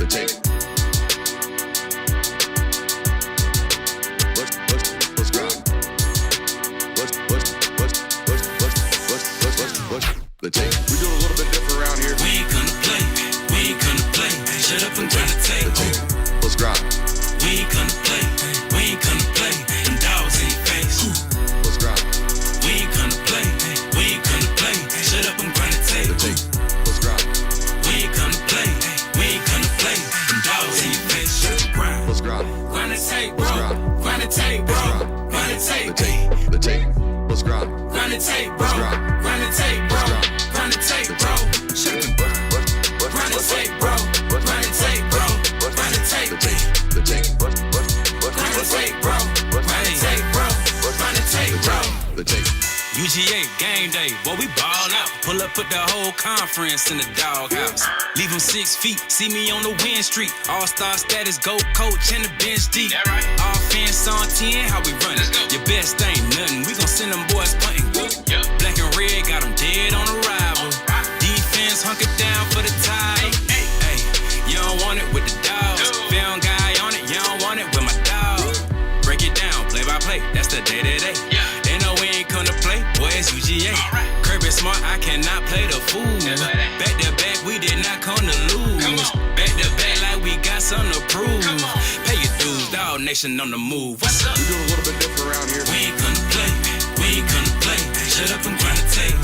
The tape. Let's grind. The tape. We do a little bit different around here. We ain't gonna play. We ain't gonna play. Shut up and grind the tape. The tape. Let's grind. We ain't gonna play. We ain't gonna play. Them dogs in your face. Let's grind. We ain't gonna play. We ain't gonna play. Shut up and grind the tape. The tape. Let's grind. We ain't gonna play. We ain't gonna play. Them dogs in your face. Shut up and grind. Let's grind. Grind the tape, bro. Let's grind. Grind the tape, bro. Grind the The tape. tape. The tape. Let's grind. Grind the tape, bro. Let's grind. Grind the tape, bro. Let's grind. Grind the tape, bro. Shut up and grind. Grind the tape, bro. Grind the tape, bro. Grind the tape. The tape. The tape. Grind the tape, bro. Grind the tape, bro. Grind the tape, bro. The tape. UGA game day, boy, we ball out. Pull up, put the whole conference in the doghouse. Leave them 6 feet, see me on the win streak. All-star status, go coach, and the bench deep. Offense on 10, how we run it? Your best ain't nothing, we gon' send them boys punting. Black and red, got them dead on arrival. Defense hunkered down for the tie. Hey, you don't want it with the dogs. Film guy on it, you don't want it with my dog. Break it down, play by play, that's the day-to-day. They know we ain't come to play, boy, it's UGA. Kirby smart, I cannot play the fool. Back to back, we did not come to lose. Back to back, like we got something to prove. Pay your dues, dog nation on the move. What's up? We do a little bit different around here. We ain't gonna play, we ain't gonna play. Shut up and grind the tape.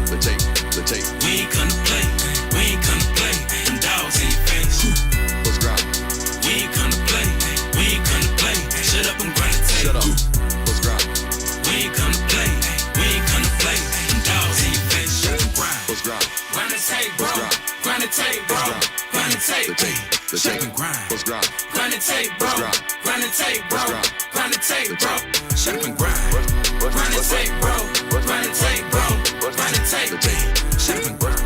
The tape. The tape. We ain't gonna play, we ain't gonna play. Them dogs in your face. Let's grind. We ain't gonna play, we ain't gonna play. Shut up and grind the tape. Shut up. Let's grind. We ain't gonna play, we ain't gonna play. Them dogs in your face. Shut up and grind. Let's grind. Grind the tape, bro. Let's grind. Grind the tape, bro. Grind the tape. The tape. The Shut tape. up and grind. Let's grind. Grind the tape, bro. Let's grind. Grind the tape, bro. Let's grind. Grind the tape, The bro. tape. Shut up and grind. Grind the tape, bro. Grind the tape, bro. Grind the tape. The tape. Shut up and grind.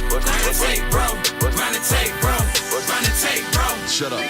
Grind the tape, bro. Grind the tape, bro. Grind the tape, bro. Shut up.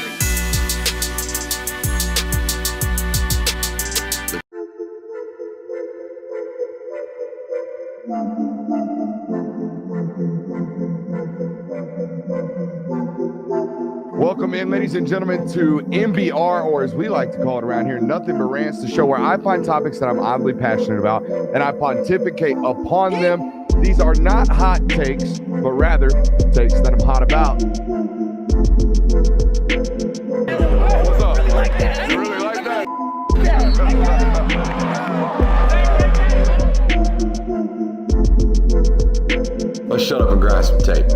Welcome in, ladies and gentlemen, to MBR, or as we like to call it around here, Nothing But Rants, the show where I find topics that I'm oddly passionate about and I pontificate upon them. These are not hot takes, but rather takes that I'm hot about. What's up? You really like that? Let's shut up and grind some tape.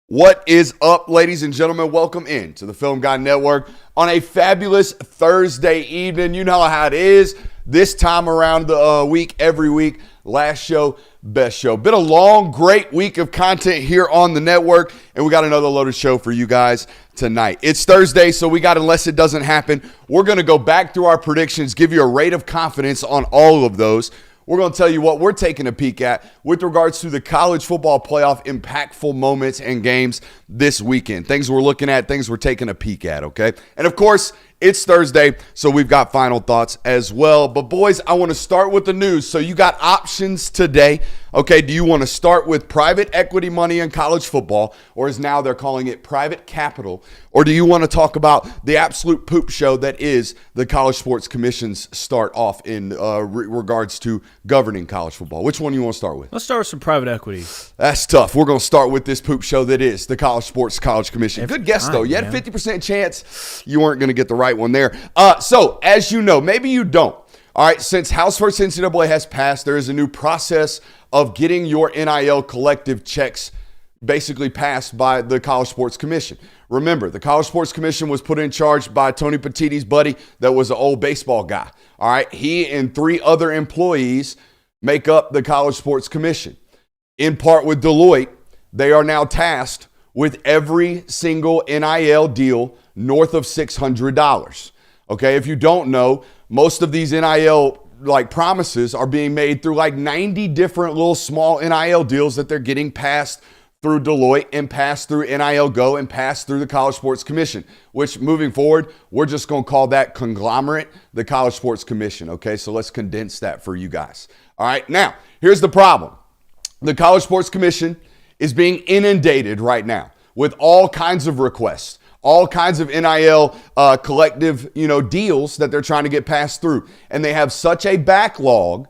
What is up, ladies and gentlemen? Welcome in to the Film Guy Network on a fabulous Thursday evening. You know how it is this time around the week, every week. Last show, best show. Been a long, great week of content here on the network, and we got another loaded show for you guys tonight. It's Thursday, so we got Unless It Doesn't Happen. We're going to go back through our predictions, give you a rate of confidence on all of those. We're going to tell you what we're taking a peek at with regards to the college football playoff impactful moments and games this weekend. Things we're looking at, things we're taking a peek at, okay? And of course, it's Thursday, so we've got final thoughts as well. But boys, I want to start with the news. So you got options today. Okay, do you want to start with private equity money in college football, or as now they're calling it private capital? Or do you want to talk about the absolute poop show that is the College Sports Commission's start off in regards to governing college football? Which one do you want to start with? Let's start with some private equity. That's tough. We're going to start with this poop show that is the College Sports College Commission. Every Good guess, time, though. You had a man. 50% chance you weren't going to get the right one there. So, as you know, maybe you don't. All right, since House vs. NCAA has passed, there is a new process of getting your NIL collective checks basically passed by the College Sports Commission. Remember, the College Sports Commission was put in charge by Tony Petitti's buddy that was an old baseball guy. All right, he and 3 other employees make up the College Sports Commission. In part with Deloitte, they are now tasked with every single NIL deal north of $600. Okay, if you don't know, most of these NIL promises are being made through 90 different little small NIL deals that they're getting passed through Deloitte and passed through NIL Go and passed through the College Sports Commission, which moving forward, we're just going to call that conglomerate the College Sports Commission. Okay, so let's condense that for you guys. All right, now, here's the problem. The College Sports Commission is being inundated right now with all kinds of requests, all kinds of NIL collective, deals that they're trying to get passed through. And they have such a backlog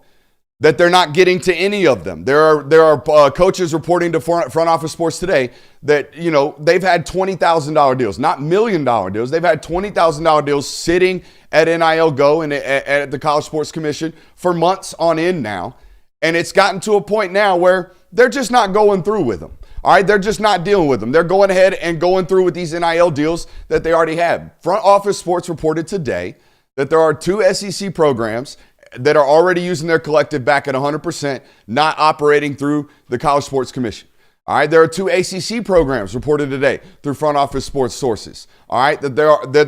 that they're not getting to any of them. There are coaches reporting to front office sports today that, they've had $20,000 deals, not $1 million deals. They've had $20,000 deals sitting at NIL Go and at the College Sports Commission for months on end now. And it's gotten to a point now where they're just not going through with them. All right, they're just not dealing with them. They're going ahead and going through with these NIL deals that they already had. Front Office Sports reported today that there are 2 SEC programs that are already using their collective back at 100%, not operating through the College Sports Commission. All right, there are 2 ACC programs reported today through Front Office Sports sources. All right, that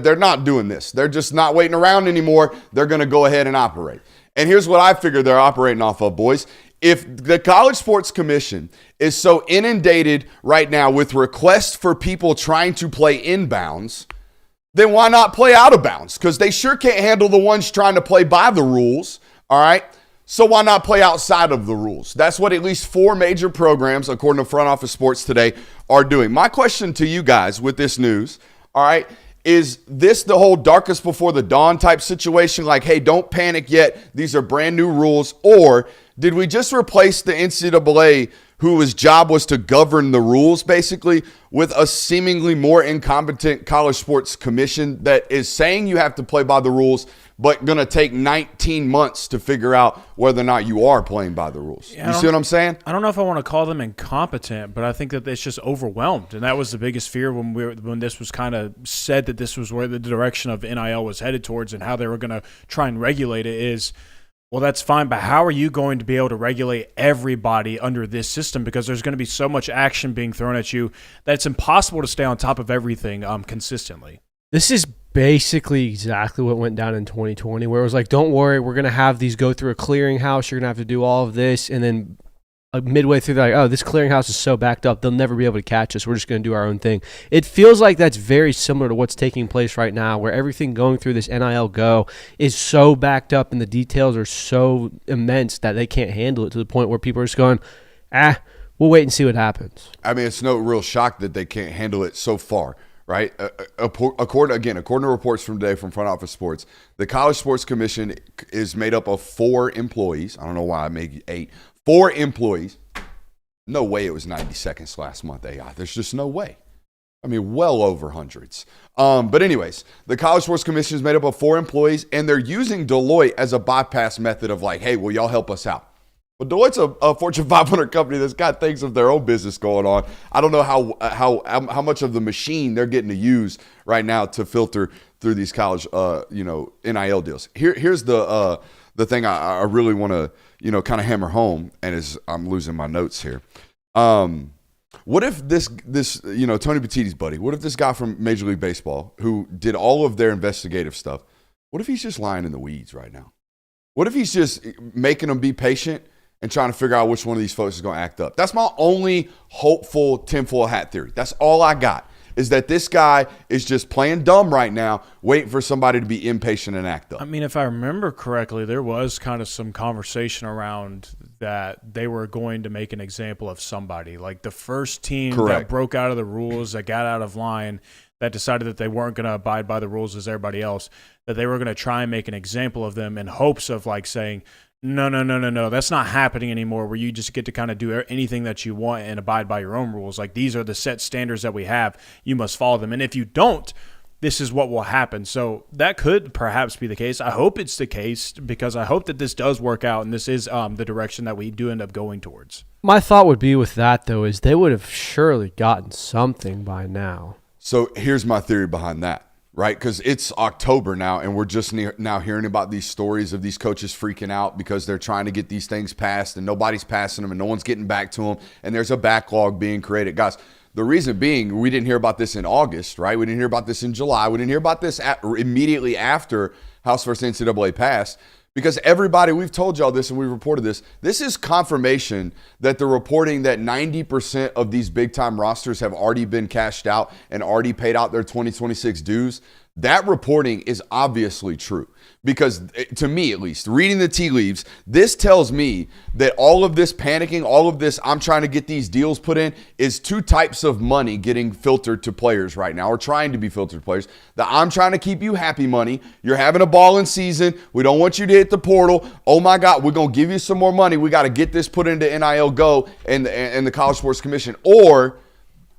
they're not doing this. They're just not waiting around anymore. They're going to go ahead and operate. And here's what I figure they're operating off of, boys. If the College Sports Commission is so inundated right now with requests for people trying to play inbounds, then why not play out of bounds? Because they sure can't handle the ones trying to play by the rules, all right? So why not play outside of the rules? That's what at least 4 major programs, according to Front Office Sports today, are doing. My question to you guys with this news, all right, is this the whole darkest before the dawn type situation? Like, hey, don't panic yet. These are brand new rules. Or did we just replace the NCAA, whose job was to govern the rules, basically, with a seemingly more incompetent College Sports Commission that is saying you have to play by the rules, but going to take 19 months to figure out whether or not you are playing by the rules? Yeah, you see what I'm saying? I don't know if I want to call them incompetent, but I think that it's just overwhelmed. And that was the biggest fear when this was kind of said that this was where the direction of NIL was headed towards and how they were going to try and regulate it is, well, that's fine, but how are you going to be able to regulate everybody under this system? Because there's going to be so much action being thrown at you that it's impossible to stay on top of everything consistently. This is basically exactly what went down in 2020, where it was like, don't worry, we're going to have these go through a clearinghouse. You're going to have to do all of this. And then midway through, they're like, oh, this clearinghouse is so backed up, they'll never be able to catch us. We're just going to do our own thing. It feels like that's very similar to what's taking place right now, where everything going through this NIL Go is so backed up and the details are so immense that they can't handle it, to the point where people are just going, we'll wait and see what happens. I mean, it's no real shock that they can't handle it so far. Right? According to reports from today from Front Office Sports, the College Sports Commission is made up of 4 employees. I don't know why I made 8. 4 employees. No way it was 90 seconds last month, AI. There's just no way. I mean, well over hundreds. But anyways, the College Sports Commission is made up of 4 employees, and they're using Deloitte as a bypass method of like, hey, will y'all help us out? But Deloitte's a Fortune 500 company that's got things of their own business going on. I don't know how much of the machine they're getting to use right now to filter through these college, NIL deals. Here's the thing I really want to, kind of hammer home, and I'm losing my notes here. What if this Tony Petitti's buddy? What if this guy from Major League Baseball who did all of their investigative stuff? What if he's just lying in the weeds right now? What if he's just making them be patient and trying to figure out which one of these folks is going to act up? That's my only hopeful tinfoil hat theory. That's all I got, is that this guy is just playing dumb right now, waiting for somebody to be impatient and act up. I mean, if I remember correctly, there was kind of some conversation around that they were going to make an example of somebody. Like the first team that broke out of the rules, that got out of line, that decided that they weren't going to abide by the rules as everybody else, that they were going to try and make an example of them in hopes of like saying, no, that's not happening anymore, where you just get to kind of do anything that you want and abide by your own rules. Like, these are the set standards that we have. You must follow them. And if you don't, this is what will happen. So that could perhaps be the case. I hope it's the case, because I hope that this does work out and this is the direction that we do end up going towards. My thought would be with that, though, is they would have surely gotten something by now. So here's my theory behind that. Right? Because it's October now, and we're just now hearing about these stories of these coaches freaking out because they're trying to get these things passed, and nobody's passing them, and no one's getting back to them, and there's a backlog being created. Guys, the reason being, we didn't hear about this in August, right? We didn't hear about this in July. We didn't hear about this immediately after House vs. NCAA passed, because everybody, we've told y'all this and we've reported this is confirmation that the reporting that 90% of these big-time rosters have already been cashed out and already paid out their 2026 dues, that reporting is obviously true. Because to me, at least, reading the tea leaves, this tells me that all of this panicking, all of this, I'm trying to get these deals put in, is two types of money getting filtered to players right now, or trying to be filtered to players. The I'm trying to keep you happy money. You're having a ball in season. We don't want you to hit the portal. Oh my God, we're going to give you some more money. We got to get this put into NIL Go and the College Sports Commission. Or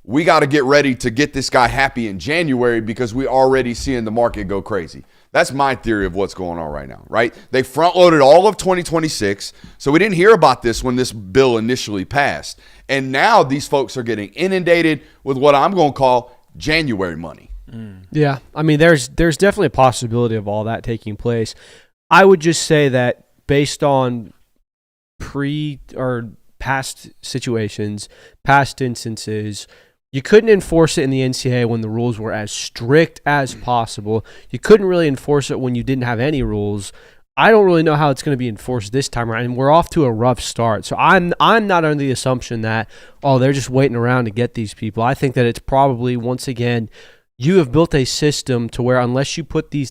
we got to get ready to get this guy happy in January because we already seeing the market go crazy. That's my theory of what's going on right now, right? They front-loaded all of 2026, so we didn't hear about this when this bill initially passed. And now these folks are getting inundated with what I'm going to call January money. Yeah, I mean, there's definitely a possibility of all that taking place. I would just say that based on past situations, past instances, you couldn't enforce it in the NCAA when the rules were as strict as possible. You couldn't really enforce it when you didn't have any rules. I don't really know how it's going to be enforced this time around, and we're off to a rough start. So I'm not under the assumption that, they're just waiting around to get these people. I think that it's probably, once again, you have built a system to where unless you put these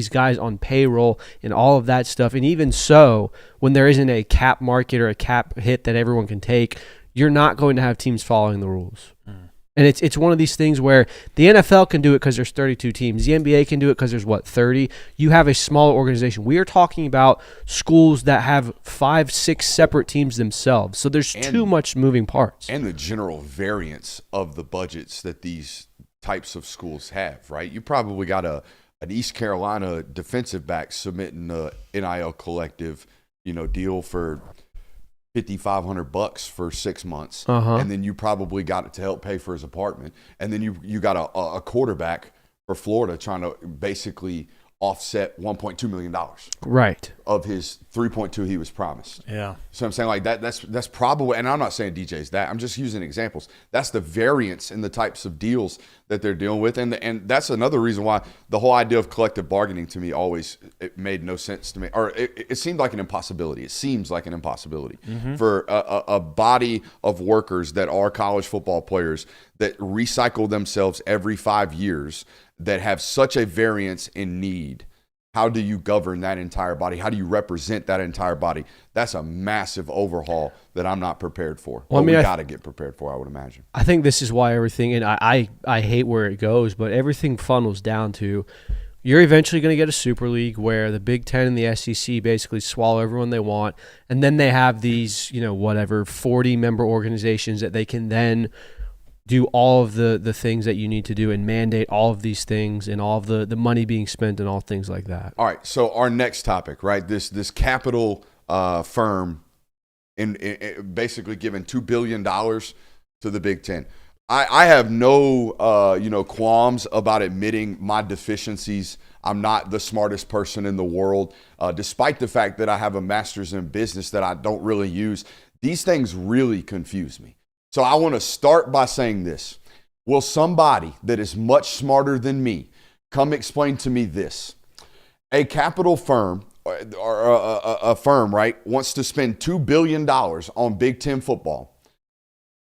guys on payroll and all of that stuff, and even so, when there isn't a cap market or a cap hit that everyone can take, you're not going to have teams following the rules. And it's one of these things where the NFL can do it because there's 32 teams. The NBA can do it because there's, 30? You have a smaller organization. We are talking about schools that have 5, 6 separate teams themselves. So there's too much moving parts. And the general variance of the budgets that these types of schools have, right? You probably got an East Carolina defensive back submitting a NIL collective, deal for $5,500 for 6 months, and then you probably got it to help pay for his apartment, and then you got a quarterback for Florida trying to basically offset $1.2 million right of his 3.2 he was promised. Yeah. So I'm saying like that's probably, and I'm not saying DJ's that, I'm just using examples. That's the variance in the types of deals that they're dealing with, and that's another reason why the whole idea of collective bargaining to me it made no sense to me, or it seemed like an impossibility. It seems like an impossibility for a body of workers that are college football players that recycle themselves every 5 years, that have such a variance in need. How do you govern that entire body? How do you represent that entire body? That's a massive overhaul that I'm not prepared for. Well, we got to get prepared for, I would imagine. I think this is why everything, and I hate where it goes, but everything funnels down to you're eventually going to get a Super League where the Big Ten and the SEC basically swallow everyone they want, and then they have these, 40-member organizations that they can then do all of the things that you need to do and mandate all of these things and all of the money being spent and all things like that. All right, so our next topic, right? This capital firm in basically giving $2 billion to the Big Ten. I have no qualms about admitting my deficiencies. I'm not the smartest person in the world, despite the fact that I have a master's in business that I don't really use. These things really confuse me. So I want to start by saying this. Will somebody that is much smarter than me come explain to me this? A capital firm or a firm, right, wants to spend $2 billion on Big Ten football.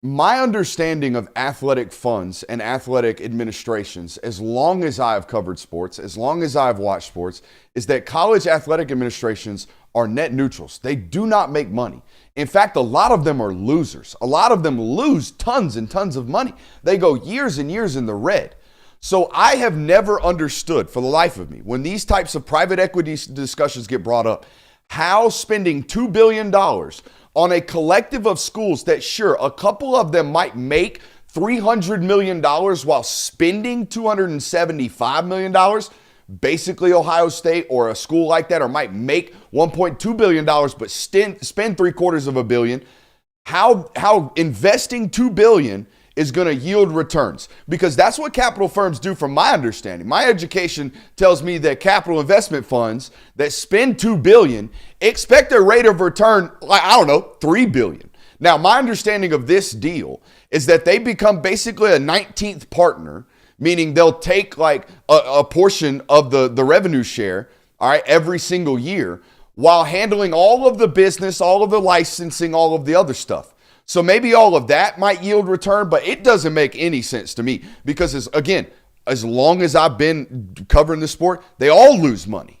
My understanding of athletic funds and athletic administrations, as long as I've covered sports, as long as I've watched sports, is that college athletic administrations are net neutrals. They do not make money. In fact, a lot of them are losers. A lot of them lose tons and tons of money. They go years and years in the red. So I have never understood for the life of me, when these types of private equity discussions get brought up, how spending $2 billion on a collective of schools that, sure, a couple of them might make $300 million while spending $275 million, basically Ohio State or a school like that, or might make $1.2 billion but spend $750 million, how investing $2 billion is going to yield returns, because that's what capital firms do from my understanding. My education tells me that capital investment funds that spend $2 billion expect a rate of return, like, $3 billion. Now, my understanding of this deal is that they become basically a 19th partner, meaning they'll take like a portion of the revenue share, all right, every single year, while handling all of the business, all of the licensing, all of the other stuff. So maybe all of that might yield return, but it doesn't make any sense to me, because, again, as long as I've been covering this sport, they all lose money.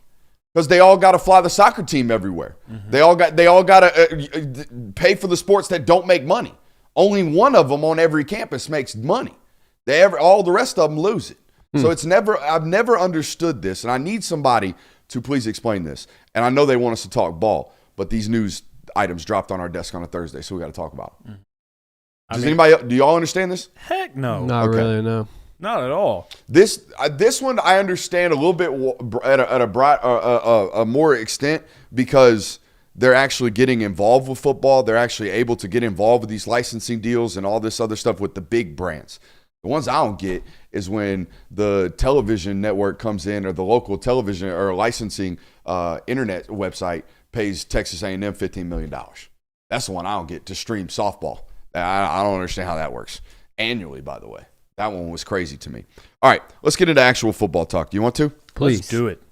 Because they all got to fly the soccer team everywhere. Mm-hmm. They all got to pay for the sports that don't make money. Only one of them on every campus makes money. All the rest of them lose it. So I've never understood this, and I need somebody to please explain this. And I know they want us to talk ball, but these news items dropped on our desk on a Thursday, so we got to talk about it. Do y'all understand this? Heck no. Not really, no. Not at all. This one I understand a little bit at a more extent because they're actually getting involved with football. They're actually able to get involved with these licensing deals and all this other stuff with the big brands. The ones I don't get is when the television network comes in or the local television or licensing internet website pays Texas A&M $15 million. That's the one I don't get to stream softball. I don't understand how that works. Annually, by the way. That one was crazy to me. All right, let's get into actual football talk. Do you want to? Please. Let's do it.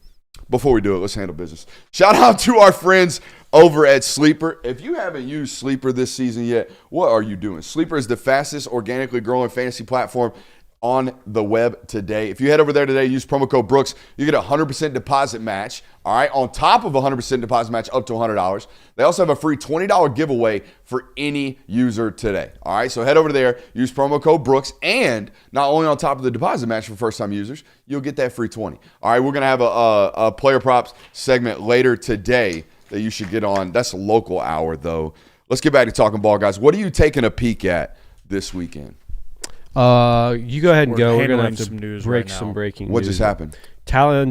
Before we do it, let's handle business. Shout out to our friends over at Sleeper. If you haven't used Sleeper this season yet, what are you doing? Sleeper is the fastest organically growing fantasy platform on the web today. If you head over there today, use promo code Brooks, you get a 100% deposit match, all right, on top of a 100% deposit match up to $100. They also have a free $20 giveaway for any user today, all right? So head over there, use promo code Brooks, and not only on top of the deposit match for first-time users, you'll get that free 20. All right, we're going to have a player props segment later today that you should get on. That's a local hour, though. Let's get back to talking ball, guys. What are you taking a peek at this weekend? You go ahead and go. We're gonna have to some news break right now. some breaking news. What just happened? Taylor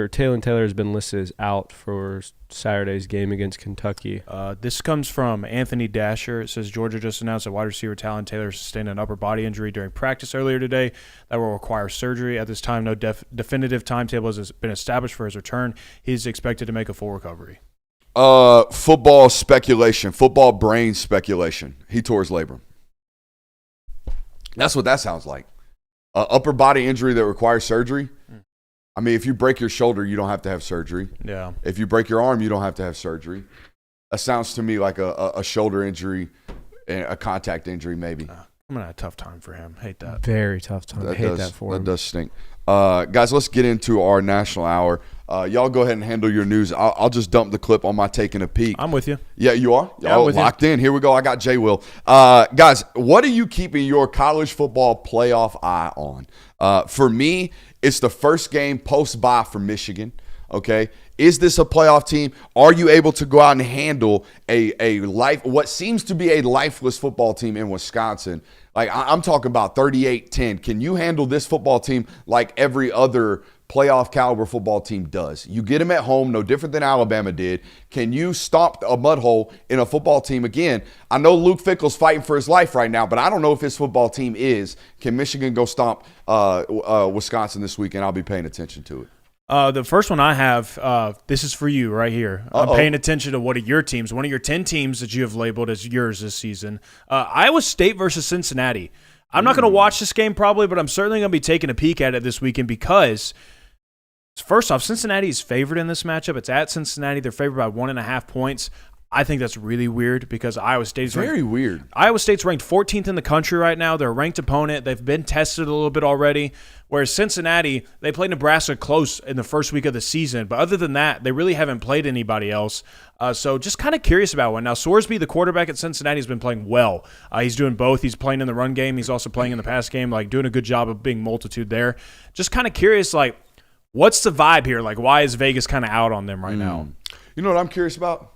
Taylor has been listed as out for Saturday's game against Kentucky. This comes from Anthony Dasher. It says Georgia just announced that wide receiver Talon Taylor sustained an upper body injury during practice earlier today that will require surgery. At this time, no definitive timetable has been established for his return. He's expected to make a full recovery. Football speculation, football brain speculation. He tore his labrum. That's what that sounds like. Upper body injury that requires surgery. I mean, if you break your shoulder, you don't have to have surgery. Yeah. If you break your arm, you don't have to have surgery. That sounds to me like a shoulder injury, a contact injury maybe. I'm going to have a tough time for him. Hate that. Very tough time. I hate that for him. That does stink. Guys, let's get into our national hour. Y'all go ahead and handle your news. I'll just dump the clip on my taking a peek. I'm with you. Yeah, you are? Yeah, I'm with locked in. Here we go. I got J. Will. Guys, what are you keeping your college football playoff eye on? For me, it's the first game post-bye for Michigan. Okay, is this a playoff team? Are you able to go out and handle what seems to be a lifeless football team in Wisconsin? Like, I'm talking about 38-10. Can you handle this football team like every other playoff caliber football team does? You get them at home, no different than Alabama did. Can you stomp a mud hole in a football team? Again, I know Luke Fickell's fighting for his life right now, but I don't know if his football team is. Can Michigan go stomp Wisconsin this weekend? I'll be paying attention to it. The first one I have, this is for you right here. I'm paying attention to one of your teams, one of your 10 teams that you have labeled as yours this season. Iowa State versus Cincinnati. I'm not going to watch this game probably, but I'm certainly going to be taking a peek at it this weekend because, first off, Cincinnati is favored in this matchup. It's at Cincinnati. They're favored by 1.5 points. I think that's really weird because Iowa State's weird. Iowa State's ranked 14th in the country right now. They're a ranked opponent. They've been tested a little bit already. Whereas Cincinnati, they played Nebraska close in the first week of the season. But other than that, they really haven't played anybody else. So just kind of curious about one. Now, Sorsby, the quarterback at Cincinnati, has been playing well. He's doing both. He's playing in the run game. He's also playing in the pass game, like doing a good job of being multitude there. Just kind of curious, like, what's the vibe here? Like, why is Vegas kind of out on them right now? You know what I'm curious about?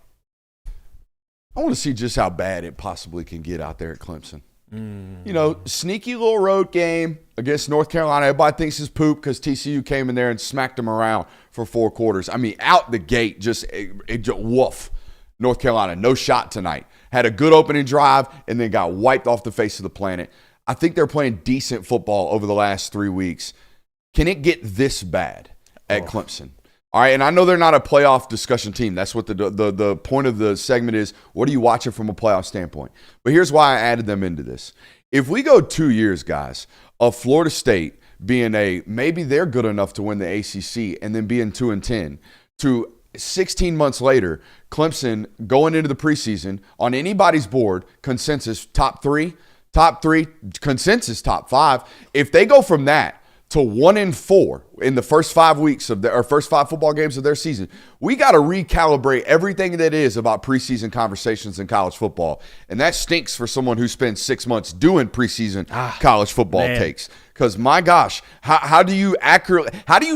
I want to see just how bad it possibly can get out there at Clemson. You know, sneaky little road game against North Carolina. Everybody thinks it's poop because TCU came in there and smacked them around for 4 quarters. I mean, out the gate, just woof. North Carolina, no shot tonight. Had a good opening drive and then got wiped off the face of the planet. I think they're playing decent football over the last 3 weeks. Can it get this bad at Clemson? All right, and I know they're not a playoff discussion team. That's what the point of the segment is. What are you watching from a playoff standpoint? But here's why I added them into this. If we go 2 years, guys, of Florida State being maybe they're good enough to win the ACC and then being 2-10, to 16 months later, Clemson going into the preseason on anybody's board, consensus top three, consensus top 5. If they go from that to 1-4 in the first 5 weeks of their first 5 football games of their season, we got to recalibrate everything that is about preseason conversations in college football. And that stinks for someone who spends 6 months doing preseason college football takes. Because my gosh, how do you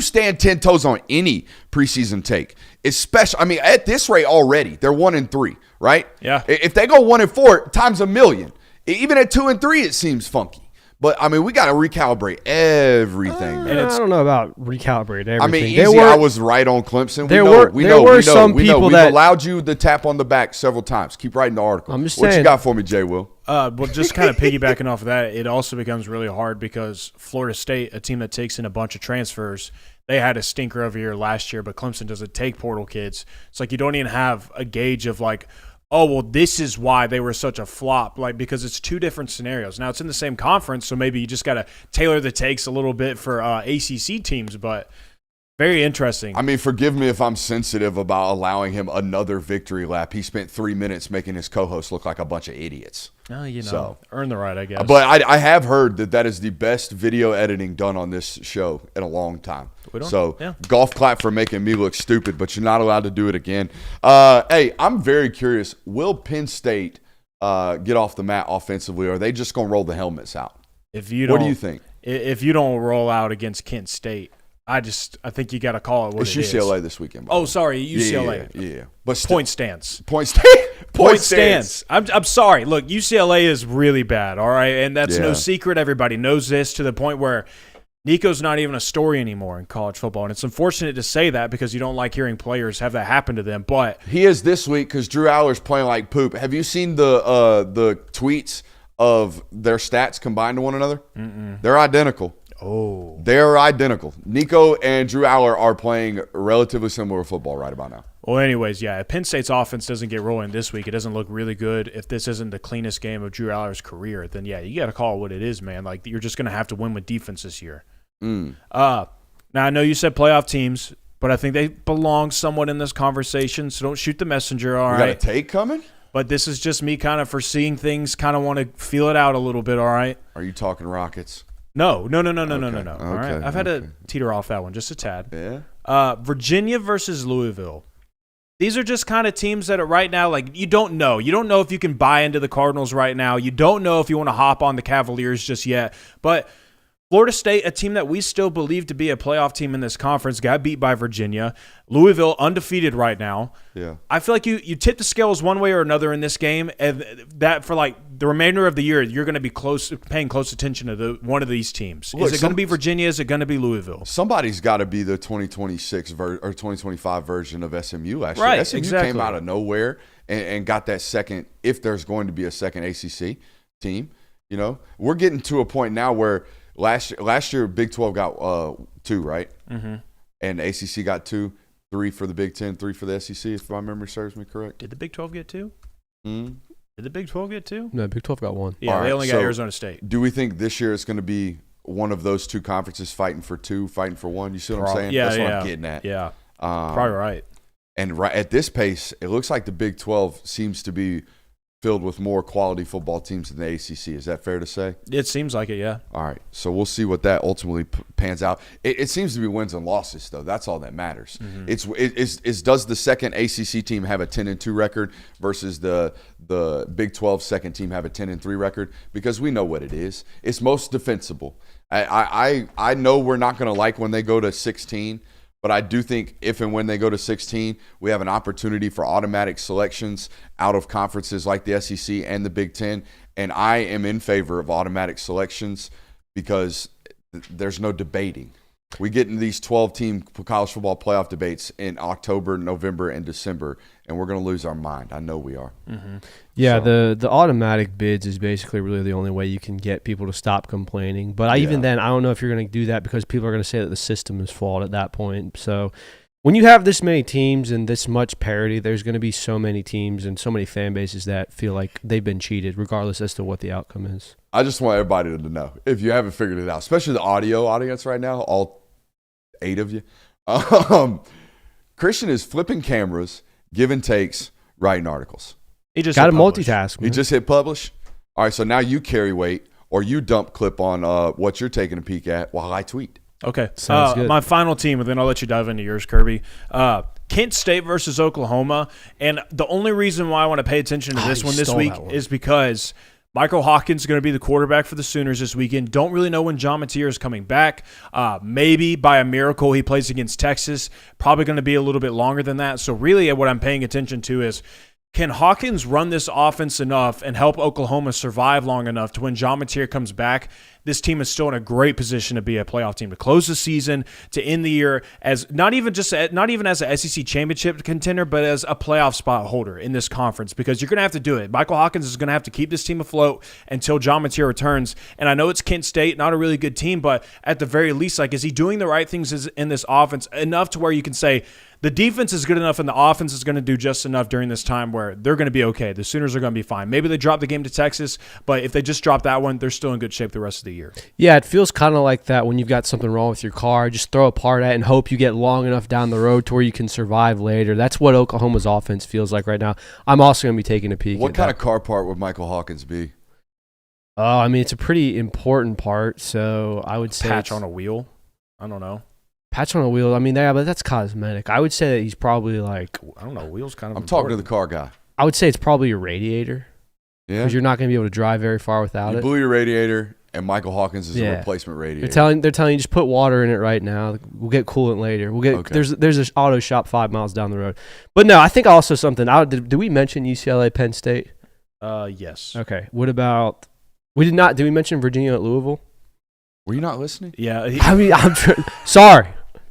stand 10 toes on any preseason take? Especially, I mean, at this rate already, they're 1-3, right? Yeah. If they go 1-4 times a million, even at 2-3, it seems funky. But, I mean, we got to recalibrate everything. I don't know about recalibrate everything. I mean, I was right on Clemson. There were some people We've that allowed you the tap on the back several times. Keep writing the article. I'm just what saying. You got for me, Jay Will? Well, just kind of piggybacking off of that, it also becomes really hard because Florida State, a team that takes in a bunch of transfers, they had a stinker of a year last year, but Clemson doesn't take portal kids. It's like you don't even have a gauge of like, oh, well, this is why they were such a flop, like because it's 2 different scenarios. Now, it's in the same conference, so maybe you just got to tailor the takes a little bit for ACC teams, but very interesting. I mean, forgive me if I'm sensitive about allowing him another victory lap. He spent 3 minutes making his co-host look like a bunch of idiots. Earn the right, I guess. But I have heard that is the best video editing done on this show in a long time. Golf clap for making me look stupid, but you're not allowed to do it again. Hey, I'm very curious. Will Penn State get off the mat offensively, or are they just going to roll the helmets out? What do you think? If you don't roll out against Kent State, I think you got to call it what it's it is. UCLA this weekend. Oh, sorry, UCLA. Yeah. But still, point stance. Point stance. I'm sorry. Look, UCLA is really bad, all right? And that's no secret. Everybody knows this to the point where Nico's not even a story anymore in college football. And it's unfortunate to say that because you don't like hearing players have that happen to them. But he is this week because Drew Aller's playing like poop. Have you seen the tweets of their stats combined to one another? They're identical. Oh. They're identical. Nico and Drew Aller are playing relatively similar football right about now. Well, anyways, if Penn State's offense doesn't get rolling this week, it doesn't look really good. If this isn't the cleanest game of Drew Aller's career, then, you got to call it what it is, man. Like, you're just going to have to win with defense this year. Now, I know you said playoff teams, but I think they belong somewhat in this conversation, so don't shoot the messenger, all right? You got a take coming? But this is just me kind of foreseeing things, kind of want to feel it out a little bit, all right? Are you talking Rockets? No. All right, Okay, I've had to teeter off that one just a tad. Yeah. Virginia versus Louisville. These are just kind of teams that are right now, like, you don't know. You don't know if you can buy into the Cardinals right now. You don't know if you want to hop on the Cavaliers just yet. But Florida State, a team that we still believe to be a playoff team in this conference, got beat by Virginia. Louisville, undefeated right now. Yeah. I feel like you tip the scales one way or another in this game, and that for like the remainder of the year, you're going to be paying close attention to one of these teams. Is it going to be Virginia? Is it going to be Louisville? Somebody's got to be the 2026 or 2025 version of SMU last year. Right, SMU exactly. came out of nowhere and got that second, if there's going to be a second ACC team. You know, we're getting to a point now where last year Big 12 got 2, right? Mm-hmm. And ACC got 2, 3 for the Big 10, 3 for the SEC, if my memory serves me correct. Did the Big 12 get 2? Mm-hmm. Did the Big 12 get 2? No, Big 12 got 1. Yeah, they only got Arizona State. Do we think this year it's going to be one of those 2 conferences fighting for 2, fighting for 1? You see what I'm saying? Yeah, That's what I'm getting at. Yeah, probably right. And right at this pace, it looks like the Big 12 seems to be filled with more quality football teams than the ACC. Is that fair to say? It seems like it, yeah. All right. So we'll see what that ultimately pans out. It seems to be wins and losses, though. That's all that matters. Mm-hmm. It's does the second ACC team have a 10-2 record versus the Big 12 second team have a 10-3 record? Because we know what it is. It's most defensible. I know we're not going to like when they go to 16, but I do think if and when they go to 16, we have an opportunity for automatic selections out of conferences like the SEC and the Big 10. And I am in favor of automatic selections because there's no debating. We get into these 12-team college football playoff debates in October, November, and December, and we're going to lose our mind. I know we are. Mm-hmm. Yeah, so the automatic bids is basically really the only way you can get people to stop complaining. But even then, I don't know if you're going to do that because people are going to say that the system is flawed at that point. So when you have this many teams and this much parity, there's going to be so many teams and so many fan bases that feel like they've been cheated, regardless as to what the outcome is. I just want everybody to know, if you haven't figured it out, especially the audio audience right now, all 8 of you. Christian is flipping cameras, giving takes, writing articles. He just got to multitask. He just hit publish. All right, so now you carry weight or you dump clip on what you're taking a peek at while I tweet. Okay. Sounds good. My final team, and then I'll let you dive into yours, Kirby. Kent State versus Oklahoma. And the only reason why I want to pay attention to this one this week is because Michael Hawkins is going to be the quarterback for the Sooners this weekend. Don't really know when John Mateer is coming back. Maybe by a miracle he plays against Texas. Probably going to be a little bit longer than that. So really what I'm paying attention to is, can Hawkins run this offense enough and help Oklahoma survive long enough to when John Mateer comes back, this team is still in a great position to be a playoff team, to close the season, to end the year as not even as a SEC championship contender, but as a playoff spot holder in this conference, because you're going to have to do it. Michael Hawkins is going to have to keep this team afloat until John Mateer returns. And I know it's Kent State, not a really good team, but at the very least, is he doing the right things in this offense enough to where you can say, the defense is good enough and the offense is going to do just enough during this time where they're going to be okay. The Sooners are going to be fine. Maybe they drop the game to Texas, but if they just drop that one, they're still in good shape the rest of the year. Yeah, it feels kind of like that when you've got something wrong with your car. Just throw a part at it and hope you get long enough down the road to where you can survive later. That's what Oklahoma's offense feels like right now. I'm also going to be taking a peek. What kind of car part would Michael Hawkins be? Oh, I mean, it's a pretty important part, so I would say patch on a wheel. I don't know. Patch on a wheel. I mean, yeah, but that's cosmetic. I would say that he's probably like, I don't know. Wheels kind of. I'm talking to the car guy. I would say it's probably your radiator. Yeah. Because you're not going to be able to drive very far without You it. blew your radiator, and Michael Hawkins is a replacement radiator. They're telling you just put water in it right now. We'll get coolant later. There's an auto shop 5 miles down the road. But no, I think also something. Did we mention UCLA, Penn State? Yes. Okay. What about? We did not. Did we mention Virginia at Louisville? Were you not listening? Yeah. I mean, sorry.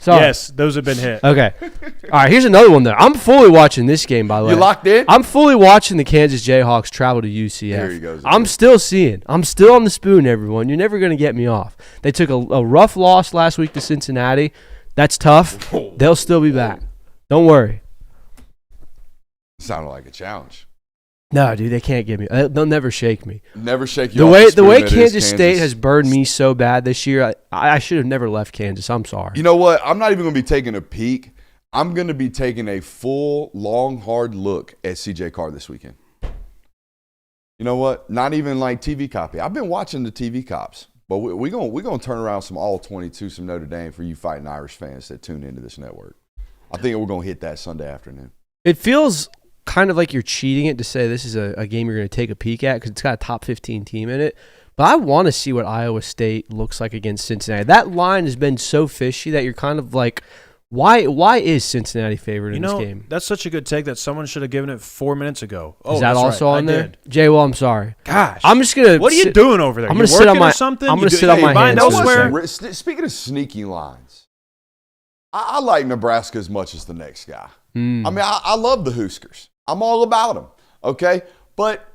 Yes, those have been hit. Okay. All right, here's another one, though. I'm fully watching this game, by the way. You locked in? I'm fully watching the Kansas Jayhawks travel to UCF. Here he goes. I'm still seeing. I'm still on the spoon, everyone. You're never going to get me off. They took a rough loss last week to Cincinnati. That's tough. They'll still be back. Don't worry. Sounded like a challenge. No, dude, they can't get me. They'll never shake me. Never shake you off the way Kansas State has burned me so bad this year, I should have never left Kansas. I'm sorry. You know what? I'm not even going to be taking a peek. I'm going to be taking a full, long, hard look at CJ Carr this weekend. You know what? Not even like TV copy. I've been watching the TV cops, but we're gonna turn around some all 22, some Notre Dame for you fighting Irish fans that tune into this network. I think we're going to hit that Sunday afternoon. It feels kind of like you're cheating it to say this is a game you're going to take a peek at because it's got a top 15 team in it. But I want to see what Iowa State looks like against Cincinnati. That line has been so fishy that you're kind of like, why is Cincinnati favored in this game? That's such a good take that someone should have given it 4 minutes ago. Oh, is that also on there? Did. Jay, well, I'm sorry. Gosh. I'm just going to What are you doing over there? I'm going to sit on my something? I'm going to sit on my hands. Speaking of sneaky lines, I like Nebraska as much as the next guy. I mean, I love the Huskers. I'm all about them, okay? But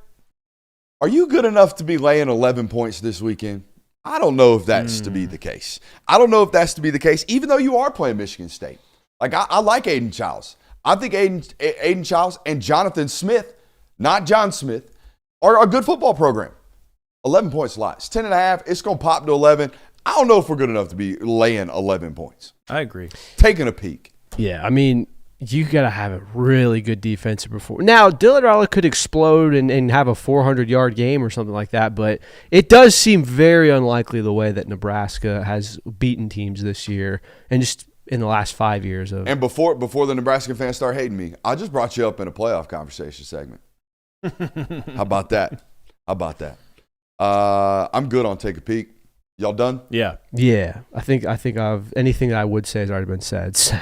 are you good enough to be laying 11 points this weekend? I don't know if that's to be the case. I don't know if that's to be the case, even though you are playing Michigan State. Like, I like Aiden Childs. I think Aiden Childs and Jonathan Smith, not John Smith, are a good football program. 11 points a lot. It's 10.5. It's going to pop to 11. I don't know if we're good enough to be laying 11 points. I agree. Taking a peek. Yeah, I mean, you got to have a really good defensive performance. Now, Dillard could explode and have a 400-yard game or something like that, but it does seem very unlikely the way that Nebraska has beaten teams this year and just in the last 5 years. And before the Nebraska fans start hating me, I just brought you up in a playoff conversation segment. How about that? I'm good on take a peek. Y'all done? Yeah. Yeah. I think anything that I would say has already been said. So.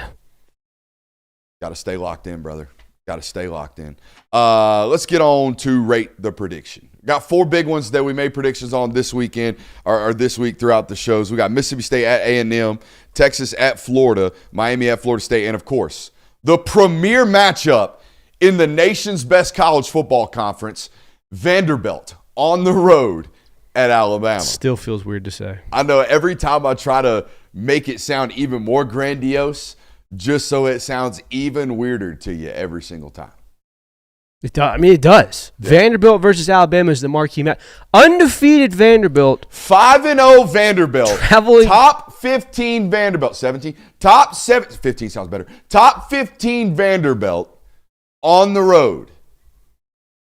Got to stay locked in, brother. Got to stay locked in. Let's get on to rate the prediction. Got 4 big ones that we made predictions on this weekend or this week throughout the shows. We got Mississippi State at A&M, Texas at Florida, Miami at Florida State, and, of course, the premier matchup in the nation's best college football conference, Vanderbilt on the road at Alabama. Still feels weird to say. I know every time I try to make it sound even more grandiose, just so it sounds even weirder to you every single time. It does. Yeah. Vanderbilt versus Alabama is the marquee match. Undefeated Vanderbilt. 5-0 Vanderbilt. Traveling. Top 15 Vanderbilt. 17. Top 7. 15 sounds better. Top 15 Vanderbilt on the road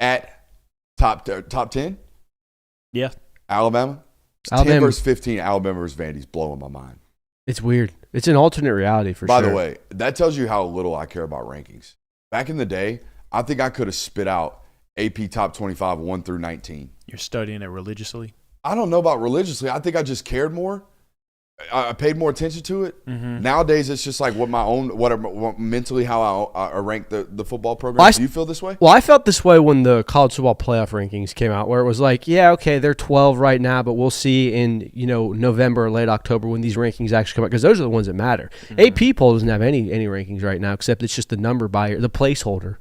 at top 10? Yeah. Alabama? 10 versus 15. Alabama versus Vandy's blowing my mind. It's weird. It's an alternate reality for sure. By the way, that tells you how little I care about rankings. Back in the day, I think I could have spit out AP Top 25 1 through 19. You're studying it religiously? I don't know about religiously. I think I just cared more. I paid more attention to it. Mm-hmm. Nowadays, it's just like what mentally how I rank the football program. Do you feel this way? Well, I felt this way when the college football playoff rankings came out, where it was like, yeah, okay, they're 12 right now, but we'll see in November or late October when these rankings actually come out, because those are the ones that matter. Mm-hmm. AP poll doesn't have any rankings right now, except it's just the number by the placeholder.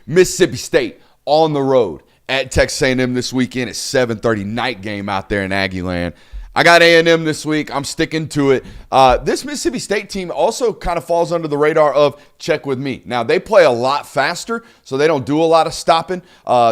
Mississippi State on the road at Texas A&M this weekend. It's 7:30 night game out there in Aggieland. I got A&M this week. I'm sticking to it. This Mississippi State team also kind of falls under the radar of check with me. Now, they play a lot faster, so they don't do a lot of stopping.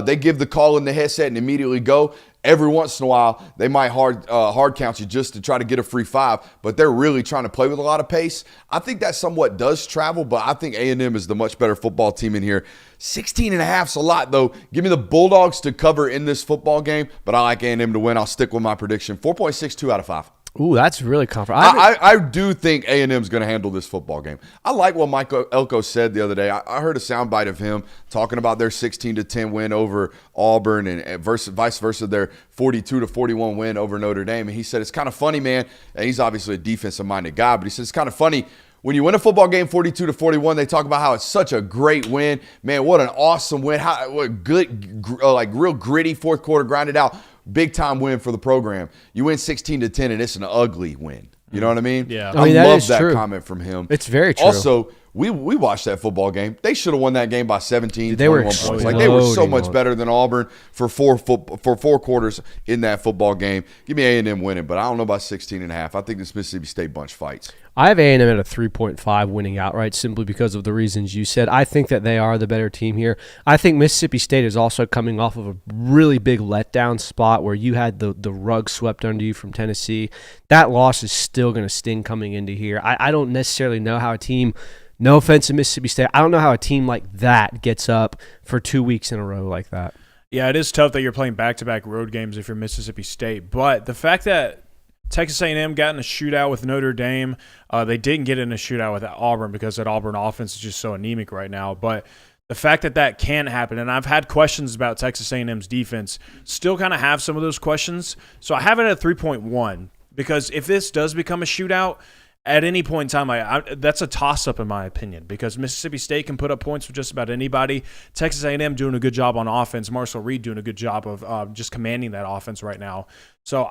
They give the call in the headset and immediately go. Every once in a while, they might hard count you just to try to get a free 5, but they're really trying to play with a lot of pace. I think that somewhat does travel, but I think A&M is the much better football team in here. 16.5's a lot, though. Give me the Bulldogs to cover in this football game, but I like A&M to win. I'll stick with my prediction. 4.62 out of 5. Ooh, that's really confident. I do think A&M's going to handle this football game. I like what Mike Elko said the other day. I heard a soundbite of him talking about their 16-10 win over Auburn and vice versa, their 42-41 win over Notre Dame. And he said, it's kind of funny, man. And he's obviously a defensive-minded guy, but he said it's kind of funny. When you win a football game 42-41, they talk about how it's such a great win. Man, what an awesome win. What good, real gritty fourth quarter, grinded out. Big time win for the program. You win 16-10 and it's an ugly win. You know what I mean? Yeah. I mean, love that true. comment from him. It's very true. Also, we watched that football game. They should have won that game by 17, They were 21 points. Like they were so exploding much on it. better than Auburn for four quarters in that football game. Give me A&M winning, but I don't know about 16.5. I think this Mississippi State bunch fights. I have A&M at a 3.5 winning outright simply because of the reasons you said. I think that they are the better team here. I think Mississippi State is also coming off of a really big letdown spot where you had the rug swept under you from Tennessee. That loss is still going to sting coming into here. I don't necessarily know how a team, no offense to Mississippi State, I don't know how a team like that gets up for 2 weeks in a row like that. Yeah, it is tough that you're playing back-to-back road games if you're Mississippi State. But the fact that Texas A&M got in a shootout with Notre Dame, they didn't get in a shootout with Auburn because that Auburn offense is just so anemic right now. But the fact that that can happen, and I've had questions about Texas A&M's defense, still kind of have some of those questions. So I have it at 3.1 because if this does become a shootout, at any point in time, that's a toss-up in my opinion because Mississippi State can put up points with just about anybody. Texas A&M doing a good job on offense. Marcel Reed doing a good job of just commanding that offense right now. So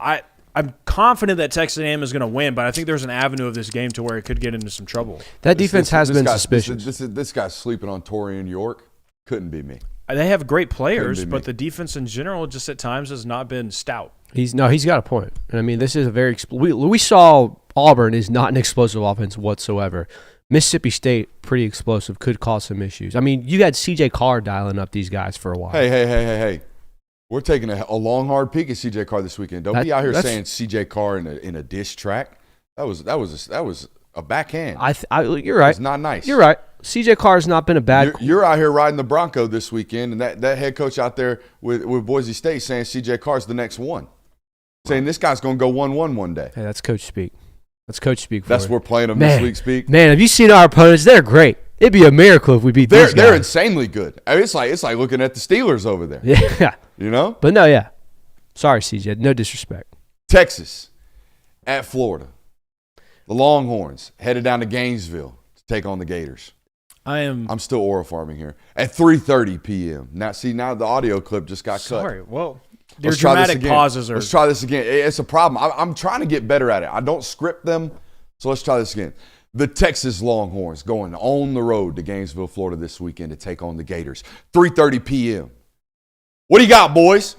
I'm confident that Texas A&M is going to win, but I think there's an avenue of this game to where it could get into some trouble. That defense has been suspicious. This guy's sleeping on Torian York. Couldn't be me. They have great players, but the defense in general just at times has not been stout. He's got a point. And I mean, this is a very we saw Auburn is not an explosive offense whatsoever. Mississippi State, pretty explosive, could cause some issues. I mean, you had C.J. Carr dialing up these guys for a while. Hey. We're taking a long, hard peek at C.J. Carr this weekend. Don't be out here saying C.J. Carr in a diss track. That was a backhand. You're right. It's not nice. You're right. C.J. Carr has not been a bad. You're out here riding the Bronco this weekend, and that head coach out there with Boise State saying C.J. Carr's the next one, saying this guy's going to go 1-1 one day. Hey, that's coach speak. That's coach speak. We're playing them this week. Speak. Man, have you seen our opponents? They're great. It'd be a miracle if we beat these guys. They're insanely good. I mean, it's like looking at the Steelers over there. Yeah. You know? But no, yeah. Sorry, CJ. No disrespect. Texas at Florida. The Longhorns headed down to Gainesville to take on the Gators. I'm still oral farming here. At 3:30 p.m. Now the audio clip just got cut. Sorry. Well, your dramatic pauses are. Let's try this again. It's a problem. I'm trying to get better at it. I don't script them, so let's try this again. The Texas Longhorns going on the road to Gainesville, Florida this weekend to take on the Gators. 3:30 p.m. What do you got, boys?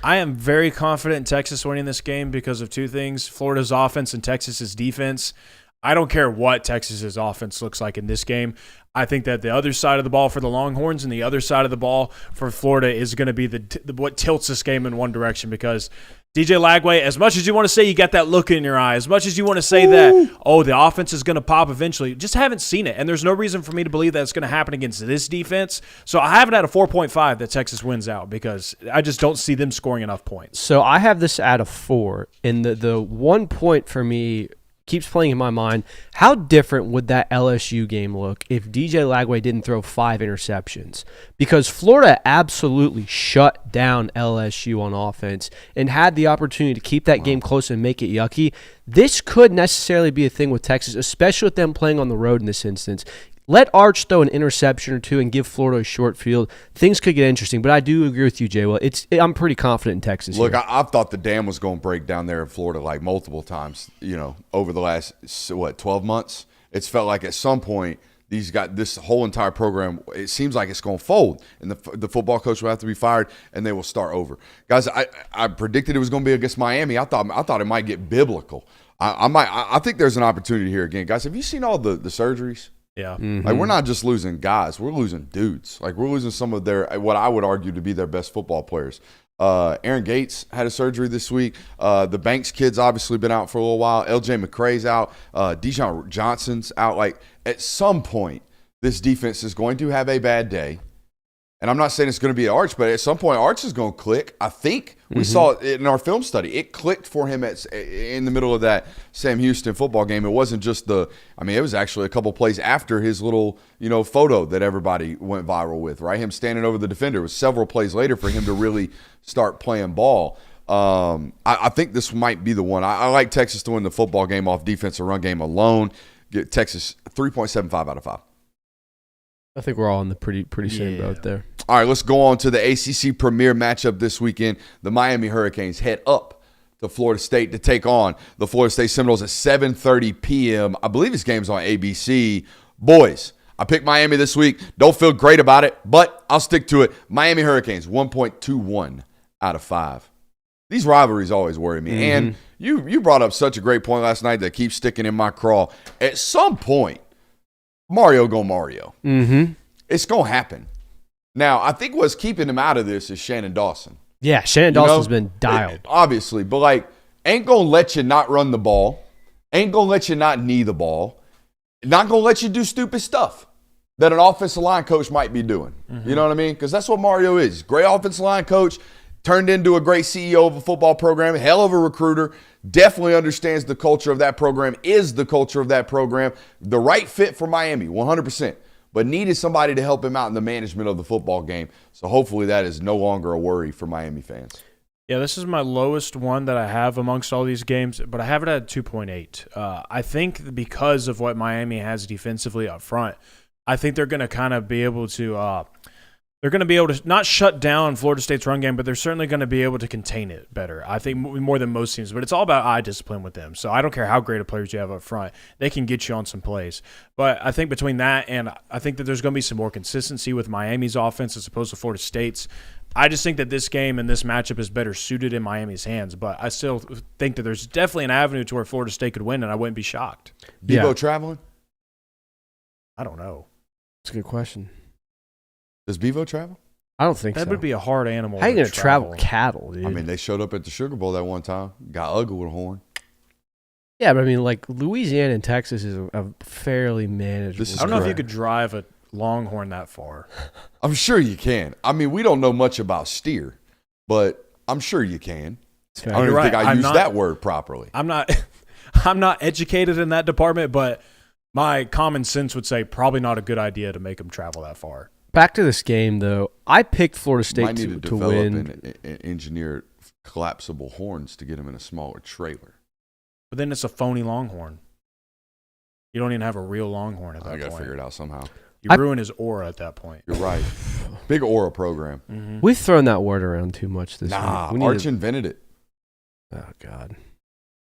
I am very confident in Texas winning this game because of two things: Florida's offense and Texas's defense. I don't care what Texas's offense looks like in this game. I think that the other side of the ball for the Longhorns and the other side of the ball for Florida is going to be what tilts this game in one direction because DJ Lagway, as much as you want to say you got that look in your eye, as much as you want to say that, the offense is going to pop eventually, just haven't seen it. And there's no reason for me to believe that it's going to happen against this defense. So I have it at a 4.5 that Texas wins out because I just don't see them scoring enough points. So I have this at a 4. And the 1 point for me keeps playing in my mind. How different would that LSU game look if DJ Lagway didn't throw 5 interceptions? Because Florida absolutely shut down LSU on offense and had the opportunity to keep that game close and make it yucky. This could necessarily be a thing with Texas, especially with them playing on the road in this instance. Let Arch throw an interception or two and give Florida a short field. Things could get interesting, but I do agree with you, Jay. Well, I'm pretty confident in Texas. Look, here. I've thought the dam was going to break down there in Florida like multiple times, over the last, 12 months. It's felt like at some point this whole entire program, it seems like it's going to fold, and the football coach will have to be fired, and they will start over. Guys, I predicted it was going to be against Miami. I thought it might get biblical. I think there's an opportunity here again. Guys, have you seen all the surgeries? Yeah. Mm-hmm. Like, we're not just losing guys, we're losing dudes. Like, we're losing some of what I would argue to be their best football players. Aaron Gates had a surgery this week. The Banks kid's obviously been out for a little while. LJ McCray's out. Dijon Johnson's out. Like, at some point, this defense is going to have a bad day. And I'm not saying it's going to be Arch, but at some point, Arch is going to click. I think we saw it in our film study. It clicked for him in the middle of that Sam Houston football game. It wasn't just it was actually a couple plays after his little, photo that everybody went viral with, right? Him standing over the defender. It was several plays later for him to really start playing ball. I think this might be the one. I like Texas to win the football game off defense or run game alone. Get Texas 3.75 out of 5. I think we're all in the pretty same boat there. All right, let's go on to the ACC Premier matchup this weekend. The Miami Hurricanes head up to Florida State to take on the Florida State Seminoles at 7:30 p.m. I believe this game's on ABC. Boys, I picked Miami this week. Don't feel great about it, but I'll stick to it. Miami Hurricanes, 1.21 out of 5. These rivalries always worry me. Mm-hmm. And you brought up such a great point last night that keeps sticking in my craw. At some point, Mario go Mario. Mm-hmm. It's going to happen. Now, I think what's keeping him out of this is Shannon Dawson. Yeah, Shannon Dawson's been dialed. Obviously, but ain't going to let you not run the ball. Ain't going to let you not knee the ball. Not going to let you do stupid stuff that an offensive line coach might be doing. Mm-hmm. You know what I mean? Because that's what Mario is. Great offensive line coach, turned into a great CEO of a football program, hell of a recruiter, definitely understands the culture of that program, is the culture of that program. The right fit for Miami, 100%. But needed somebody to help him out in the management of the football game. So hopefully that is no longer a worry for Miami fans. Yeah, this is my lowest one that I have amongst all these games, but I have it at 2.8. I think because of what Miami has defensively up front, I think they're going to kind of be able to they're going to be able to not shut down Florida State's run game, but they're certainly going to be able to contain it better. I think more than most teams, but it's all about eye discipline with them. So I don't care how great of players you have up front. They can get you on some plays. But I think between that and I think that there's going to be some more consistency with Miami's offense as opposed to Florida State's. I just think that this game and this matchup is better suited in Miami's hands, but I still think that there's definitely an avenue to where Florida State could win, and I wouldn't be shocked. Debo traveling? I don't know. That's a good question. Does Bevo travel? I don't think so. That would be a hard animal. How are you going to travel cattle, dude? I mean, they showed up at the Sugar Bowl that one time. Got ugly with a horn. Yeah, but I mean, Louisiana and Texas is a fairly manageable. I don't know if you could drive a Longhorn that far. I'm sure you can. I mean, we don't know much about steer, but I'm sure you can. I don't even think I used that word properly. I'm not educated in that department, but my common sense would say probably not a good idea to make them travel that far. Back to this game, though. I picked Florida State to win. And engineer collapsible horns to get them in a smaller trailer. But then it's a phony Longhorn. You don't even have a real Longhorn at that point. I got to figure it out somehow. You ruin his aura at that point. You're right. Big aura program. Mm-hmm. We've thrown that word around too much this week. Arch invented it. Oh, God.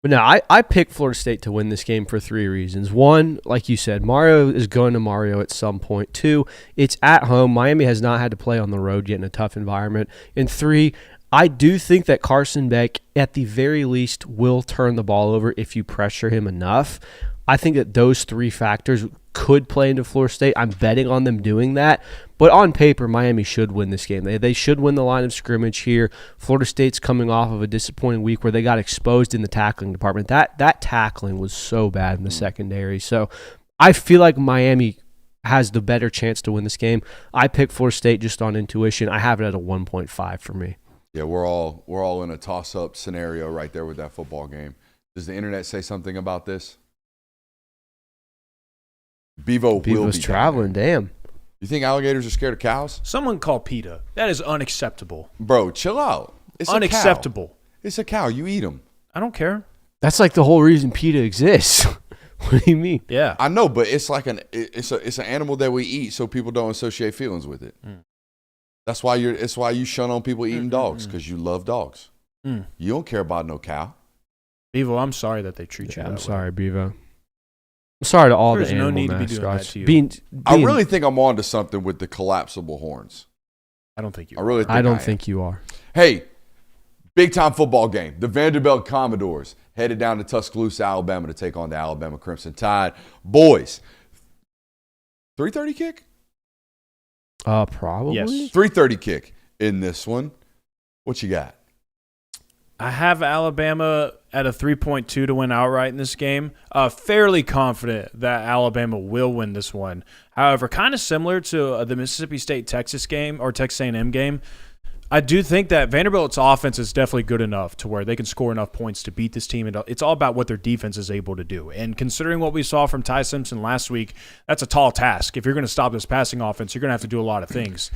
But no, I picked Florida State to win this game for 3 reasons. One, like you said, Mario is going to Mario at some point. 2, it's at home. Miami has not had to play on the road yet in a tough environment. And 3, I do think that Carson Beck, at the very least, will turn the ball over if you pressure him enough. I think that those 3 factors could play into Florida State. I'm betting on them doing that. But on paper, Miami should win this game. They should win the line of scrimmage here. Florida State's coming off of a disappointing week where they got exposed in the tackling department. That tackling was so bad in the secondary. So I feel like Miami has the better chance to win this game. I picked Florida State just on intuition. I have it at a 1.5 for me. Yeah, we're all in a toss-up scenario right there with that football game. Does the internet say something about this? Bevo will Bevo's be traveling. Damn. You think alligators are scared of cows? Someone call PETA. That is unacceptable. Bro, chill out. It's Unacceptable. A cow. It's a cow. You eat them. I don't care. That's like the whole reason PETA exists. What do you mean? Yeah. I know, but it's like it's an animal that we eat, so people don't associate feelings with it. That's why you shun on people eating dogs, because you love dogs. You don't care about no cow. Bevo, I'm sorry that they treat you that I'm way. sorry, Bevo. I'm sorry to all There's the no animal need to be doing that mascots. to you. Being, I really think I'm on to something with the collapsible horns. I don't think you I really think I don't am. think you are. Hey, big time football game. The Vanderbilt Commodores headed down to Tuscaloosa, Alabama to take on the Alabama Crimson Tide. Boys, 3:30 kick? Probably. Yes. 3:30 kick in this one. What you got? I have Alabama at a 3.2 to win outright in this game. Fairly confident that Alabama will win this one. However, kind of similar to the Mississippi State-Texas game or Texas A&M game, I do think that Vanderbilt's offense is definitely good enough to where they can score enough points to beat this team. And it's all about what their defense is able to do. And considering what we saw from Ty Simpson last week, that's a tall task. If you're going to stop this passing offense, you're going to have to do a lot of things.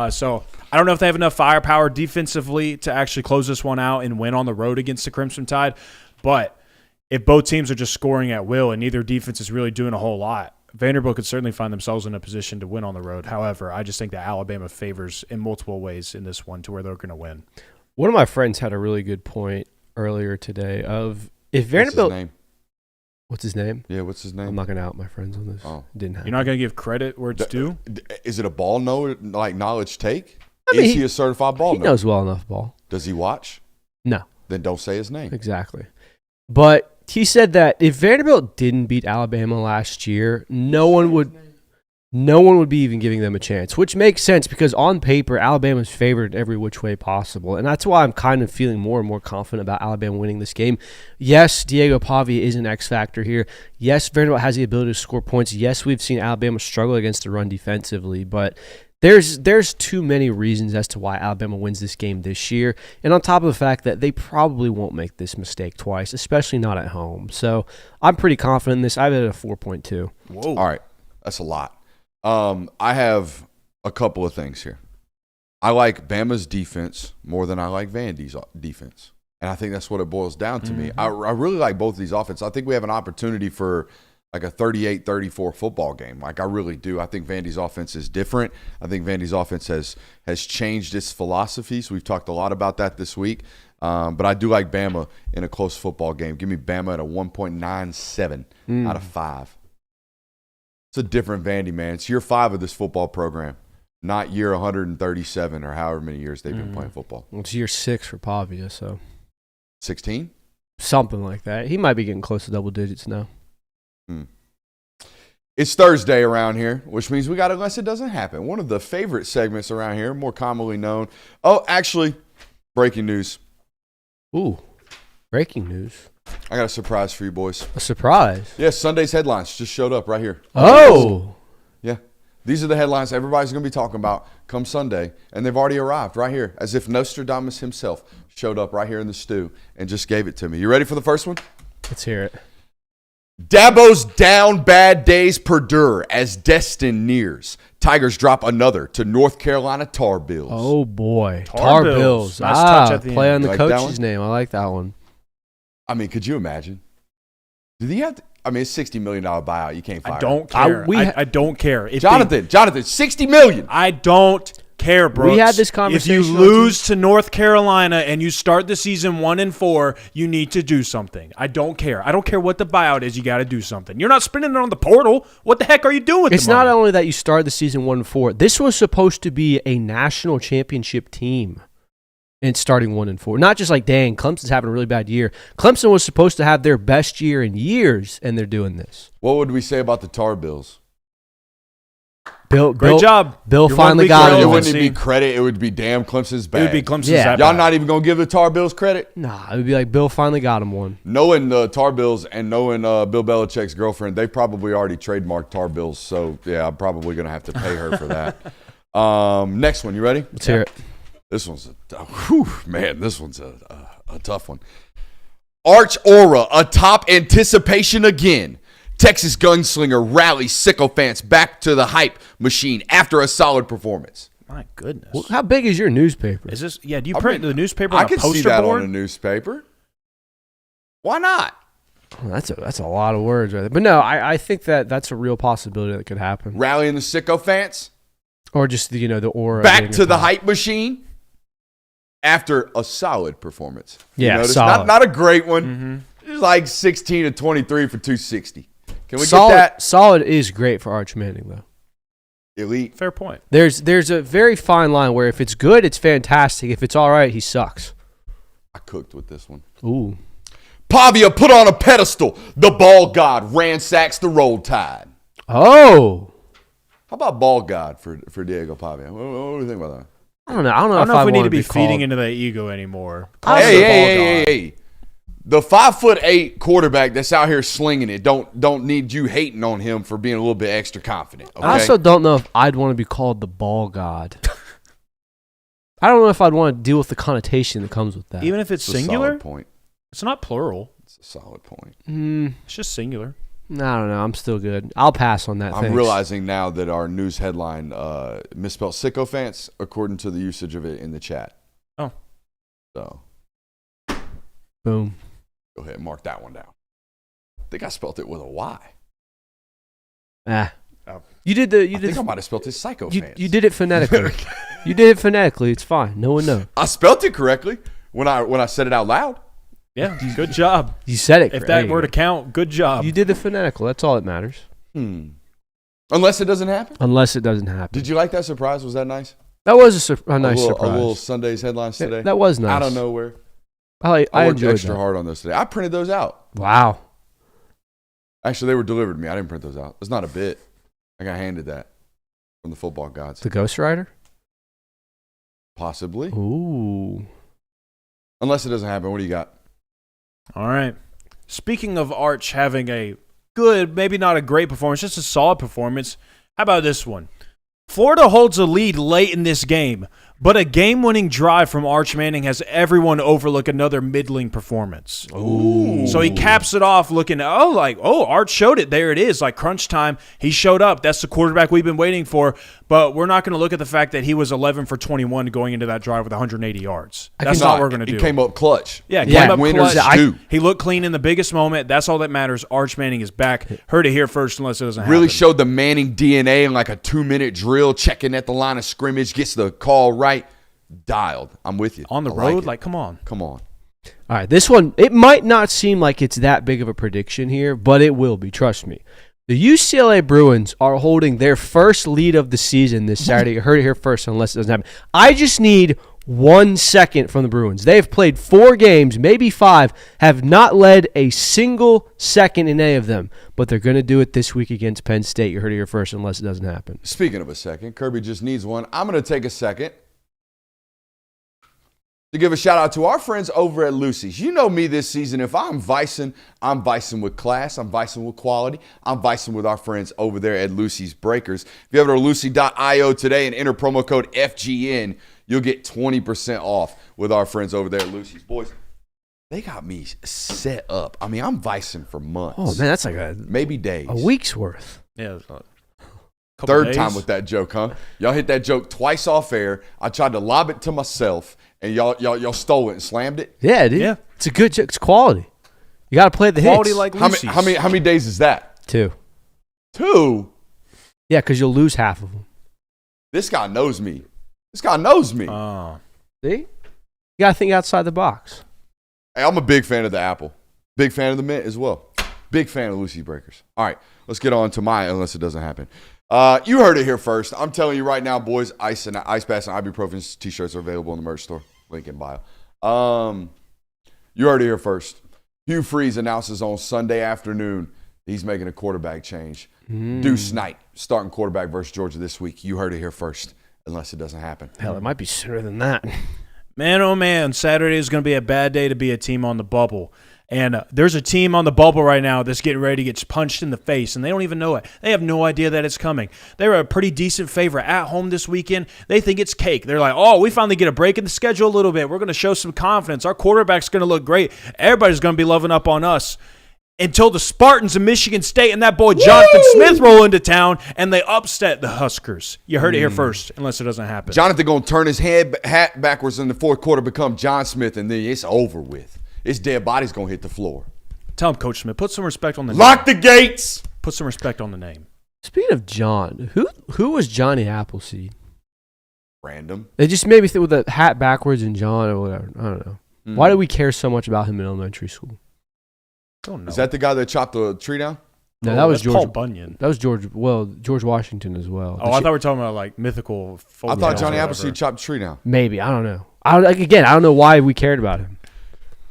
So I don't know if they have enough firepower defensively to actually close this one out and win on the road against the Crimson Tide. But if both teams are just scoring at will and neither defense is really doing a whole lot, Vanderbilt could certainly find themselves in a position to win on the road. However, I just think that Alabama favors in multiple ways in this one to where they're going to win. One of my friends had a really good point earlier today of if Vanderbilt. What's his name? What's his name? Yeah, what's his name? I'm not going to out my friends on this. Oh. Didn't happen. You're not going to give credit where it's due? Is it a ball knowledge take? I mean, is he a certified ball He nerd? knows well enough ball. Does he watch? No. Then don't say his name. Exactly. But he said that if Vanderbilt didn't beat Alabama last year, no one would be even giving them a chance, which makes sense because on paper, Alabama's favored every which way possible. And that's why I'm kind of feeling more and more confident about Alabama winning this game. Yes, Diego Pavia is an X factor here. Yes, Vanderbilt has the ability to score points. Yes, we've seen Alabama struggle against the run defensively, but there's too many reasons as to why Alabama wins this game this year. And on top of the fact that they probably won't make this mistake twice, especially not at home. So I'm pretty confident in this. I have it at a 4.2. Whoa. All right. That's a lot. I have a couple of things here. I like Bama's defense more than I like Vandy's defense. And I think that's what it boils down to me. I really like both of these offenses. I think we have an opportunity for like a 38-34 football game. Like I really do. I think Vandy's offense is different. I think Vandy's offense has changed its philosophies. We've talked a lot about that this week. But I do like Bama in a close football game. Give me Bama at a 1.97 out of 5. It's a different Vandy, man. It's year 5 of this football program, not year 137 or however many years they've been playing football. Well, it's year 6 for Pavia, so 16? something like that. He might be getting close to double digits now. It's Thursday around here, which means we got Unless It Doesn't Happen. One of the favorite segments around here, more commonly known. Oh, actually, breaking news. Ooh, breaking news. I got a surprise for you boys. A surprise. Yes, Sunday's headlines just showed up right here. Oh. Yeah. These are the headlines everybody's going to be talking about come Sunday, and they've already arrived right here, as if Nostradamus himself showed up right here in the stew and just gave it to me. You ready for the first one? Let's hear it. Dabo's down bad days perdure as Destin nears. Tigers drop another to North Carolina Tar Bills. Oh, boy. Tar Bills. Nice touch at the play end. on the You like that coach's one? name. I like that one. I mean, could you imagine? Did he have to? I mean, it's $60 million buyout. You can't fire I don't him. care. I don't care. If Jonathan, $60 million. I don't care, Brooks. We had this conversation If you on lose to North Carolina and you start the season 1-4, you need to do something. I don't care. I don't care what the buyout is. You got to do something. You're not spending it on the portal. What the heck are you doing with It's the money? not only that you started the season 1-4. This was supposed to be a national championship team and starting 1-4. Not just like, dang, Clemson's having a really bad year. Clemson was supposed to have their best year in years, and they're doing this. What would we say about the Tar Bills? Great job. Bill You're finally one got week it. It early. wouldn't be credit. It would be damn Clemson's bad. It would be Clemson's Yeah. that Y'all bad. not even going to give the Tar Bills credit? Nah, it would be like Bill finally got him one. Knowing the Tar Bills and knowing Bill Belichick's girlfriend, they probably already trademarked Tar Bills. So, yeah, I'm probably going to have to pay her for that. Next one. You ready? Let's hear it. This one's this one's a tough one. Arch Aura, a top anticipation again. Texas gunslinger rallies sycophants back to the hype machine after a solid performance. My goodness. Well, how big is your newspaper? Is this? Yeah. Do you print the newspaper on I a can poster see that board? on a newspaper. Why not? Well, that's a lot of words right there. But no, I think that's a real possibility that could happen. Rallying the sycophants Or just the aura. back to the hype machine after a solid performance. Yeah, notice? solid. Not a great one. It was like 16 to 23 for 260. Can we solid, get that? Solid is great for Arch Manning, though. Elite. Fair point. There's a very fine line where if it's good, it's fantastic. If it's all right, he sucks. I cooked with this one. Ooh. Pavia put on a pedestal. The ball god ransacks the roll tide. Oh. How about ball god for Diego Pavia? What do you think about that? I don't know. I don't know if we need to be feeding called. into that ego anymore. Hey. The 5'8" quarterback that's out here slinging it don't need you hating on him for being a little bit extra confident. Okay? I also don't know if I'd want to be called the ball god. I don't know if I'd want to deal with the connotation that comes with that. Even if it's It's a singular, solid point. it's not plural. It's a solid point. It's just singular. I don't know. I'm still good. I'll pass on that. I'm Thanks. realizing now that our news headline misspelled sycophants according to the usage of it in the chat. Oh. So Boom. go ahead and mark that one down. I think I spelled it with a Y. You did the. I think I might have spelled it sycophants. You did it phonetically. You did it phonetically. It's fine. No one knows. I spelled it correctly when I said it out loud. Yeah, good job. You said it. If that were to count, good job. You did the phonetical. That's all that matters. Unless it doesn't happen. Unless it doesn't happen. Did you like that surprise? Was that nice? That was a nice surprise. A little Sunday's headlines today. That was nice. Out of nowhere. I I worked enjoyed extra that. hard on those today. I printed those out. Wow. Actually, they were delivered to me. I didn't print those out. It's not a bit. I got handed that from the football gods. The Ghost Rider? Possibly. Ooh. Unless it doesn't happen. What do you got? All right. Speaking of Arch having a good, maybe not a great performance, just a solid performance, how about this one? Florida holds a lead late in this game, but a game-winning drive from Arch Manning has everyone overlook another middling performance. Ooh. So he caps it off looking, Arch showed it. There it is. Like crunch time, he showed up. That's the quarterback we've been waiting for. But we're not going to look at the fact that he was 11 for 21 going into that drive with 180 yards. That's not what we're going to do. He came up clutch. Yeah, Like came up winners clutch. do. He looked clean in the biggest moment. That's all that matters. Arch Manning is back. Heard it here first unless it doesn't Really happen. showed the Manning DNA in like a 2-minute drill, checking at the line of scrimmage, gets the call right. Dialed. I'm with you. On the I road, like it. come on. Come on. All right, this one, it might not seem like it's that big of a prediction here, but it will be. Trust me. The UCLA Bruins are holding their first lead of the season this Saturday. You heard it here first, unless it doesn't happen. I just need 1 second from the Bruins. They have played 4 games, maybe 5, have not led a single second in any of them, but they're going to do it this week against Penn State. You heard it here first, unless it doesn't happen. Speaking of a second, Kirby just needs one. I'm going to take a second to give a shout out to our friends over at Lucy's. You know me this season. If I'm vicing with class. I'm vicing with quality. I'm vicing with our friends over there at Lucy's Breakers. If you go to lucy.io today and enter promo code FGN, you'll get 20% off with our friends over there at Lucy's. Boys, they got me set up. I mean, I'm vicing for months. Oh, man, that's like maybe days. a week's worth. Yeah. Third time with that joke, huh? Y'all hit that joke twice off air. I tried to lob it to myself, and y'all stole it and slammed it. Yeah, dude. Yeah. It's a good joke. It's quality. You got to play the Quality hits. like How Lucy's. many days is that? 2. 2. Yeah, because you'll lose half of them. This guy knows me. Hey, Oh. See? You got to think outside the box. I'm a big fan of the apple. Big fan of the mint as well. Big fan of Lucy's Breakers. All right, let's get on to my unless it doesn't happen. You heard it here first. I'm telling you right now, boys, ice baths and ibuprofen t-shirts are available in the merch store. Link in bio. You heard it here first. Hugh Freeze announces on Sunday afternoon he's making a quarterback change. Deuce Knight, starting quarterback versus Georgia this week. You heard it here first, unless it doesn't happen. Hell, it might be sooner than that. Man, oh man, Saturday is going to be a bad day to be a team on the bubble. And there's a team on the bubble right now that's getting ready to get punched in the face, and they don't even know it. They have no idea that it's coming. They're a pretty decent favorite at home this weekend. They think it's cake. They're like, oh, we finally get a break in the schedule a little bit. We're going to show some confidence. Our quarterback's going to look great. Everybody's going to be loving up on us. until the Spartans of Michigan State and that boy Jonathan Smith roll into town and they upset the Huskers. You heard it here first, unless it doesn't happen. Jonathan going to turn his hat backwards in the fourth quarter, become John Smith, and then it's over with. His dead body's going to hit the floor. Tell him, Coach Smith, put some respect on the name. Lock the gates. Put some respect on the name. Speaking of John, who was Johnny Appleseed? Random. They just made me think with the hat backwards and John or whatever. I don't know. Why do we care so much about him in elementary school? Don't know. Is that the guy that chopped the tree down? No, that was George Paul Bunyan. That was George Washington as well. Oh, I thought we were talking about like mythical. I thought Johnny Appleseed chopped the tree down. Maybe. I don't know. I don't know why we cared about him.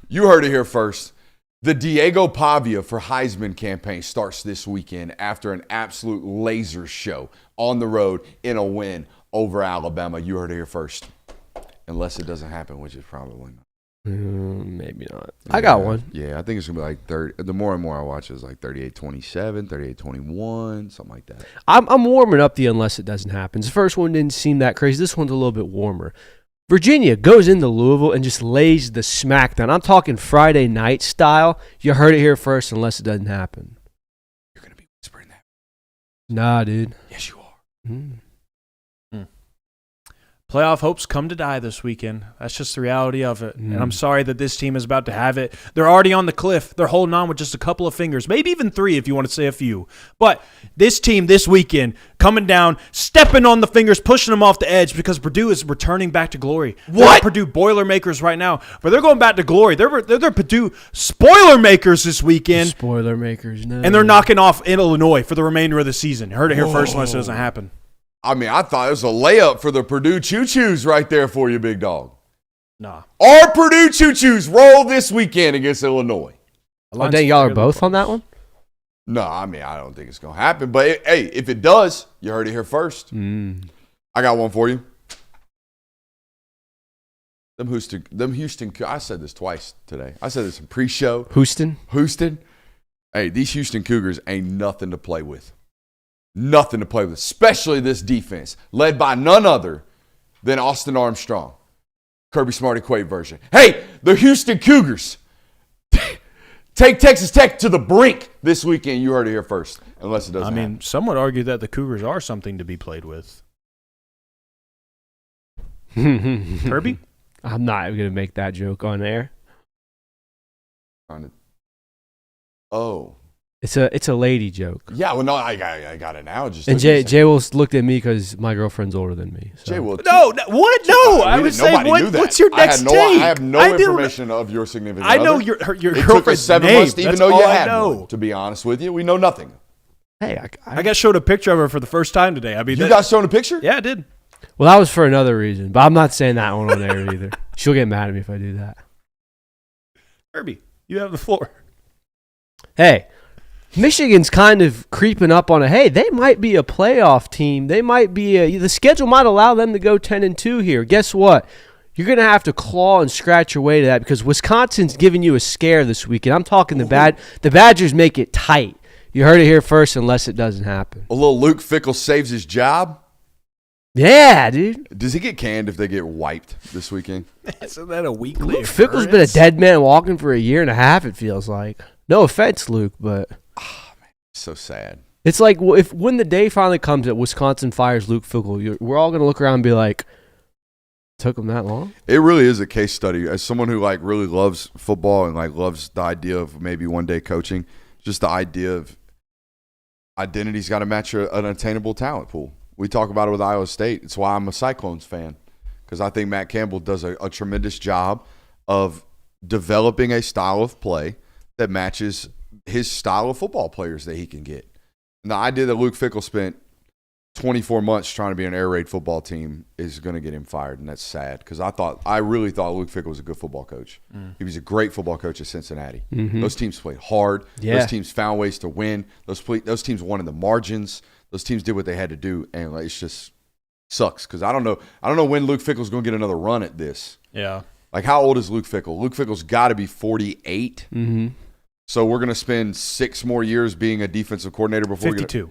You heard it here first. The Diego Pavia for Heisman campaign starts this weekend after an absolute laser show on the road in a win over Alabama. You heard it here first. Unless it doesn't happen, which is probably not. Maybe not. I got one. Yeah, I think it's going to be like 30. The more and more I watch, it's like 38-27, 38-21, something like that. I'm warming up the unless it doesn't happen. The first one didn't seem that crazy. This one's a little bit warmer. Virginia goes into Louisville and just lays the smackdown. I'm talking Friday night style. You heard it here first unless it doesn't happen. You're going to be whispering that. Nah, dude. Yes, you are. Playoff hopes come to die this weekend. That's just the reality of it. And I'm sorry that this team is about to have it. They're already on the cliff. They're holding on with just a couple of fingers, maybe even 3 if you want to say a few. But this team this weekend coming down, stepping on the fingers, pushing them off the edge because Purdue is returning back to glory. What? They're Purdue Boilermakers right now, but they're going back to glory. They're Purdue Spoilermakers this weekend. Spoilermakers, no. And they're knocking off in Illinois for the remainder of the season. Heard it here first unless it doesn't happen. I mean, I thought it was a layup for the Purdue Choo-Choos right there for you, big dog. Nah. Our Purdue Choo-Choos roll this weekend against Illinois. Oh, dang, y'all are both on that one? No, I mean, I don't think it's going to happen. But, hey, if it does, you heard it here first. I got one for you. Them Houston, I said this twice today. I said this in pre-show. Houston. Hey, these Houston Cougars ain't nothing to play with. Nothing to play with, especially this defense, led by none other than Austin Armstrong. Kirby Smart Equate version. Hey, the Houston Cougars take Texas Tech to the brink this weekend. You heard it here first, unless it doesn't happen. Some would argue that the Cougars are something to be played with. Kirby? I'm not going to make that joke on air. Oh. It's a lady joke. Yeah, well, no, I got it now. Just and Jay will looked at me because my girlfriend's older than me. So. Jay will. No, what? No, I was saying, what's your next take? I have no information of your significant other. I know your it girlfriend's took us 7 name. months to even That's know you all I had know. one, to be honest with you. We know nothing. Hey, I got showed a picture of her for the first time today. I mean, you got shown a picture? Yeah, I did. Well, that was for another reason, but I'm not saying that one on air either. She'll get mad at me if I do that. Kirby, you have the floor. Hey. Michigan's kind of creeping up on hey, they might be a playoff team. They might be the schedule might allow them to go 10-2 here. Guess what? You're going to have to claw and scratch your way to that because Wisconsin's giving you a scare this weekend. I'm talking the Badgers make it tight. You heard it here first unless it doesn't happen. A little Luke Fickell saves his job. Yeah, dude. Does he get canned if they get wiped this weekend? Isn't that a weekly Luke Fickell's been a dead man walking for a year and a half, it feels like. No offense, Luke, but... Oh, man, so sad. It's like when the day finally comes that Wisconsin fires Luke Fickell, we're all going to look around and be like, took him that long? It really is a case study. As someone who really loves football and loves the idea of maybe one day coaching, just the idea of identity's got to match an attainable talent pool. We talk about it with Iowa State. It's why I'm a Cyclones fan, because I think Matt Campbell does a tremendous job of developing a style of play that matches his style of football players that he can get. And the idea that Luke Fickell spent 24 months trying to be an air raid football team is going to get him fired, and that's sad because I really thought Luke Fickell was a good football coach. He was a great football coach at Cincinnati. Those teams played hard. Yeah. Those teams found ways to win. Those teams won in the margins. Those teams did what they had to do, and it's just sucks because I don't know when Luke Fickell's going to get another run at this. Yeah. How old is Luke Fickell? Luke Fickell's got to be 48. Mm-hmm. So we're going to spend 6 more years being a defensive coordinator before 52.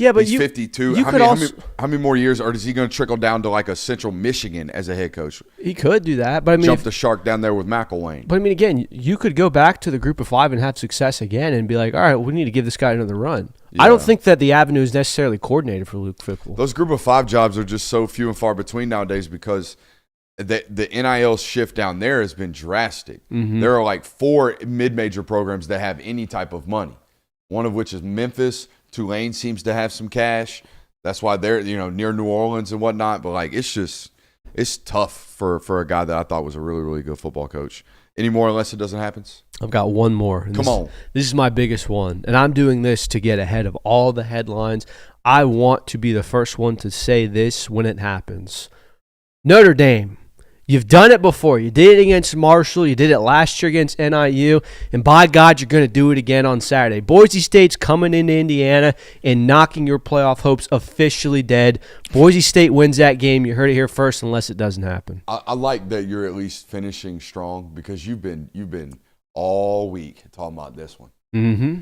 Yeah, but he's 52. You could also how many more years, or is he going to trickle down to like a Central Michigan as a head coach? He could do that, but I mean, jump the shark down there with McElwain. But I mean, again, you could go back to the group of 5 and have success again, and be like, all right, we need to give this guy another run. Yeah. I don't think that the avenue is necessarily coordinated for Luke Fickell. Those group of 5 jobs are just so few and far between nowadays because the NIL shift down there has been drastic. Mm-hmm. There are like 4 mid-major programs that have any type of money. One of which is Memphis. Tulane seems to have some cash. That's why they're near New Orleans and whatnot. But like it's tough for a guy that I thought was a really, really good football coach. Any more unless it doesn't happen? I've got one more. Come on. This is my biggest one, and I'm doing this to get ahead of all the headlines. I want to be the first one to say this when it happens. Notre Dame. You've done it before. You did it against Marshall. You did it last year against NIU. And by God, you're going to do it again on Saturday. Boise State's coming into Indiana and knocking your playoff hopes officially dead. Boise State wins that game. You heard it here first unless it doesn't happen. I like that you're at least finishing strong because you've been all week talking about this one. Mm-hmm.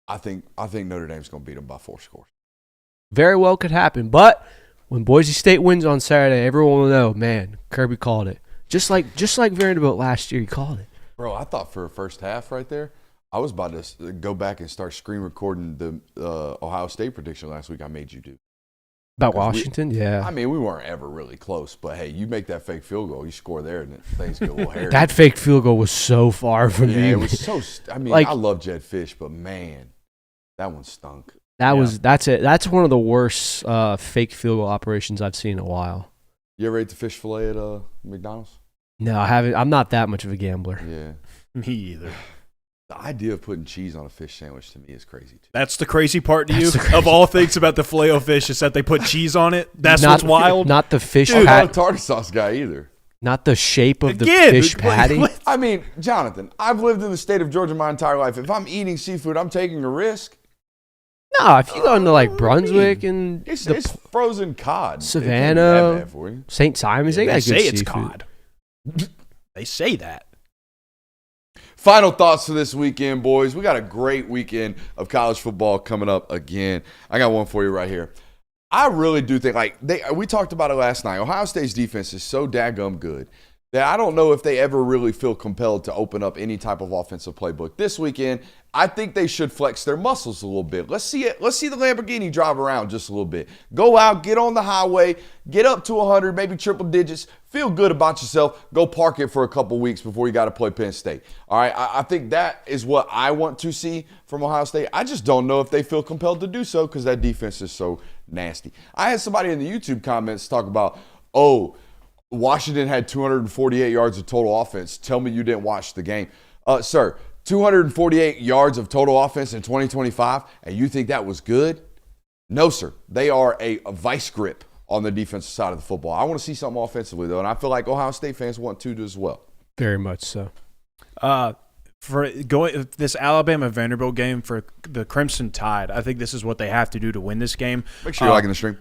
I think Notre Dame's going to beat them by 4 scores. Very well could happen, but when Boise State wins on Saturday, everyone will know, man, Kirby called it. Just like Vanderbilt last year, he called it. Bro, I thought for a first half right there, I was about to go back and start screen recording the Ohio State prediction last week I made you do. About Washington? Yeah. I mean, we weren't ever really close, but hey, you make that fake field goal, you score there, and things get a little hairy. That fake field goal was so far from me. Yeah, it was so I love Jed Fish, but man, that one stunk. That's one of the worst fake field goal operations I've seen in a while. You ever ate the fish fillet at McDonald's? No, I haven't. I'm not that much of a gambler. Yeah. Me either. The idea of putting cheese on a fish sandwich to me is crazy too. That's the crazy part to you? Of all things about the Filet-O-Fish is that they put cheese on it? That's what's wild? Not the fish patty. I'm not a tartar sauce guy either. Not the shape of the fish patty. I mean, Jonathan, I've lived in the state of Georgia my entire life. If I'm eating seafood, I'm taking a risk. No, if you go into like Brunswick and it's frozen cod, Savannah, St. Simon's, they got good seafood. It's cod. They say that. Final thoughts for this weekend, boys. We got a great weekend of college football coming up again. I got one for you right here. I really do think, we talked about it last night. Ohio State's defense is so daggum good that I don't know if they ever really feel compelled to open up any type of offensive playbook. This weekend, I think they should flex their muscles a little bit. Let's see it. Let's see the Lamborghini drive around just a little bit. Go out, get on the highway, get up to 100, maybe triple digits. Feel good about yourself. Go park it for a couple weeks before you got to play Penn State. All right, I think that is what I want to see from Ohio State. I just don't know if they feel compelled to do so because that defense is so nasty. I had somebody in the YouTube comments talk about, Washington had 248 yards of total offense. Tell me you didn't watch the game. Sir, 248 yards of total offense in 2025, and you think that was good? No, sir. They are a vice grip on the defensive side of the football. I want to see something offensively, though, and I feel like Ohio State fans want to as well. Very much so. For this Alabama-Vanderbilt game for the Crimson Tide, I think this is what they have to do to win this game. Make sure you're liking the stream.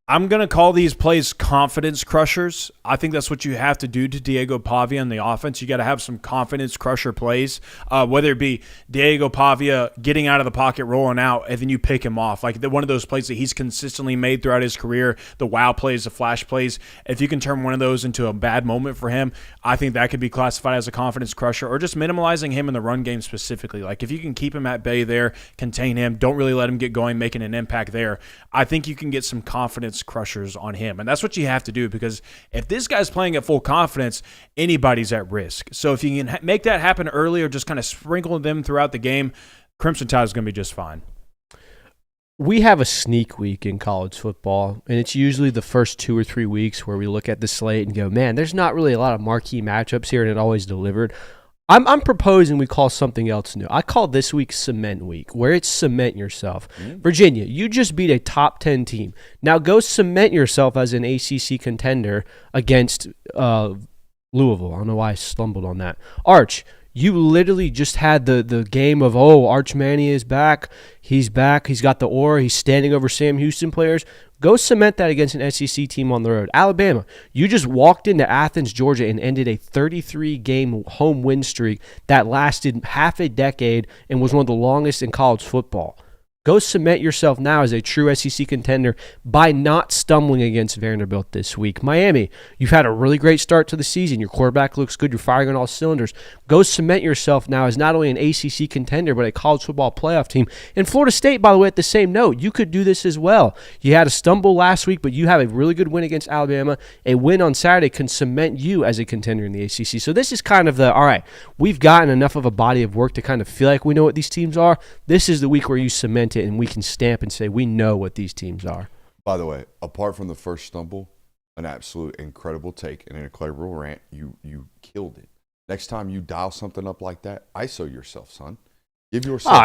I'm going to call these plays confidence crushers. I think that's what you have to do to Diego Pavia in the offense. You got to have some confidence crusher plays, whether it be Diego Pavia getting out of the pocket, rolling out, and then you pick him off. Like one of those plays that he's consistently made throughout his career, the wow plays, the flash plays. If you can turn one of those into a bad moment for him, I think that could be classified as a confidence crusher, or just minimalizing him in the run game specifically. Like if you can keep him at bay there, contain him, don't really let him get going, making an impact there, I think you can get some confidence crushers on him. And that's what you have to do, because if this guy's playing at full confidence, anybody's at risk. So if you can make that happen early or just kind of sprinkle them throughout the game, Crimson Tide is going to be just fine. We have a sneak week in college football, and it's usually the first 2 or 3 weeks where we look at the slate and go, man, there's not really a lot of marquee matchups here, and it always delivered. I'm proposing we call something else new. I call this week Cement Week, where it's cement yourself. Virginia, you just beat a top 10 team. Now go cement yourself as an ACC contender against Louisville. I don't know why I stumbled on that. Arch, you literally just had the game of, Arch Manny is back. He's back. He's got the aura. He's standing over Sam Houston players. Go cement that against an SEC team on the road. Alabama, you just walked into Athens, Georgia, and ended a 33-game home win streak that lasted half a decade and was one of the longest in college football. Go cement yourself now as a true SEC contender by not stumbling against Vanderbilt this week. Miami, you've had a really great start to the season. Your quarterback looks good. You're firing on all cylinders. Go cement yourself now as not only an ACC contender, but a college football playoff team. And Florida State, by the way, at the same note, you could do this as well. You had a stumble last week, but you have a really good win against Alabama. A win on Saturday can cement you as a contender in the ACC. So this is kind of all right, we've gotten enough of a body of work to kind of feel like we know what these teams are. This is the week where you cement it and we can stamp and say we know what these teams are. By the way, apart from the first stumble, an absolute incredible take and an incredible rant, you killed it. Next time you dial something up like that, ISO yourself, son. Give yourself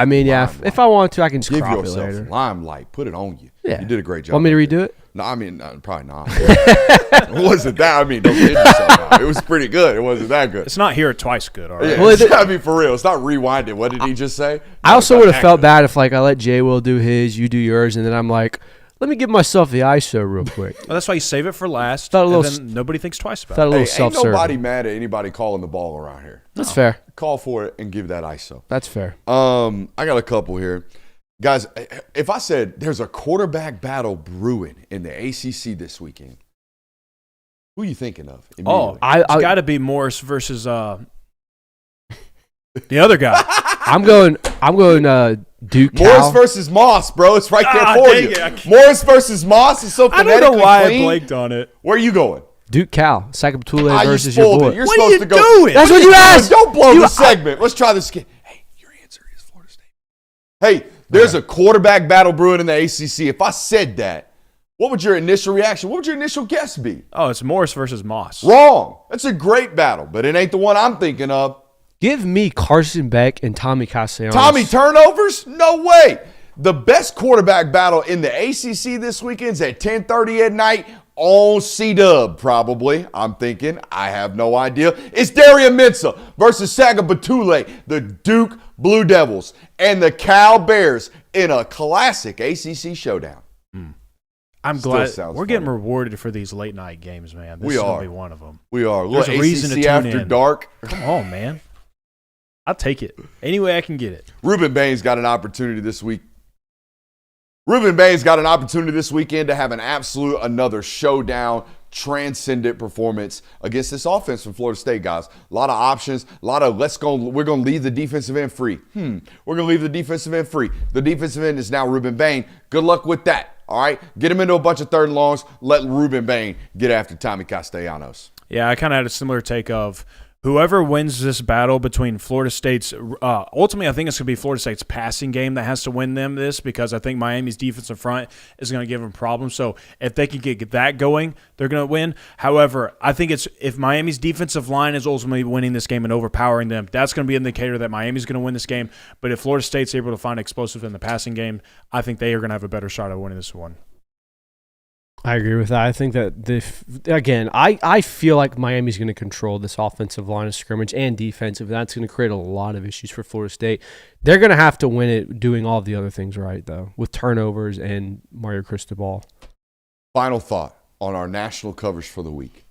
if I want to, I can just crop it later. Give yourself limelight. Put it on you. Yeah. You did a great job. Want me to redo it? No, I mean, probably not. It wasn't that. I mean, don't kid yourself now. It was pretty good. It wasn't that good. It's not hear it twice good, all right? Yeah, well, I mean, for real. It's not rewinded. What did he just say? I also would have felt bad if, like, I let Jay Will do his, you do yours, and then I'm like, let me give myself the ISO real quick. Well, that's why you save it for last, and then nobody thinks twice about it. A little ain't self-serving. nobody mad at anybody calling the ball around here. That's fair. Call for it and give that ISO. That's fair. I got a couple here. Guys, if I said there's a quarterback battle brewing in the ACC this weekend, who are you thinking of? Oh, it's got to be Morris versus the other guy. I'm going Duke Cal. Morris versus Moss, bro. It's right there for you. Morris versus Moss is so phonetically I don't know why clean. I blanked on it. Where are you going? Duke Cal. Sakapatule versus your boy. You're what supposed are you to go. doing? That's what you asked. Don't blow the segment. Let's try this again. Hey, your answer is Florida State. Hey, there's a quarterback battle brewing in the ACC. If I said that, what would your initial reaction? What would your initial guess be? Oh, it's Morris versus Moss. Wrong. That's a great battle, but it ain't the one I'm thinking of. Give me Carson Beck and Tommy Castellanos. Tommy turnovers? No way. The best quarterback battle in the ACC this weekend's at 10:30 at night on C-Dub, probably. I'm thinking. I have no idea. It's Darian Mensah versus Sakapatule, the Duke Blue Devils, and the Cal Bears in a classic ACC showdown. I'm glad we're getting rewarded for these late night games, man. This is going to be one of them. We are. There's a reason to tune after in. dark. Come on, man. I'll take it any way I can get it. Ruben Bain's got an opportunity this week. Ruben Bain's got an opportunity this weekend to have another showdown, transcendent performance against this offense from Florida State, guys. A lot of options, we're going to leave the defensive end free. We're going to leave the defensive end free. The defensive end is now Ruben Bain. Good luck with that, all right? Get him into a bunch of third and longs. Let Ruben Bain get after Tommy Castellanos. Yeah, I kind of had a similar take of whoever wins this battle between Florida State's ultimately, I think it's going to be Florida State's passing game that has to win them this, because I think Miami's defensive front is going to give them problems. So if they can get that going, they're going to win. However, I think if Miami's defensive line is ultimately winning this game and overpowering them, that's going to be an indicator that Miami's going to win this game. But if Florida State's able to find explosive in the passing game, I think they are going to have a better shot at winning this one. I agree with that. I think that, I feel like Miami's going to control this offensive line of scrimmage and defensive. That's going to create a lot of issues for Florida State. They're going to have to win it doing all the other things right, though, with turnovers and Mario Cristobal. Final thought on our national coverage for the week.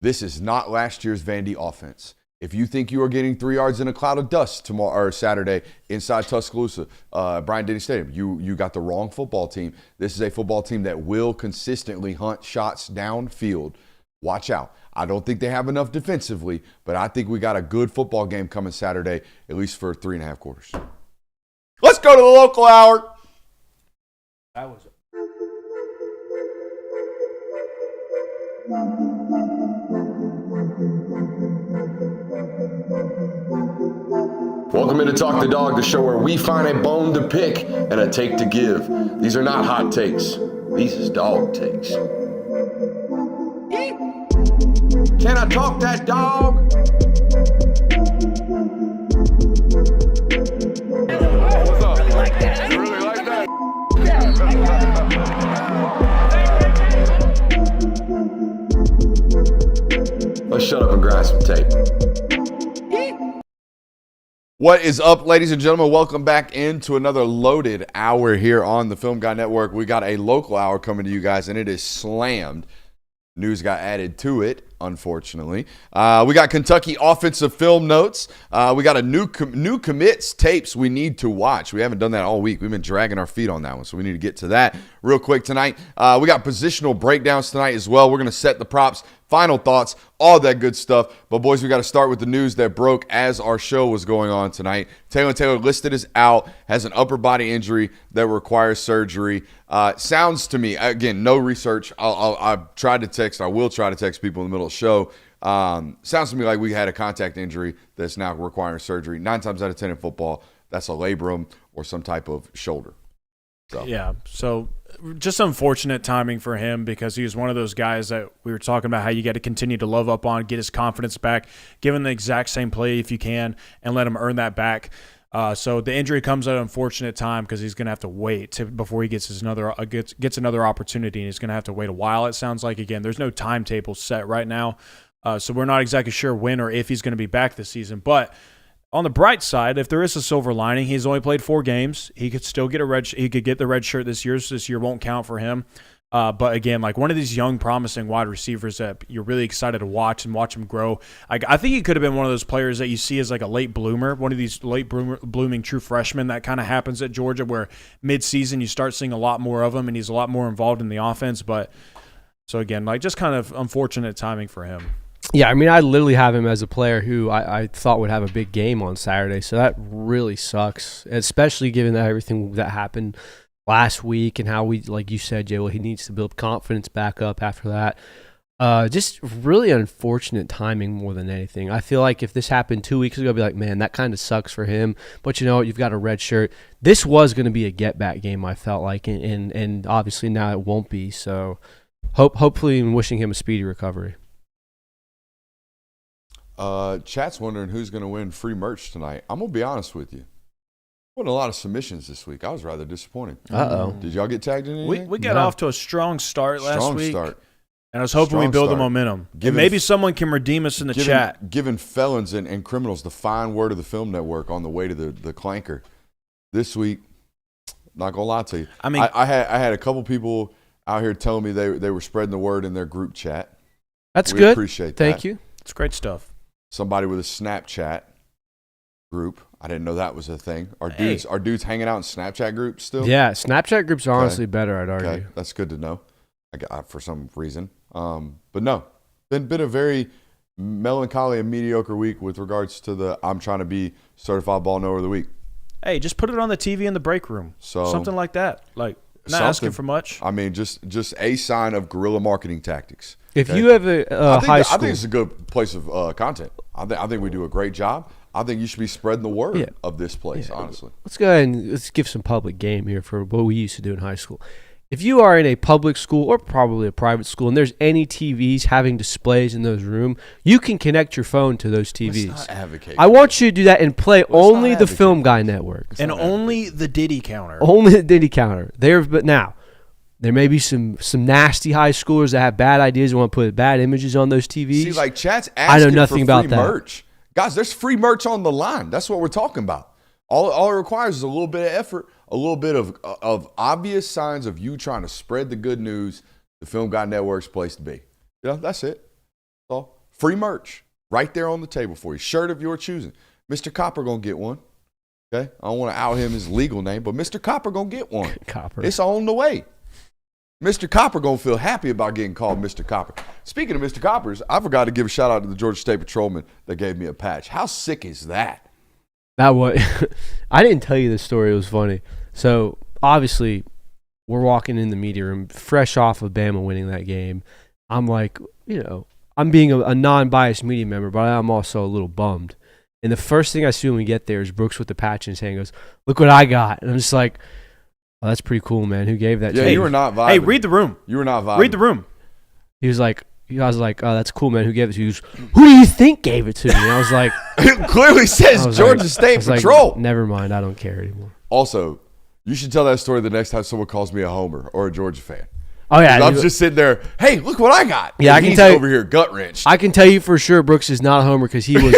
This is not last year's Vandy offense. If you think you are getting 3 yards in a cloud of dust tomorrow or Saturday inside Tuscaloosa, Bryant-Denny Stadium, you got the wrong football team. This is a football team that will consistently hunt shots downfield. Watch out. I don't think they have enough defensively, but I think we got a good football game coming Saturday, at least for 3.5 quarters. Let's go to the local hour. That was it. Welcome into Talk the Dog, the show where we find a bone to pick and a take to give. These are not hot takes. These is dog takes. Can I talk that dog? What's up? You like that? You really like that? Let's shut up and grab some tape. What is up, ladies and gentlemen? Welcome back into another loaded hour here on the Film Guy Network. We got a local hour coming to you guys, and it is slammed. News got added to it. unfortunately. We got Kentucky offensive film notes. We got a new commits tapes we need to watch. We haven't done that all week. We've been dragging our feet on that one, so we need to get to that real quick tonight. We got positional breakdowns tonight as well. We're going to set the props, final thoughts, all that good stuff. But, boys, we got to start with the news that broke as our show was going on tonight. Taylor listed as out, has an upper body injury that requires surgery. Sounds to me, again, no research. I've tried to text. I will try to text people in the middle of the show. Sounds to me like we had a contact injury that's now requiring surgery. 9 times out of 10 in football, that's a labrum or some type of shoulder. So just unfortunate timing for him because he was one of those guys that we were talking about how you got to continue to love up on, get his confidence back, give him the exact same play if you can, and let him earn that back. So the injury comes at an unfortunate time because he's going to have to wait before he gets another opportunity, and he's going to have to wait a while, it sounds like. Again, there's no timetable set right now, so we're not exactly sure when or if he's going to be back this season. But on the bright side, if there is a silver lining, he's only played 4 games. He could still get he could get the red shirt this year, so this year won't count for him. But again, like one of these young, promising wide receivers that you're really excited to watch and watch him grow. I think he could have been one of those players that you see as like a late bloomer, one of these late blooming true freshmen that kind of happens at Georgia where mid-season you start seeing a lot more of him and he's a lot more involved in the offense. But so again, like just kind of unfortunate timing for him. Yeah, I mean, I literally have him as a player who I thought would have a big game on Saturday, so that really sucks, especially given that everything that happened last week and how we, like you said, Jay, well, he needs to build confidence back up after that. Just really unfortunate timing more than anything. I feel like if this happened 2 weeks ago, I'd be like, man, that kind of sucks for him. But you know what? You've got a red shirt. This was going to be a get-back game, I felt like, and obviously now it won't be. So hopefully I'm wishing him a speedy recovery. Chat's wondering who's going to win free merch tonight. I'm going to be honest with you. Won a lot of submissions this week. I was rather disappointed. Uh-oh. Did y'all get tagged in anything? We got off to a strong start last week. Strong start. And I was hoping we build the momentum. Maybe someone can redeem us in the chat. Giving felons and criminals the fine word of the Film Network on the way to the clanker. This week, not going to lie to you. I mean, I had a couple people out here telling me they were spreading the word in their group chat. That's we good. Appreciate that. Thank you. It's great stuff. Somebody with a Snapchat group. I didn't know that was a thing. Are dudes hanging out in Snapchat groups still? Yeah, Snapchat groups are honestly better, I'd argue. Okay, that's good to know. For some reason. But no, been a very melancholy and mediocre week with regards to the I'm trying to be certified ball knower of the week. Hey, just put it on the TV in the break room. So something like that. Like not asking for much. I mean, just a sign of guerrilla marketing tactics. If you have a high school, I think it's a good place of content. I think we do a great job. I think you should be spreading the word of this place, honestly. Let's go ahead and let's give some public game here for what we used to do in high school. If you are in a public school or probably a private school and there's any TVs having displays in those rooms, you can connect your phone to those TVs. Let's not advocate. I want you to do that and play only the Film Guy Network. And only the Diddy counter. Only the Diddy counter. But now, there may be some nasty high schoolers that have bad ideas and want to put bad images on those TVs. See, like chat's asking I know nothing for free about that. merch. Guys, there's free merch on the line. That's what we're talking about. All it requires is a little bit of effort, a little bit of obvious signs of you trying to spread the good news. The Film Guy Network's place to be. Yeah, that's it. So free merch right there on the table for you. Shirt of your choosing. Mr. Copper gonna get one. Okay, I don't want to out him his legal name, but Mr. Copper gonna get one. Copper. It's on the way. Mr. Copper gonna feel happy about getting called Mr. Copper. Speaking of Mr. Coppers, I forgot to give a shout out to the Georgia State Patrolman that gave me a patch. How sick is that? That was. I didn't tell you this story. It was funny. So obviously, we're walking in the media room, fresh off of Bama winning that game. I'm like, I'm being a non-biased media member, but I'm also a little bummed. And the first thing I see when we get there is Brooks with the patch in his hand goes, "Look what I got!" And I'm just like, "Oh, that's pretty cool, man. Who gave that to you?" You were not vibing. Hey, read the room. You were not vibing. Read the room. He was like, I was like, "Oh, that's cool, man. Who gave it to you?" He goes, "Who do you think gave it to me?" And I was like, it clearly says Georgia State Patrol. Like, never mind. I don't care anymore. Also, you should tell that story the next time someone calls me a homer or a Georgia fan. Oh yeah, I'm just sitting there. Hey, look what I got. Yeah, and I can he's tell you, over here gut wrenched. I can tell you for sure, Brooks is not a homer because he was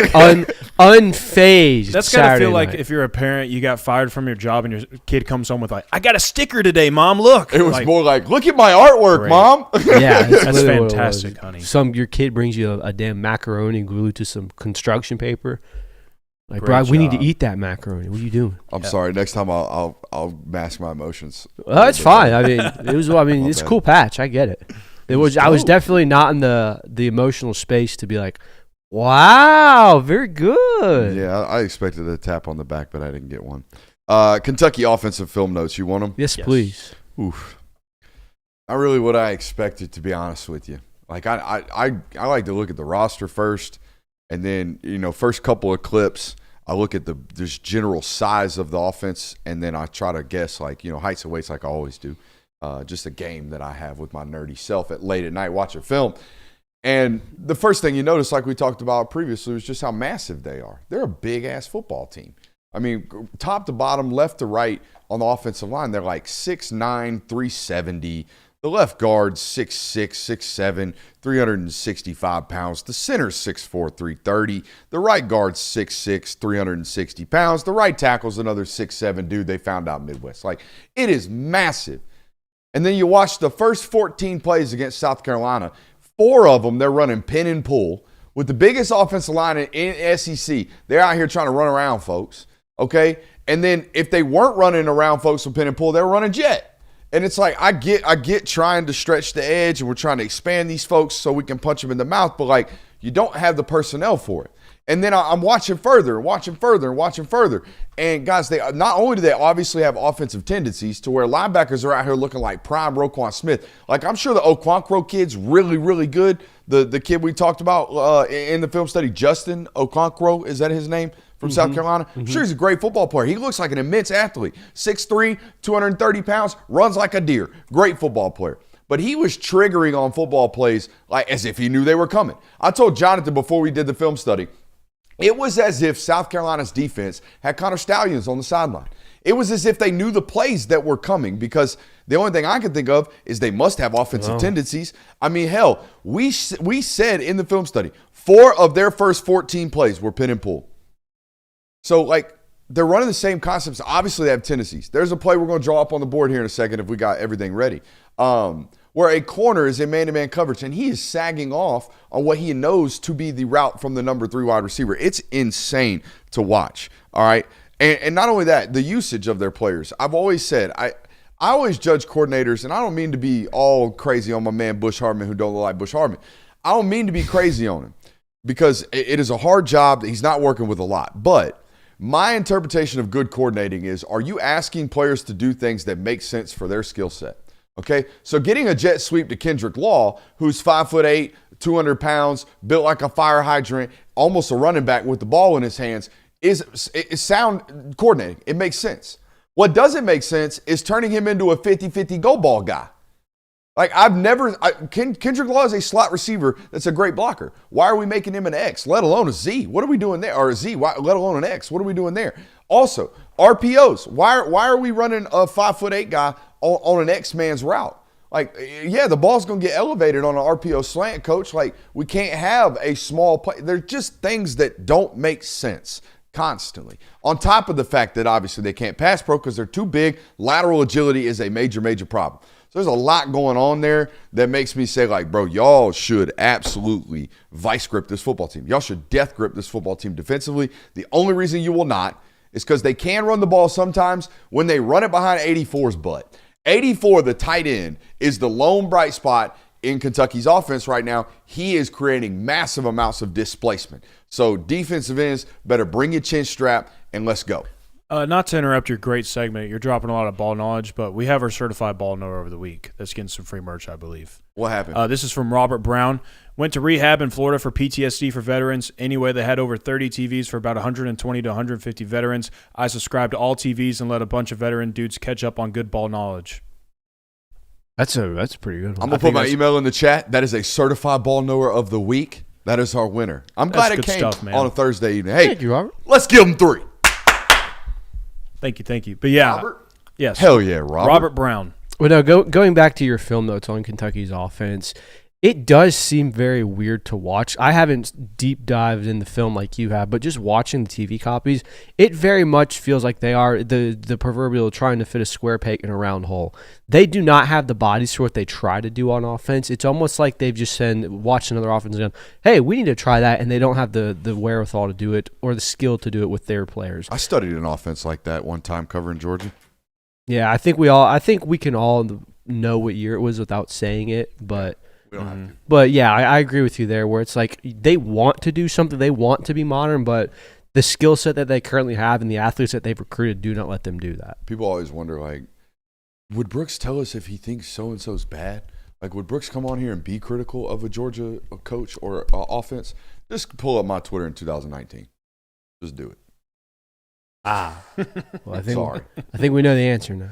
unfazed. That's gotta Saturday feel like night. if you're a parent, you got fired from your job, and your kid comes home with like, "I got a sticker today, Mom. Look." It was like, more like, look at my artwork, Great. Mom. Yeah, That's literally what it fantastic, was. honey. Your kid brings you a damn macaroni glued to some construction paper. Like, Great bro, we need to job. eat that macaroni. What are you doing? I'm sorry. Next time I'll mask my emotions. Well, that's fine. I mean, it was. I mean, it's a cool patch. I get it. It was. I was definitely not in the emotional space to be like, wow, very good. Yeah, I expected a tap on the back, but I didn't get one. Kentucky offensive film notes. You want them? Yes, please. Oof. Not really what I expected, to be honest with you. Like I like to look at the roster first, and then first couple of clips, I look at the just general size of the offense, and then I try to guess heights and weights like I always do. Just a game that I have with my nerdy self at late at night watching film. And the first thing you notice, like we talked about previously, was just how massive they are. They're a big-ass football team. I mean, top to bottom, left to right on the offensive line, they're like 6'9", 370. The left guard's 6'6", 6'7", 365 pounds. The center's 6'4", 330. The right guard's 6'6", 360 pounds. The right tackle's another 6'7" dude they found out Midwest. Like, it is massive. And then you watch the first 14 plays against South Carolina. 4 of them, they're running pin and pull. With the biggest offensive line in SEC, they're out here trying to run around folks, okay? And then if they weren't running around folks with pin and pull, they were running jet. And it's like, I get trying to stretch the edge, and we're trying to expand these folks so we can punch them in the mouth, but like, you don't have the personnel for it. And then I'm watching further. And guys, they not only do they obviously have offensive tendencies to where linebackers are out here looking like prime Roquan Smith. Like, I'm sure the Okonkwo kid's really, really good. The kid we talked about in the film study, Justin Okonkwo, is that his name? From South Carolina. I'm sure he's a great football player. He looks like an immense athlete. 6'3", 230 pounds, runs like a deer. Great football player. But he was triggering on football plays like as if he knew they were coming. I told Jonathan before we did the film study, it was as if South Carolina's defense had Connor Stallions on the sideline. It was as if they knew the plays that were coming, because the only thing I can think of is they must have offensive tendencies. I mean, hell, we said in the film study, 4 of their first 14 plays were pin and pull. So, like, they're running the same concepts. Obviously, they have tendencies. There's a play we're going to draw up on the board here in a second if we got everything ready, where a corner is in man-to-man coverage, and he is sagging off on what he knows to be the route from the number 3 wide receiver. It's insane to watch, all right? And not only that, the usage of their players. I've always said, I always judge coordinators, and I don't mean to be all crazy on my man Bush Hardman, who don't look like Bush Hardman. I don't mean to be crazy on him, because it is a hard job that he's not working with a lot. But my interpretation of good coordinating is, are you asking players to do things that make sense for their skill set? Okay, so getting a jet sweep to Kendrick Law, who's 5'8", 200 pounds, built like a fire hydrant, almost a running back with the ball in his hands, is sound coordinating. It makes sense. What doesn't make sense is turning him into a 50-50 go ball guy. Like, Kendrick Law is a slot receiver that's a great blocker. Why are we making him an X, let alone a Z? What are we doing there? Or a Z, let alone an X? What are we doing there? Also, RPOs. Why are we running a 5'8" guy on an X-man's route? Like, yeah, the ball's going to get elevated on an RPO slant, coach. Like, we can't have a small play. They're just things that don't make sense constantly. On top of the fact that obviously they can't pass pro because they're too big. Lateral agility is a major, major problem. So there's a lot going on there that makes me say, like, bro, y'all should absolutely vice grip this football team. Y'all should death grip this football team defensively. The only reason you will not is because they can run the ball sometimes when they run it behind 84's butt. 84, the tight end, is the lone bright spot in Kentucky's offense right now. He is creating massive amounts of displacement. So defensive ends better bring your chin strap and let's go. Not to interrupt your great segment, you're dropping a lot of ball knowledge, but we have our certified ball knower of the week that's getting some free merch, I believe. What happened? This is from Robert Brown. Went to rehab in Florida for PTSD for veterans. Anyway, they had over 30 TVs for about 120 to 150 veterans. I subscribed to all TVs and let a bunch of veteran dudes catch up on good ball knowledge. That's a pretty good one. I'm going to put my email in the chat. That is a certified ball knower of the week. That is our winner. I'm glad it came stuff, man. on a Thursday evening. Hey, Thank you, Robert. Let's give them 3. Thank you. But yeah. Robert? Yes. Hell yeah, Robert. Robert Brown. Well, no, going back to your film notes on Kentucky's offense, it does seem very weird to watch. I haven't deep dived in the film like you have, but just watching the TV copies, it very much feels like they are the proverbial trying to fit a square peg in a round hole. They do not have the bodies for what they try to do on offense. It's almost like they've just watched another offense and gone, hey, we need to try that, and they don't have the wherewithal to do it or the skill to do it with their players. I studied an offense like that one time covering Georgia. Yeah, I think we can all know what year it was without saying it, but We don't have to. But yeah, I agree with you there where it's like they want to do something, they want to be modern, but the skill set that they currently have and the athletes that they've recruited do not let them do that. People always wonder, like, would Brooks tell us if he thinks so-and-so's bad? Like, would Brooks come on here and be critical of a Georgia coach or offense? Just pull up my Twitter in 2019. Just do it. Well, I think we know the answer now.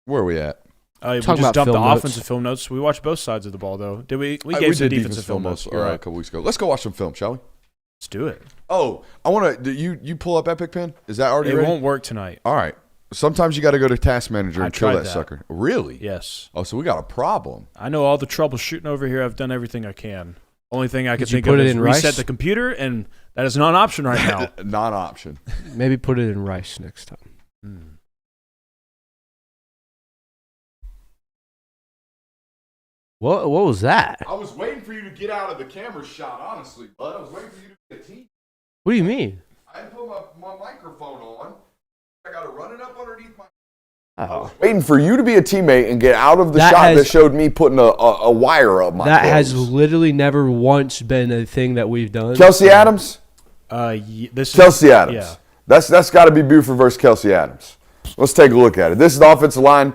Where are we at? We Talking just about dumped the film notes. offensive film notes. We watched both sides of the ball, though. Did we? We We gave some did defensive film notes. You're a right. couple weeks ago. Let's go watch some film, shall we? Let's do it. Oh, I want to. You pull up Epic Pen? Is that already It ready? won't work tonight. All right. Sometimes you got to go to Task Manager I and kill tried that that. sucker. Really? Yes. Oh, so we got a problem. I know all the troubleshooting over here. I've done everything I can. Only thing I can Did you think put of it is in reset rice? the computer, and that is not an option right now. Non-option. Maybe put it in rice next time. What was that? I was waiting for you to get out of the camera shot, honestly, bud. I was waiting for you to be a team. What do you mean? I didn't put my microphone on. I got to run it up underneath my... Oh. Waiting for you to be a teammate and get out of the That shot has- that showed me putting a wire up my That clothes. has literally never once been a thing that we've done. Kelsey Adams? This Kelsey is, Adams. Yeah. That's got to be Buford versus Kelsey Adams. Let's take a look at it. This is the offensive line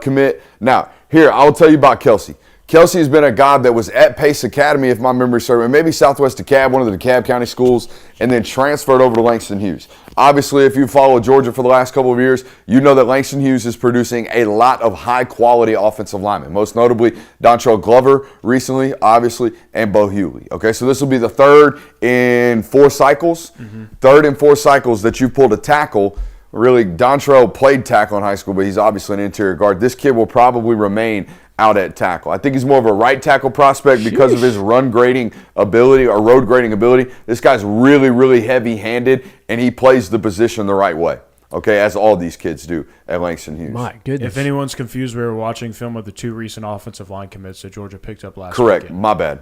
commit. Now, here, I'll tell you about Kelsey. Kelsey has been a guy that was at Pace Academy, if my memory serves, and maybe Southwest DeKalb, one of the DeKalb County schools, and then transferred over to Langston Hughes. Obviously, if you follow Georgia for the last couple of years, you know that Langston Hughes is producing a lot of high-quality offensive linemen, most notably Dontrell Glover recently, obviously, and Bo Hughley. Okay, so this will be the third in 4 cycles. Third in 4 cycles that you pulled a tackle. Really, Dontrell played tackle in high school, but he's obviously an interior guard. This kid will probably remain out at tackle. I think he's more of a right tackle prospect because of his run grading ability or road grading ability. This guy's really, really heavy-handed, and he plays the position the right way, okay, as all these kids do at Langston Hughes. My goodness. If anyone's confused, we were watching film of the 2 recent offensive line commits that Georgia picked up last Correct. weekend. My bad.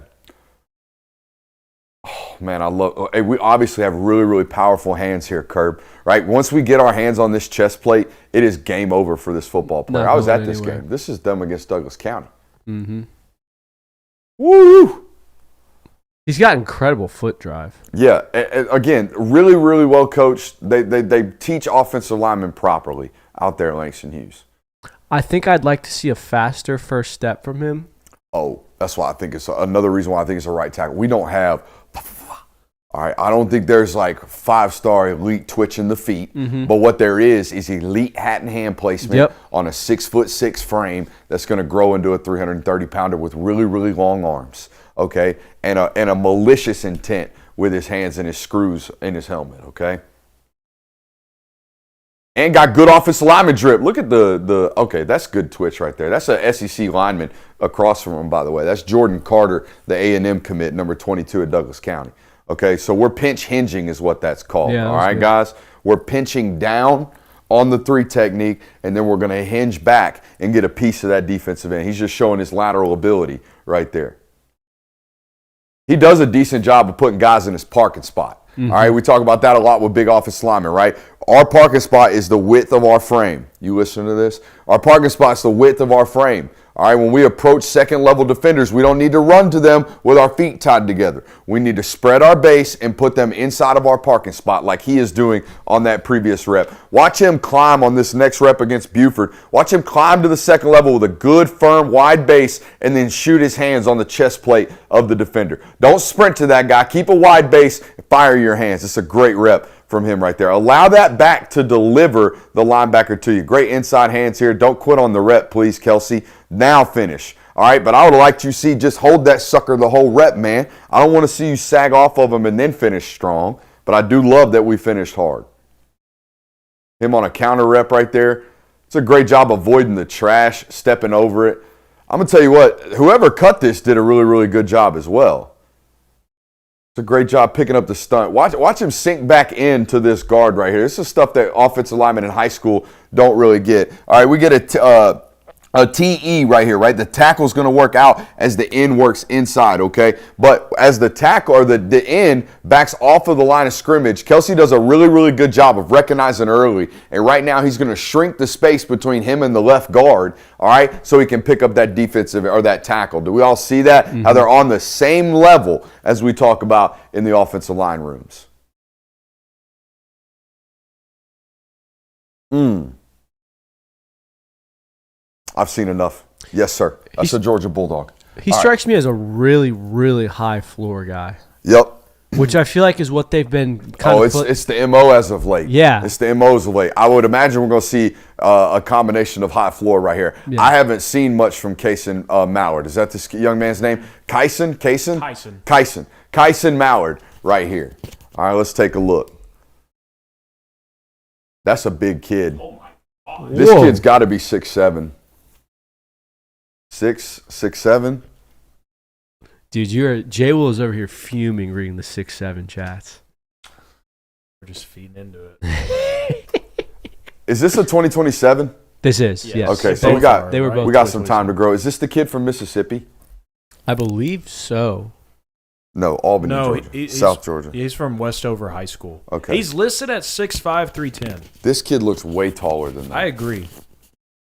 Oh, man, I love – we obviously have really, really powerful hands here, Curb, right? Once we get our hands on this chest plate, it is game over for this football player. Not I was going at this anywhere. game. This is them against Douglas County. Mm-hmm. Woo! He's got incredible foot drive. Yeah, again, really, really well coached. They teach offensive linemen properly out there at Langston Hughes. I think I'd like to see a faster first step from him. Oh, that's why I think it's another reason why I think it's a right tackle. We don't have, all right, I don't think there's like 5-star elite twitch in the feet, but what there is elite hat and hand placement on a 6'6" frame that's going to grow into a 330-pounder with really, really long arms, okay, and a malicious intent with his hands and his screws in his helmet, okay. And got good offensive lineman drip. Look at okay, that's good twitch right there. That's a SEC lineman across from him, by the way. That's Jordan Carter, the A&M commit, number 22 at Douglas County. Okay, so we're pinch hinging is what that's called. Yeah, all right, good. guys? We're pinching down on the 3 technique, and then we're going to hinge back and get a piece of that defensive end. He's just showing his lateral ability right there. He does a decent job of putting guys in his parking spot. All right, we talk about that a lot with big offensive linemen, right? Our parking spot is the width of our frame. You listen to this? Our parking spot is the width of our frame. All right, when we approach second-level defenders, we don't need to run to them with our feet tied together. We need to spread our base and put them inside of our parking spot like he is doing on that previous rep. Watch him climb on this next rep against Buford. Watch him climb to the second level with a good, firm, wide base and then shoot his hands on the chest plate of the defender. Don't sprint to that guy. Keep a wide base and fire your hands. It's a great rep from him right there. Allow that back to deliver the linebacker to you. Great inside hands here. Don't quit on the rep, please, Kelsey. Now finish. All right, but I would like to see just hold that sucker the whole rep, man. I don't want to see you sag off of him and then finish strong, but I do love that we finished hard. Him on a counter rep right there. It's a great job avoiding the trash, stepping over it. I'm going to tell you what, whoever cut this did a really, really good job as well. It's a great job picking up the stunt. Watch him sink back into this guard right here. This is stuff that offensive linemen in high school don't really get. All right, we get a TE right here, right? The tackle's going to work out as the end works inside, okay? But as the tackle or the end backs off of the line of scrimmage, Kelsey does a really, really good job of recognizing early. And right now he's going to shrink the space between him and the left guard, all right? So he can pick up that defensive or that tackle. Do we all see that? How they're on the same level as we talk about in the offensive line rooms. I've seen enough. Yes, sir. That's a Georgia Bulldog. He strikes me as a really, really high floor guy. Yep. Which I feel like is what they've been kind of. It's the MO as of late. Yeah. It's the MO as of late. I would imagine we're going to see a combination of high floor right here. Yeah. I haven't seen much from Kaysen Mallard. Is that this young man's name? Kyson Mallard right here. All right, let's take a look. That's a big kid. Oh my God. This kid's got to be 6'7". 6'7". Dude, Jay Will is over here fuming reading the 6'7" chats. We're just feeding into it. Is this a 2027? This is, yes. Okay, so we got some time to grow. Is this the kid from Mississippi? I believe so. No, Albany, Georgia. South Georgia. He's from Westover High School. Okay. He's listed at 6'5", 310. This kid looks way taller than that. I agree.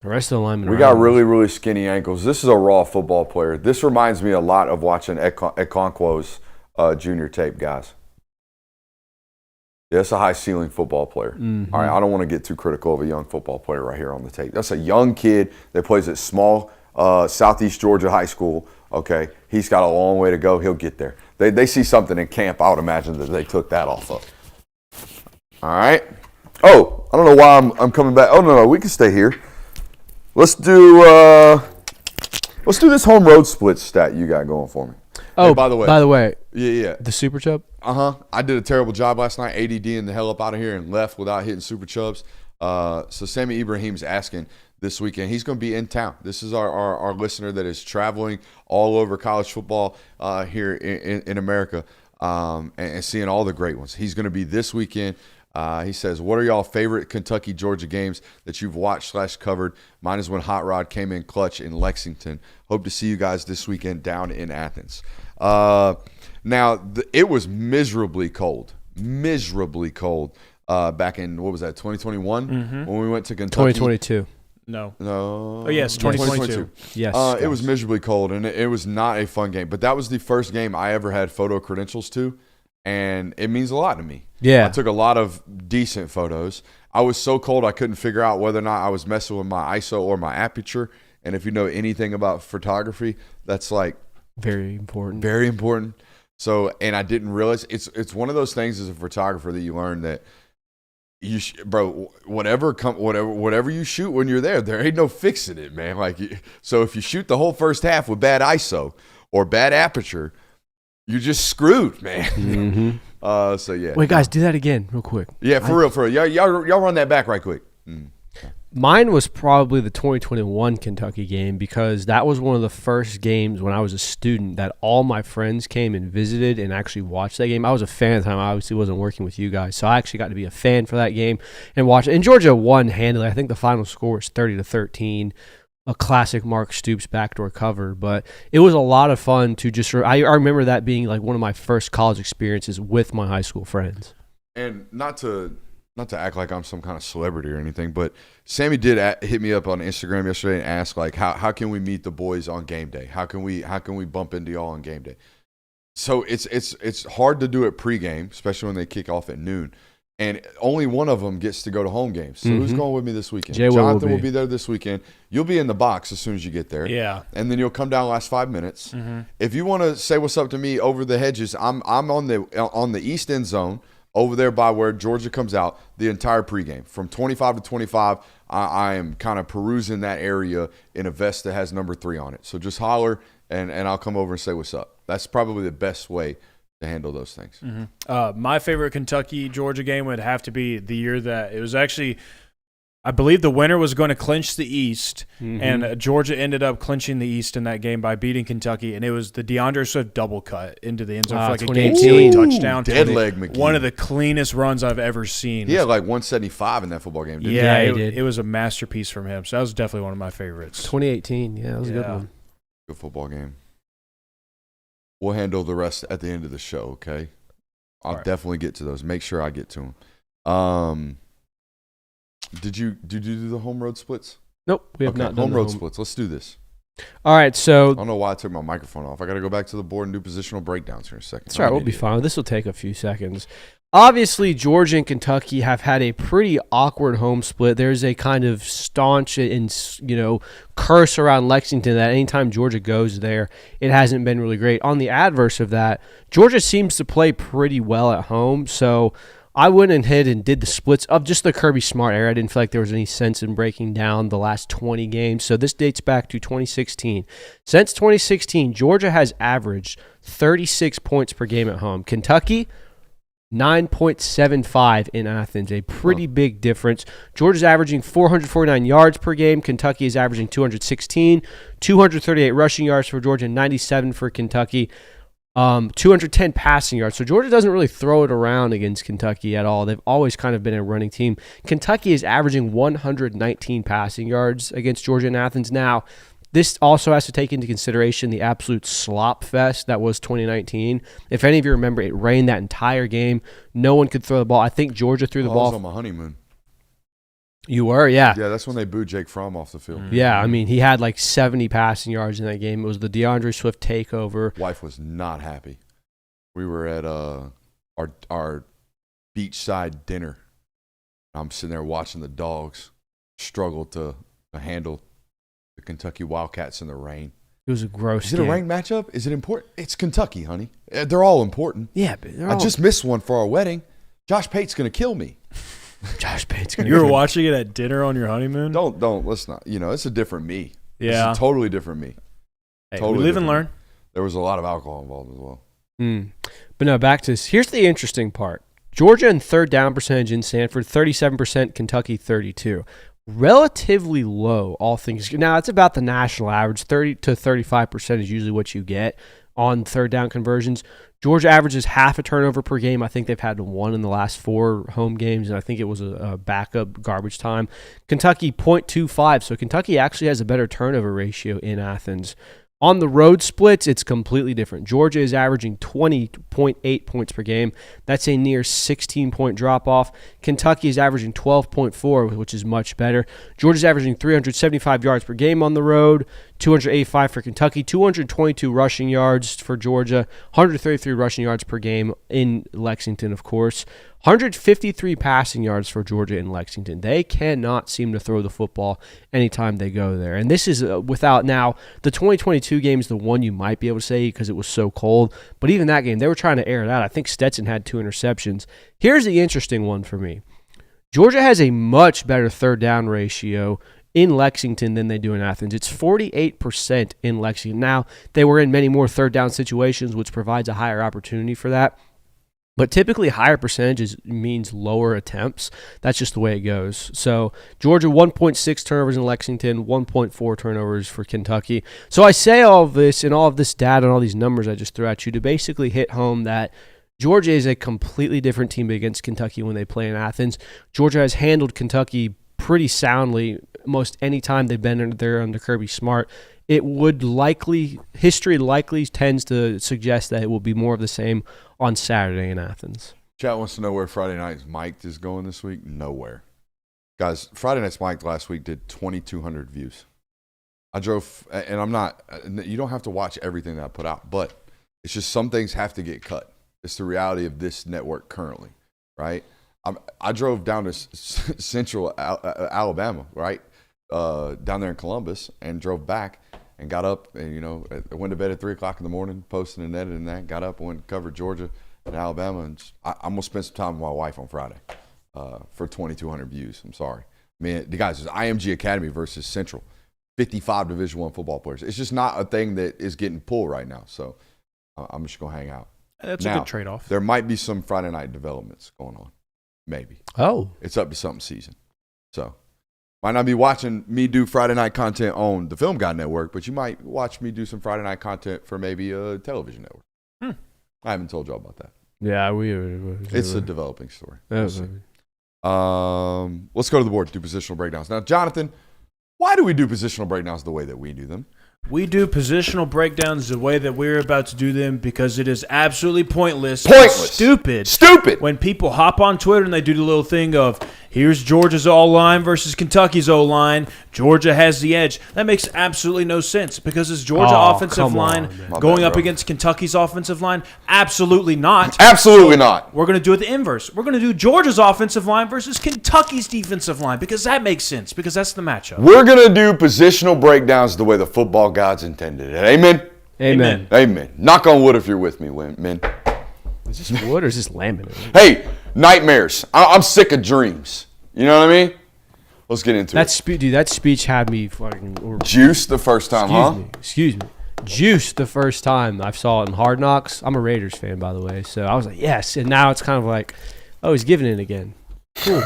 The rest of the linemen We got really, really skinny ankles. This is a raw football player. This reminds me a lot of watching Okonkwo's junior tape, guys. Yeah, that's a high-ceiling football player. Mm-hmm. All right, I don't want to get too critical of a young football player right here on the tape. That's a young kid that plays at small Southeast Georgia high school. Okay, he's got a long way to go. He'll get there. They see something in camp. I would imagine that they took that off of. All right. Oh, I don't know why I'm coming back. Oh no, we can stay here. Let's do this home road split stat you got going for me. Oh, hey, by the way. Yeah. The Super Chub? I did a terrible job last night, ADDing the hell up out of here and left without hitting Super Chubs. So Sammy Ibrahim's asking this weekend. He's going to be in town. This is our listener that is traveling all over college football here in America and seeing all the great ones. He's going to be this weekend. He says, what are y'all favorite Kentucky-Georgia games that you've watched/covered? Mine is when Hot Rod came in clutch in Lexington. Hope to see you guys this weekend down in Athens. Now, it was miserably cold back in, what was that, 2021? When we went to Kentucky? 2022. No. Oh, yes, 2022. Yes. It was miserably cold, and it was not a fun game. But that was the first game I ever had photo credentials to. And it means a lot to me. Yeah. I took a lot of decent photos. I was so cold I couldn't figure out whether or not I was messing with my ISO or my aperture. And if you know anything about photography, that's like very important. Very important. So, and I didn't realize it's one of those things as a photographer that you learn that whatever you shoot when you're there ain't no fixing it, man. Like, so if you shoot the whole first half with bad ISO or bad aperture, you're just screwed, man. Mm-hmm. So yeah. Wait, guys, do that again, real quick. Yeah, for real. Y'all run that back right quick. Mine was probably the 2021 Kentucky game because that was one of the first games when I was a student that all my friends came and visited and actually watched that game. I was a fan at the time. I obviously wasn't working with you guys, so I actually got to be a fan for that game and watch it. And Georgia won handily. I think the final score was 30-13. A classic Mark Stoops backdoor cover, but it was a lot of fun to just. I remember that being like one of my first college experiences with my high school friends. And not to act like I'm some kind of celebrity or anything, but Sammy did hit me up on Instagram yesterday and ask like, how can we meet the boys on game day? How can we bump into y'all on game day? So it's hard to do it pregame, especially when they kick off at noon. And only one of them gets to go to home games. So who's going with me this weekend? Jonathan will be there this weekend. You'll be in the box as soon as you get there. Yeah. And then you'll come down last 5 minutes. If you want to say what's up to me over the hedges, I'm on the east end zone over there by where Georgia comes out the entire pregame. From 25 to 25, I am kind of perusing that area in a vest that has number 3 on it. So just holler, and I'll come over and say what's up. That's probably the best way to handle those things. My favorite Kentucky-Georgia game would have to be the year that it was actually I believe the winner was going to clinch the East, and Georgia ended up clinching the East in that game by beating Kentucky, and it was the DeAndre Swift double cut into the end zone for like a game-sealing touchdown. Dead leg McGee. One of the cleanest runs I've ever seen. He had like 175 in that football game, didn't he? Yeah, he did. It was a masterpiece from him, so that was definitely one of my favorites. 2018, yeah, that was a good one. Good football game. We'll handle the rest at the end of the show, okay? I'll definitely get to those. Make sure I get to them. Did you do the home road splits? Nope, we have not done home road splits. Let's do this. All right, so I don't know why I took my microphone off. I got to go back to the board and do positional breakdowns here in a second. That's all right. We'll be fine. This will take a few seconds. Obviously, Georgia and Kentucky have had a pretty awkward home split. There's a kind of staunch and curse around Lexington that anytime Georgia goes there, it hasn't been really great. On the adverse of that, Georgia seems to play pretty well at home. So I went ahead and did the splits of just the Kirby Smart era. I didn't feel like there was any sense in breaking down the last 20 games. So this dates back to 2016. Since 2016, Georgia has averaged 36 points per game at home. Kentucky, 9.75 in Athens, a pretty big difference. Georgia's averaging 449 yards per game. Kentucky is averaging 216, 238 rushing yards for Georgia, 97 for Kentucky. 210 passing yards. So Georgia doesn't really throw it around against Kentucky at all. They've always kind of been a running team. Kentucky is averaging 119 passing yards against Georgia and Athens. Now, this also has to take into consideration the absolute slop fest that was 2019. If any of you remember, it rained that entire game. No one could throw the ball. I think Georgia threw the ball. I was on my honeymoon. You were, yeah. Yeah, that's when they booed Jake Fromm off the field. Yeah, I mean, he had like 70 passing yards in that game. It was the DeAndre Swift takeover. Wife was not happy. We were at our beachside dinner. I'm sitting there watching the dogs struggle to handle the Kentucky Wildcats in the rain. It was a gross game. Is it a rain matchup? Is it important? It's Kentucky, honey. They're all important. Yeah, but I just missed one for our wedding. Josh Pate's going to kill me. Josh Pate's You were watching it at dinner on your honeymoon? Let's not. It's a different me. Yeah. It's a totally different me. Hey, totally we live and different. learn. There was a lot of alcohol involved as well. But no, back to this. Here's the interesting part. Georgia in third down percentage in Sanford, 37%, Kentucky 32%. Relatively low, all things. Now, it's about the national average. 30 to 35% is usually what you get on third down conversions. Georgia averages half a turnover per game. I think they've had one in the last 4 home games, and I think it was a backup garbage time. Kentucky, 0.25, so Kentucky actually has a better turnover ratio in Athens. On the road splits, it's completely different. Georgia is averaging 20.8 points per game. That's a near 16-point drop-off. Kentucky is averaging 12.4, which is much better. Georgia's averaging 375 yards per game on the road, 285 for Kentucky, 222 rushing yards for Georgia, 133 rushing yards per game in Lexington, of course. 153 passing yards for Georgia in Lexington. They cannot seem to throw the football anytime they go there. And this is without now, the 2022 game is the one you might be able to say because it was so cold. But even that game, they were trying to air it out. I think Stetson had 2 interceptions. Here's the interesting one for me. Georgia has a much better third down ratio in Lexington than they do in Athens. It's 48% in Lexington. Now, they were in many more third down situations, which provides a higher opportunity for that. But typically higher percentages means lower attempts. That's just the way it goes. So Georgia, 1.6 turnovers in Lexington, 1.4 turnovers for Kentucky. So I say all of this and all of this data and all these numbers I just threw at you to basically hit home that Georgia is a completely different team against Kentucky when they play in Athens. Georgia has handled Kentucky pretty soundly most any time they've been there under Kirby Smart. It would history likely tends to suggest that it will be more of the same on Saturday in Athens. Chat wants to know where Friday Night's Mic'd is going this week. Nowhere. Guys, Friday Night's Mic'd last week did 2,200 views. I drove, and I'm not, you don't have to watch everything that I put out, but it's just some things have to get cut. It's the reality of this network currently, right? I drove down to central Alabama, right? Down there in Columbus and drove back and got up and, I went to bed at 3 o'clock in the morning, posting and editing that, got up and went and covered Georgia and Alabama. And I'm going to spend some time with my wife on Friday for 2,200 views. I'm sorry. I mean, the guys, it's IMG Academy versus Central, 55 Division I football players. It's just not a thing that is getting pulled right now. So I'm just going to hang out. That's a good trade-off. There might be some Friday night developments going on. Maybe. Oh. It's up to something season. So Might not be watching me do Friday night content on the Film Guy Network, but you might watch me do some Friday night content for maybe a television network. I haven't told y'all about that. Yeah, It's a developing story. Let's Let's go to the board to do positional breakdowns. Now, Jonathan, why do we do positional breakdowns the way that we do them? We do positional breakdowns the way that we're about to do them because it is absolutely pointless. Stupid. When people hop on Twitter and they do the little thing of, here's Georgia's O-line versus Kentucky's O-line. Georgia has the edge. That makes absolutely no sense because is Georgia offensive line going up against Kentucky's offensive line? Absolutely not. Absolutely not. We're going to do it the inverse. We're going to do Georgia's offensive line versus Kentucky's defensive line because that makes sense because that's the matchup. We're going to do positional breakdowns the way the football gods intended it. Amen? Amen. Amen. Knock on wood if you're with me, men. Is this wood or is this laminate? Hey, nightmares. I'm sick of dreams. You know what I mean? Let's get into it. Dude, that speech had me fucking... Juiced the first time, Excuse me. Juiced the first time I saw it in Hard Knocks. I'm a Raiders fan, by the way. So I was like, yes. And now it's kind of like, oh, he's giving it again. Cool.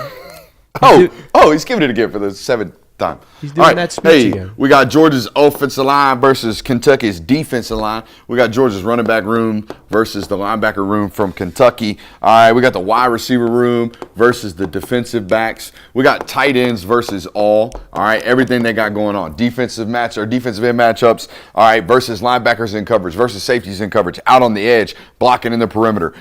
He's giving it again for the seventh time. He's doing that speech again. We got Georgia's offensive line versus Kentucky's defensive line. We got Georgia's running back room versus the linebacker room from Kentucky. All right, we got the wide receiver room versus the defensive backs. We got tight ends versus all. All right, everything they got going on. Defensive end matchups. All right, versus linebackers in coverage versus safeties in coverage. Out on the edge, blocking in the perimeter.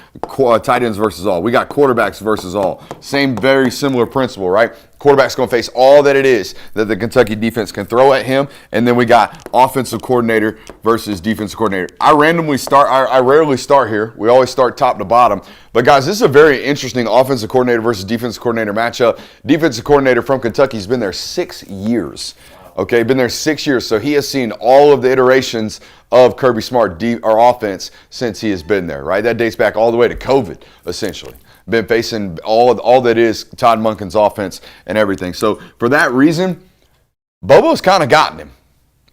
Tight ends versus all. We got quarterbacks versus all. Same, very similar principle, right? Quarterback's going to face all that it is that the Kentucky defense can throw at him. And then we got offensive coordinator versus defensive coordinator. I rarely start here. We always start top to bottom. But, guys, this is a very interesting offensive coordinator versus defensive coordinator matchup. Defensive coordinator from Kentucky has been there 6 years. Okay, been there 6 years. So he has seen all of the iterations of Kirby Smart offense since he has been there, right? That dates back all the way to COVID, essentially. Been facing all that is Todd Monken's offense and everything. So for that reason, Bobo's kind of gotten him.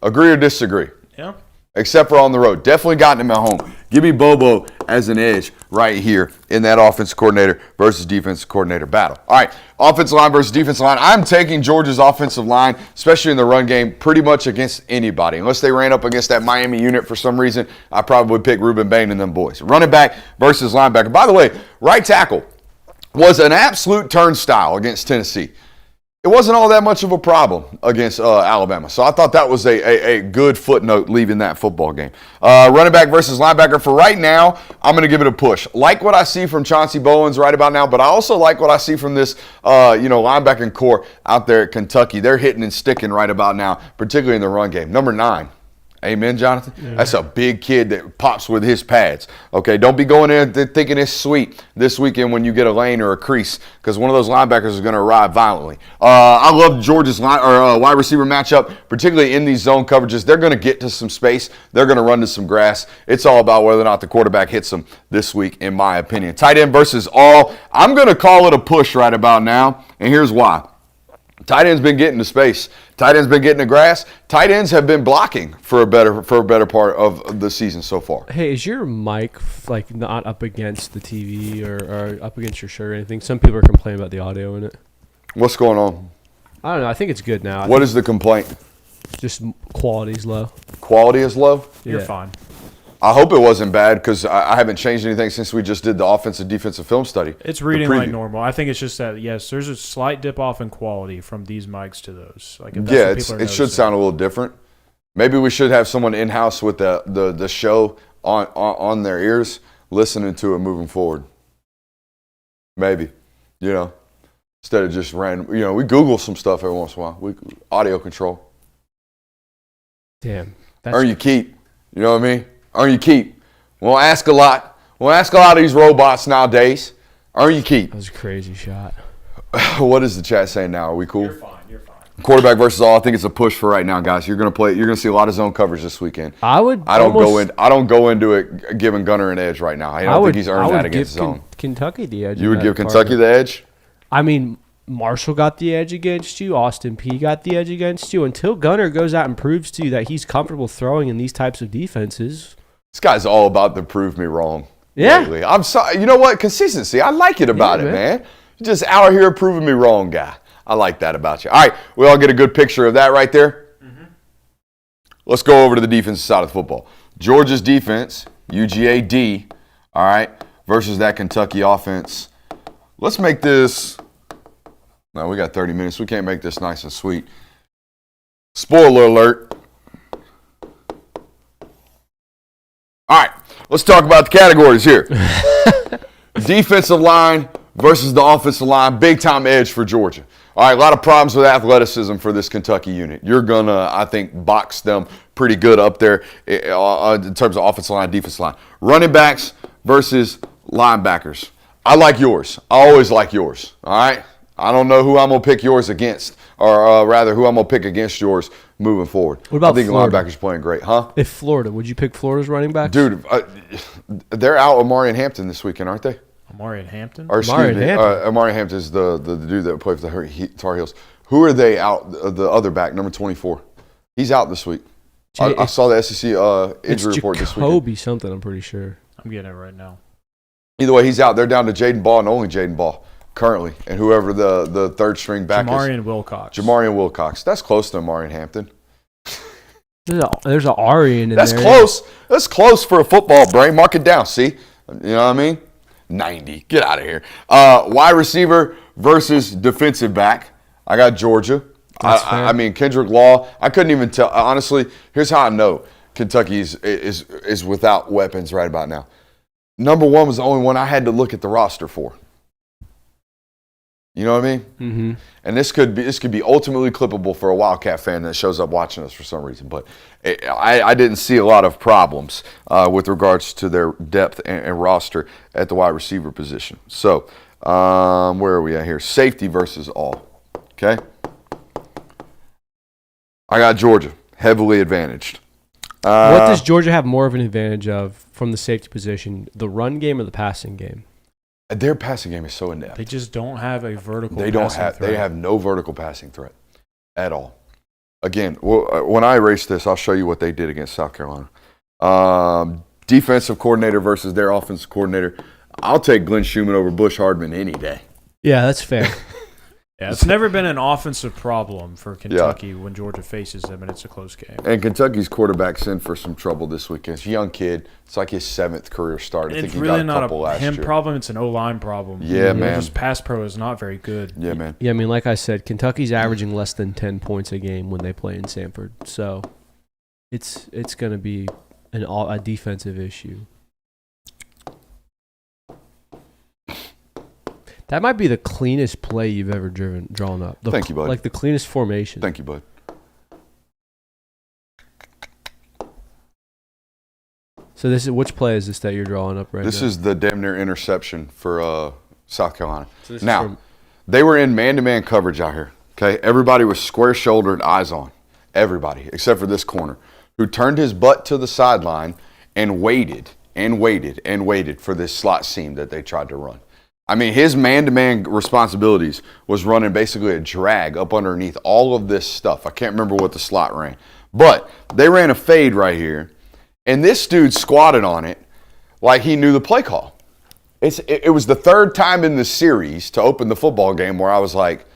Agree or disagree? Yeah. Except for on the road. Definitely gotten him at home. Give me Bobo as an edge right here in that offensive coordinator versus defensive coordinator battle. All right, offensive line versus defensive line. I'm taking Georgia's offensive line, especially in the run game, pretty much against anybody. Unless they ran up against that Miami unit for some reason, I probably would pick Ruben Bain and them boys. Running back versus linebacker. By the way, right tackle was an absolute turnstile against Tennessee. It wasn't all that much of a problem against Alabama. So I thought that was a good footnote leaving that football game. Running back versus linebacker. For right now, I'm going to give it a push. Like what I see from Chauncey Bowens right about now, but I also like what I see from this linebacking core out there at Kentucky. They're hitting and sticking right about now, particularly in the run game. Number 9. Amen, Jonathan? Yeah. That's a big kid that pops with his pads. Okay, don't be going in thinking it's sweet this weekend when you get a lane or a crease because one of those linebackers is going to arrive violently. I love Georgia's wide receiver matchup, particularly in these zone coverages. They're going to get to some space. They're going to run to some grass. It's all about whether or not the quarterback hits them this week, in my opinion. Tight end versus all. I'm going to call it a push right about now, and here's why. Tight end's been getting to space. Tight end's been getting to grass. Tight ends have been blocking for a better part of the season so far. Hey, is your mic like not up against the TV or up against your shirt or anything? Some people are complaining about the audio in it. What's going on? I don't know. I think it's good now. What is the complaint? Just quality's low. Quality is low? You're fine. I hope it wasn't bad because I haven't changed anything since we just did the offensive-defensive film study. It's reading like normal. I think it's just that, yes, there's a slight dip off in quality from these mics to those. Like if that's it should sound a little different. Maybe we should have someone in-house with the show on their ears listening to it moving forward. Maybe, instead of just random. We Google some stuff every once in a while. Audio control. Damn. Earn your keep. You know what I mean? Earn your keep. Won't ask a lot. Won't ask a lot of these robots nowadays. Earn your keep. That was a crazy shot. What is the chat saying now? Are we cool? You're fine. Quarterback versus all. I think it's a push for right now, guys. You're gonna see a lot of zone coverage this weekend. I don't go into it giving Gunner an edge right now. I don't think he's earned that against zone. Kentucky the edge. You would give Kentucky the edge? I mean, Marshall got the edge against you. Austin P got the edge against you. Until Gunner goes out and proves to you that he's comfortable throwing in these types of defenses. This guy's all about the prove me wrong. Yeah. Lately. I'm sorry. You know what? Consistency. I like it about it, man. You're just out here proving me wrong, guy. I like that about you. All right, we all get a good picture of that right there. Let's go over to the defensive side of football. Georgia's defense, UGA-D, all right, versus that Kentucky offense. Let's make this, no, we got 30 minutes. We can't make this nice and sweet. Spoiler alert. All right, let's talk about the categories here. Defensive line versus the offensive line, big-time edge for Georgia. All right, a lot of problems with athleticism for this Kentucky unit. You're going to, I think, box them pretty good up there in terms of offensive line, defensive line. Running backs versus linebackers. I like yours. I always like yours, all right? I don't know who I'm going to pick yours against, or rather who I'm going to pick against yours moving forward. What about I think Florida? linebackers playing great, huh? If Florida, would you pick Florida's running backs? Dude, they're out Amari and Hampton this weekend, aren't they? Amari and Hampton? Or excuse me, Amari Hampton is the dude that played for the Tar Heels. Who are they out? The other back, number 24. He's out this week. I saw the SEC injury report this week. Jacoby something, I'm pretty sure. I'm getting it right now. Either way, he's out. They're down to Jaden Ball and only Jaden Ball currently, and whoever the third string back Jamarian is. Wilcox. Jamarian Wilcox. That's close to Amari and Hampton. There's an Arian in That's there. close. That's close for a football brain. Mark it down. See, you know what I mean? 90. Get out of here. Wide receiver versus defensive back. I got Georgia. I mean, Kendrick Law. I couldn't even tell. Honestly, here's how I know Kentucky is without weapons right about now. Number one was the only one I had to look at the roster for. You know what I mean? Mm-hmm. And this could be ultimately clippable for a Wildcat fan that shows up watching us for some reason. But I didn't see a lot of problems with regards to their depth and roster at the wide receiver position. So where are we at here? Safety versus all. Okay. I got Georgia heavily advantaged. What does Georgia have more of an advantage of from the safety position, the run game or the passing game? Their passing game is so in-depth. They just don't have a vertical They have no vertical passing threat at all. Again, when I erase this, I'll show you what they did against South Carolina. Defensive coordinator versus their offensive coordinator. I'll take Glenn Schumann over Bush Hardman any day. Yeah, that's fair. Yeah, it's never been an offensive problem for Kentucky when Georgia faces them, and it's a close game. And Kentucky's quarterback's in for some trouble this weekend. He's a young kid. It's like his 7th career start. I think he really got a couple not last him year. problem. It's an O-line problem. Yeah, man. Just pass pro is not very good. Yeah, man. Yeah, I mean, like I said, Kentucky's averaging less than 10 points a game when they play in Sanford. So it's going to be a defensive issue. That might be the cleanest play you've ever drawn up. Thank you, bud. Like the cleanest formation. Thank you, bud. So which play is this that you're drawing up right now? This is the damn near interception for South Carolina. So now, they were in man-to-man coverage out here. Okay, everybody was square-shouldered, eyes on. Everybody, except for this corner, who turned his butt to the sideline and waited and waited and waited for this slot seam that they tried to run. I mean, his man-to-man responsibilities was running basically a drag up underneath all of this stuff. I can't remember what the slot ran. But they ran a fade right here, and this dude squatted on it like he knew the play call. It was the third time in the series to open the football game where I was like,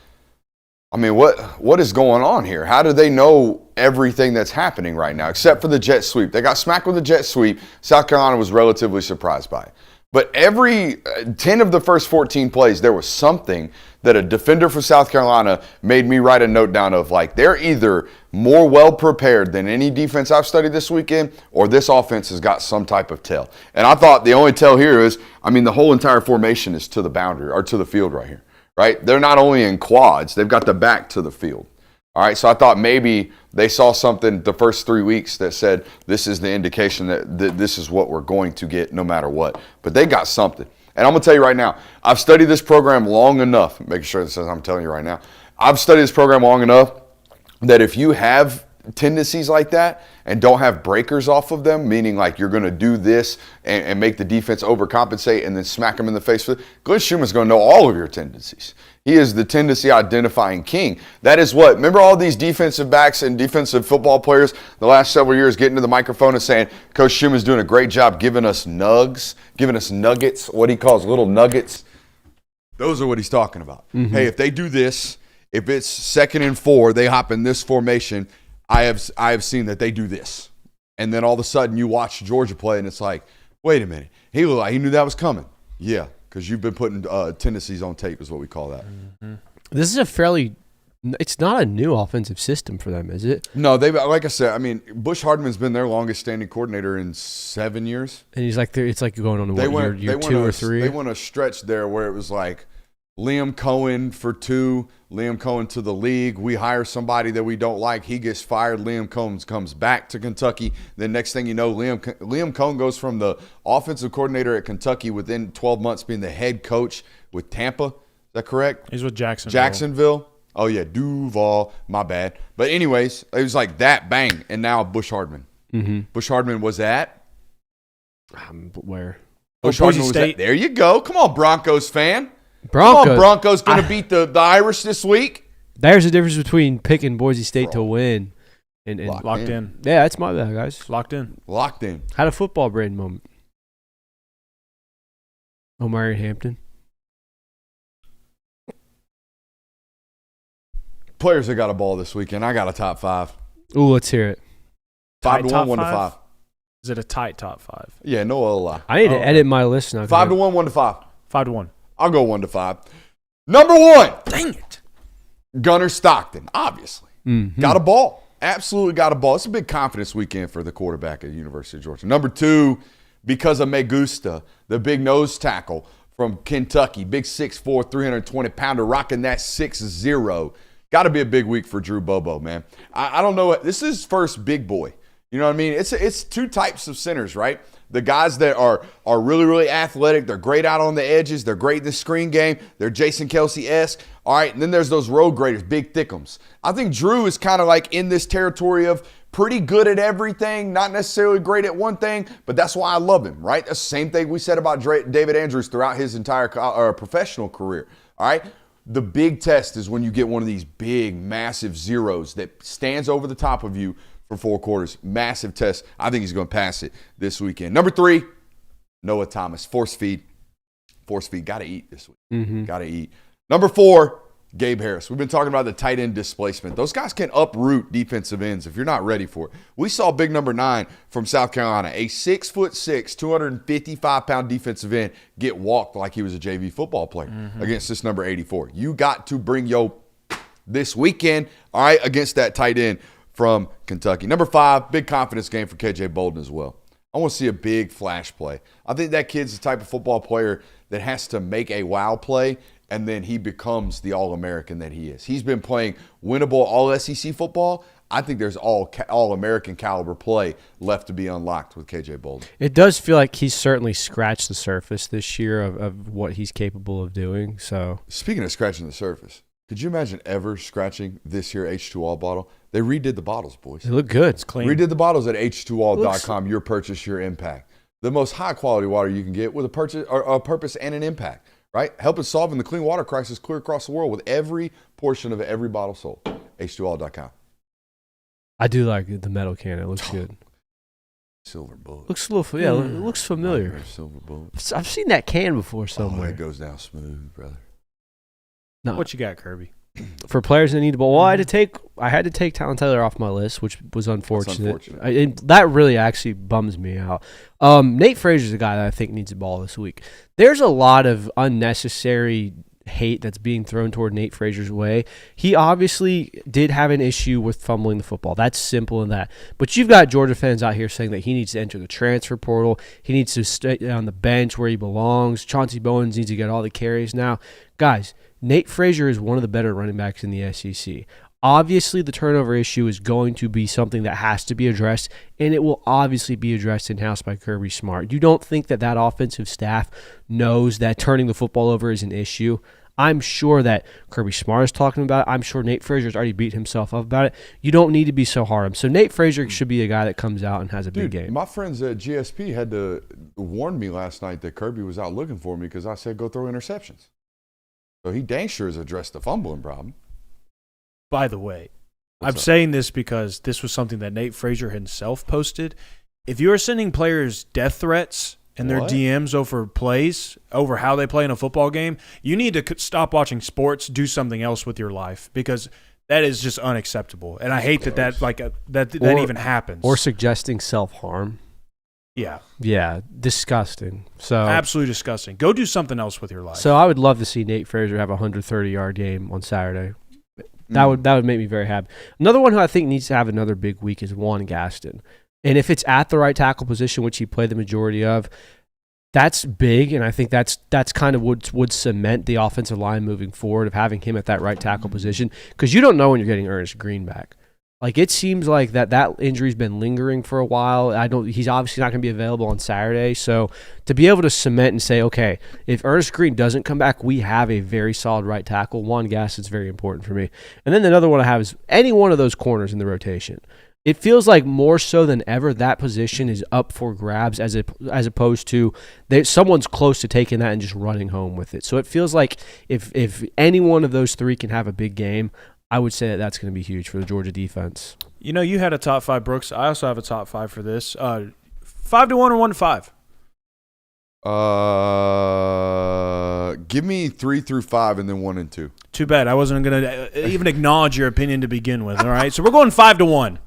I mean, what is going on here? How do they know everything that's happening right now, except for the jet sweep? They got smacked with the jet sweep. South Carolina was relatively surprised by it. But every 10 of the first 14 plays, there was something that a defender for South Carolina made me write a note down of, like, they're either more well-prepared than any defense I've studied this weekend, or this offense has got some type of tell. And I thought the only tell here is, I mean, the whole entire formation is to the boundary, or to the field right here, right? They're not only in quads, they've got the back to the field. All right, so I thought maybe they saw something the first 3 weeks that said this is the indication that this is what we're going to get no matter what. But they got something. And I'm going to tell you right now, I've studied this program long enough, making sure this says I'm telling you right now, I've studied this program long enough that if you have tendencies like that and don't have breakers off of them, meaning like you're going to do this and make the defense overcompensate and then smack them in the face with it, Glenn Schumann's going to know all of your tendencies. He is the tendency identifying king. That is what, remember all these defensive backs and defensive football players the last several years getting to the microphone and saying, Coach Schumann's doing a great job giving us nuggets, what he calls little nuggets. Those are what he's talking about. Mm-hmm. Hey, if they do this, If it's 2nd and 4, they hop in this formation. I have seen that they do this. And then all of a sudden you watch Georgia play and it's like, wait a minute. He looked like he knew that was coming. Yeah, because you've been putting tendencies on tape is what we call that. Mm-hmm. This is it's not a new offensive system for them, is it? No, like I said, I mean, Bush Hardman's been their longest standing coordinator in 7 years. And he's like, it's like going on to year 2 or 3. They went a stretch there where it was like Liam Cohen for 2, Liam Cohen to the league. We hire somebody that we don't like. He gets fired. Liam Cohen comes back to Kentucky. Then next thing you know, Liam Cohen goes from the offensive coordinator at Kentucky within 12 months being the head coach with Tampa. Is that correct? He's with Jacksonville. Oh, yeah, Duval. My bad. But anyways, it was like that, bang, and now Bush Hardman. Mm-hmm. Bush Hardman was at? Where? Bush Hardman was at. There you go. Come on, Broncos fan. Broncos going to beat the Irish this week. There's a difference between picking Boise State to win and locked in. Yeah, that's my bad, guys. Locked in. Had a football brain moment. Omari Hampton. Players that got a ball this weekend. I got a top 5. Ooh, let's hear it. 5-1, 1-5. Is it a tight top 5? Yeah, no lie. I need to edit my list now. 5-1, 1-5. 5-1. I'll go 1-5. Number 1. Dang it. Gunnar Stockton, obviously. Mm-hmm. Got a ball. Absolutely got a ball. It's a big confidence weekend for the quarterback at the University of Georgia. Number 2, because of Megusta, the big nose tackle from Kentucky. Big 6'4", 320-pounder, rocking that 6-0. Got to be a big week for Drew Bobo, man. I don't know. This is his first big boy. You know what I mean? It's 2 types of centers, right? The guys that are really, really athletic. They're great out on the edges. They're great in the screen game. They're Jason Kelsey-esque. All right, and then there's those road graders, big thickums. I think Drew is kind of like in this territory of pretty good at everything, not necessarily great at one thing, but that's why I love him, right? That's the same thing we said about David Andrews throughout his entire professional career, all right? The big test is when you get one of these big, massive zeros that stands over the top of you for 4 quarters. Massive test. I think he's going to pass it this weekend. Number 3, Noah Thomas. Force feed. Got to eat this week. Mm-hmm. Got to eat. Number 4, Gabe Harris. We've been talking about the tight end displacement. Those guys can uproot defensive ends if you're not ready for it. We saw big number 9 from South Carolina, a 6'6", 255-pound defensive end, get walked like he was a JV football player against this number 84. You got to bring this weekend, all right, against that tight end from Kentucky. Number 5, big confidence game for KJ Bolden as well. I want to see a big flash play. I think that kid's the type of football player that has to make a wow play, and then he becomes the All-American that he is. He's been playing winnable All-SEC football. I think there's All-American caliber play left to be unlocked with KJ Bolden. It does feel like he's certainly scratched the surface this year of what he's capable of doing. So, speaking of scratching the surface, could you imagine ever scratching this here H2all bottle? They redid the bottles, boys. They look good. It's clean. Redid the bottles at h2all.com. Your purchase, your impact. The most high-quality water you can get with a purpose and an impact. Right? Helping solving the clean water crisis clear across the world with every portion of every bottle sold. H2all.com. I do like the metal can. It looks good. Silver bullet. Looks a little, yeah. It looks familiar. Silver bullet. I've seen that can before somewhere. It goes down smooth, brother. No. What you got, Kirby? For players that need the ball, well, I had to take Talon Taylor off my list, which was unfortunate. That really actually bums me out. Nate Frazier's a guy that I think needs the ball this week. There's a lot of unnecessary hate that's being thrown toward Nate Frazier's way. He obviously did have an issue with fumbling the football. That's simple in that. But you've got Georgia fans out here saying that he needs to enter the transfer portal. He needs to stay on the bench where he belongs. Chauncey Bowens needs to get all the carries. Now, guys, Nate Frazier is one of the better running backs in the SEC. Obviously, the turnover issue is going to be something that has to be addressed, and it will obviously be addressed in-house by Kirby Smart. You don't think that offensive staff knows that turning the football over is an issue? I'm sure that Kirby Smart is talking about it. I'm sure Nate Frazier's already beat himself up about it. You don't need to be so hard on him. So Nate Frazier should be a guy that comes out and has a big game. My friends at GSP had to warn me last night that Kirby was out looking for me because I said go throw interceptions. So he dang sure has addressed the fumbling problem. By the way, I'm saying this because this was something that Nate Frazier himself posted. If you are sending players death threats in their DMs over plays, over how they play in a football game, you need to stop watching sports, do something else with your life, because that is just unacceptable. And I hate that even happens. Or suggesting self-harm. Yeah. Yeah, disgusting. So absolutely disgusting. Go do something else with your life. So I would love to see Nate Frazier have a 130-yard game on Saturday. That would make me very happy. Another one who I think needs to have another big week is Juan Gaston. And if it's at the right tackle position, which he played the majority of, that's big, and I think that's kind of what would cement the offensive line moving forward, of having him at that right tackle position, because you don't know when you're getting Ernest Green back. Like, it seems like that injury's been lingering for a while. He's obviously not going to be available on Saturday, so to be able to cement and say, okay, if Ernest Green doesn't come back, we have a very solid right tackle. Juan Gaston's very important for me. And then another one I have is any one of those corners in the rotation. It feels like more so than ever that position is up for grabs, as opposed to someone's close to taking that and just running home with it. So it feels like if any one of those three can have a big game, I would say that's going to be huge for the Georgia defense. You know, you had a top 5, Brooks. I also have a top 5 for this. 5-1 or 1-5? Give me 3 through 5 and then 1 and 2. Too bad. I wasn't going to even acknowledge your opinion to begin with. All right, so we're going 5-1.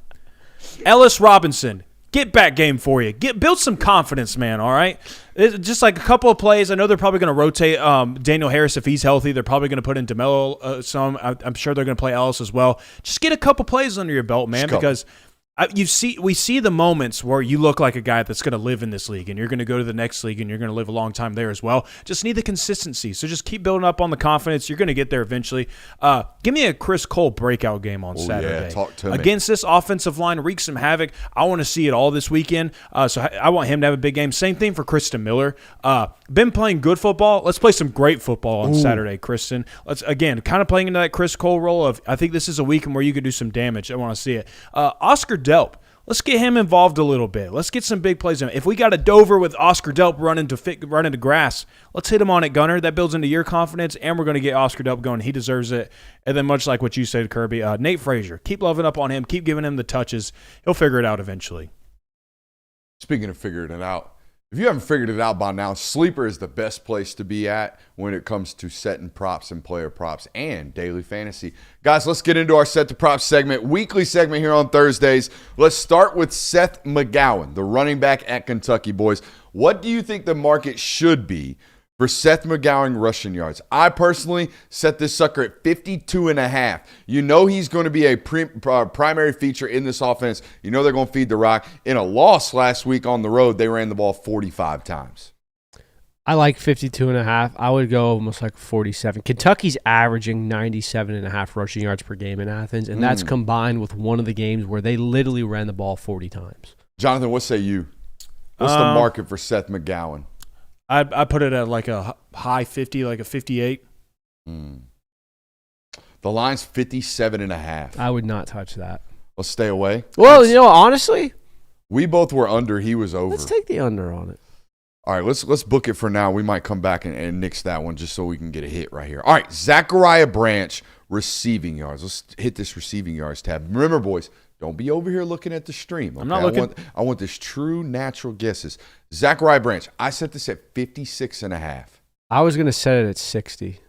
Ellis Robinson, get back game for you. Build some confidence, man, all right? It's just like a couple of plays. I know they're probably going to rotate Daniel Harris if he's healthy. They're probably going to put in DeMello some. I'm sure they're going to play Ellis as well. Just get a couple plays under your belt, man, because we see the moments where you look like a guy that's going to live in this league, and you're going to go to the next league, and you're going to live a long time there as well. Just need the consistency. So just keep building up on the confidence. You're going to get there eventually. Give me a Chris Cole breakout game on Saturday. Yeah, talk to me. Against this offensive line, wreak some havoc. I want to see it all this weekend. So I want him to have a big game. Same thing for Kristen Miller. Been playing good football. Let's play some great football on Saturday, Kristen. Let's, again, kind of playing into that Chris Cole role of, I think this is a weekend where you could do some damage. I want to see it. Oscar Delp. Let's get him involved a little bit. Let's get some big plays in. If we got a Dover with Oscar Delp running to grass, let's hit him on it, Gunner. That builds into your confidence, and we're going to get Oscar Delp going. He deserves it. And then much like what you said, Kirby, Nate Frazier, keep loving up on him. Keep giving him the touches. He'll figure it out eventually. Speaking of figuring it out, if you haven't figured it out by now, Sleeper is the best place to be at when it comes to setting props and player props and daily fantasy. Guys, let's get into our Set the Props segment, weekly segment here on Thursdays. Let's start with Seth McGowan, the running back at Kentucky, boys. What do you think the market should be for Seth McGowan rushing yards? I personally set this sucker at 52.5. You know he's going to be a primary feature in this offense. You know they're going to feed the rock. In a loss last week on the road, they ran the ball 45 times. I like 52.5. I would go almost like 47. Kentucky's averaging 97.5 rushing yards per game in Athens, and that's combined with one of the games where they literally ran the ball 40 times. Jonathan, what say you? What's the market for Seth McGowan? I put it at like a high 50, like a 58. The line's 57.5. I would not touch that. Let's stay away. Well, you know, honestly, we both were under. He was over. let's take the under on it. All right, let's book it for now. We might come back and nix that one just so we can get a hit right here. All right, Zachariah Branch, receiving yards. Let's hit this receiving yards tab. Remember, boys, don't be over here looking at the stream. Okay? I'm not looking. I want this true, natural guesses. Zachariah Branch, I set this at 56.5. I was going to set it at 60.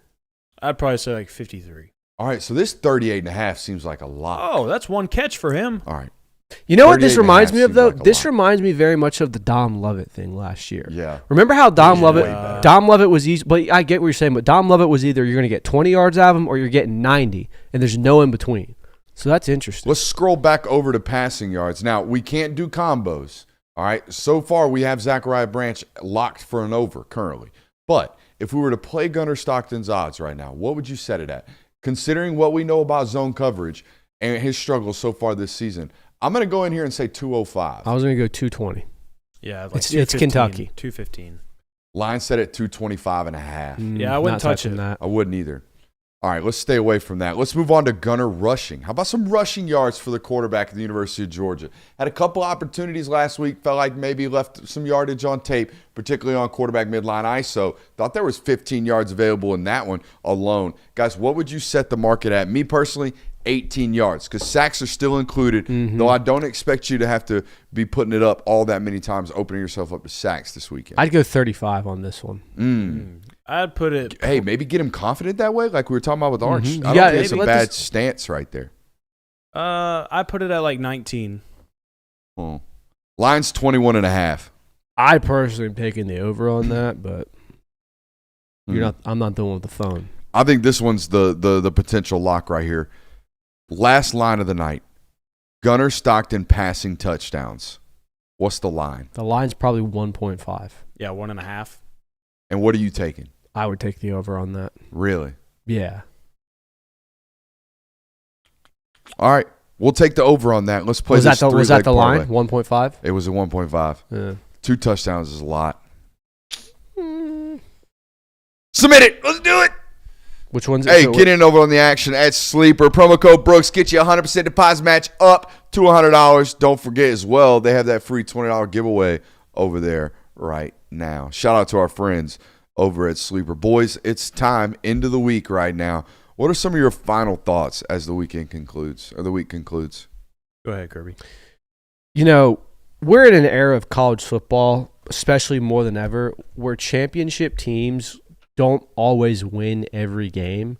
I'd probably say like 53. All right, so this 38.5 seems like a lot. Oh, that's one catch for him. All right. You know what this reminds me of, though? Like This reminds me very much of the Dom Lovett thing last year. Yeah. Remember how Dom Lovett was easy, but I get what you're saying, but Dom Lovett was either you're going to get 20 yards out of him or you're getting 90, and there's no in between. So that's interesting. Let's scroll back over to passing yards. Now, we can't do combos. All right. So far, we have Zachariah Branch locked for an over currently. But if we were to play Gunnar Stockton's odds right now, what would you set it at? Considering what we know about zone coverage and his struggles so far this season, I'm going to go in here and say 205. I was going to go 220. Yeah, like it's Kentucky. 215. Line set at 225.5. Yeah, I wouldn't touch it. That. I wouldn't either. All right, let's stay away from that. Let's move on to Gunner rushing. How about some rushing yards for the quarterback at the University of Georgia? Had a couple opportunities last week. Felt like maybe left some yardage on tape, particularly on quarterback midline ISO. Thought there was 15 yards available in that one alone. Guys, what would you set the market at? Me personally, 18 yards, because sacks are still included, though I don't expect you to have to be putting it up all that many times, opening yourself up to sacks this weekend. I'd go 35 on this one. I'd put it. Hey, maybe get him confident that way, like we were talking about with Arch. I don't think it's a bad stance right there. I put it at like 19. Oh. Line's 21.5. I personally am taking the over on that, but I'm not the one with the phone. I think this one's the potential lock right here. Last line of the night. Gunner Stockton passing touchdowns. What's the line? The line's probably 1.5. Yeah, 1.5. And what are you taking? I would take the over on that. Really? Yeah. All right. We'll take the over on that. Let's play Was this that the line? 1.5? It was a 1.5. Yeah. 2 touchdowns is a lot. Submit it. Let's do it. Which one's Hey, get in over on the action at Sleeper. Promo code Brooks. Get you a 100% deposit match up to $100. Don't forget as well, they have that free $20 giveaway over there right now. Shout out to our friends over at Sleeper. Boys, it's time into the week right now. What are some of your final thoughts as the weekend concludes, or the week concludes? Go ahead, Kirby. You know, we're in an era of college football, especially more than ever, where championship teams don't always win every game.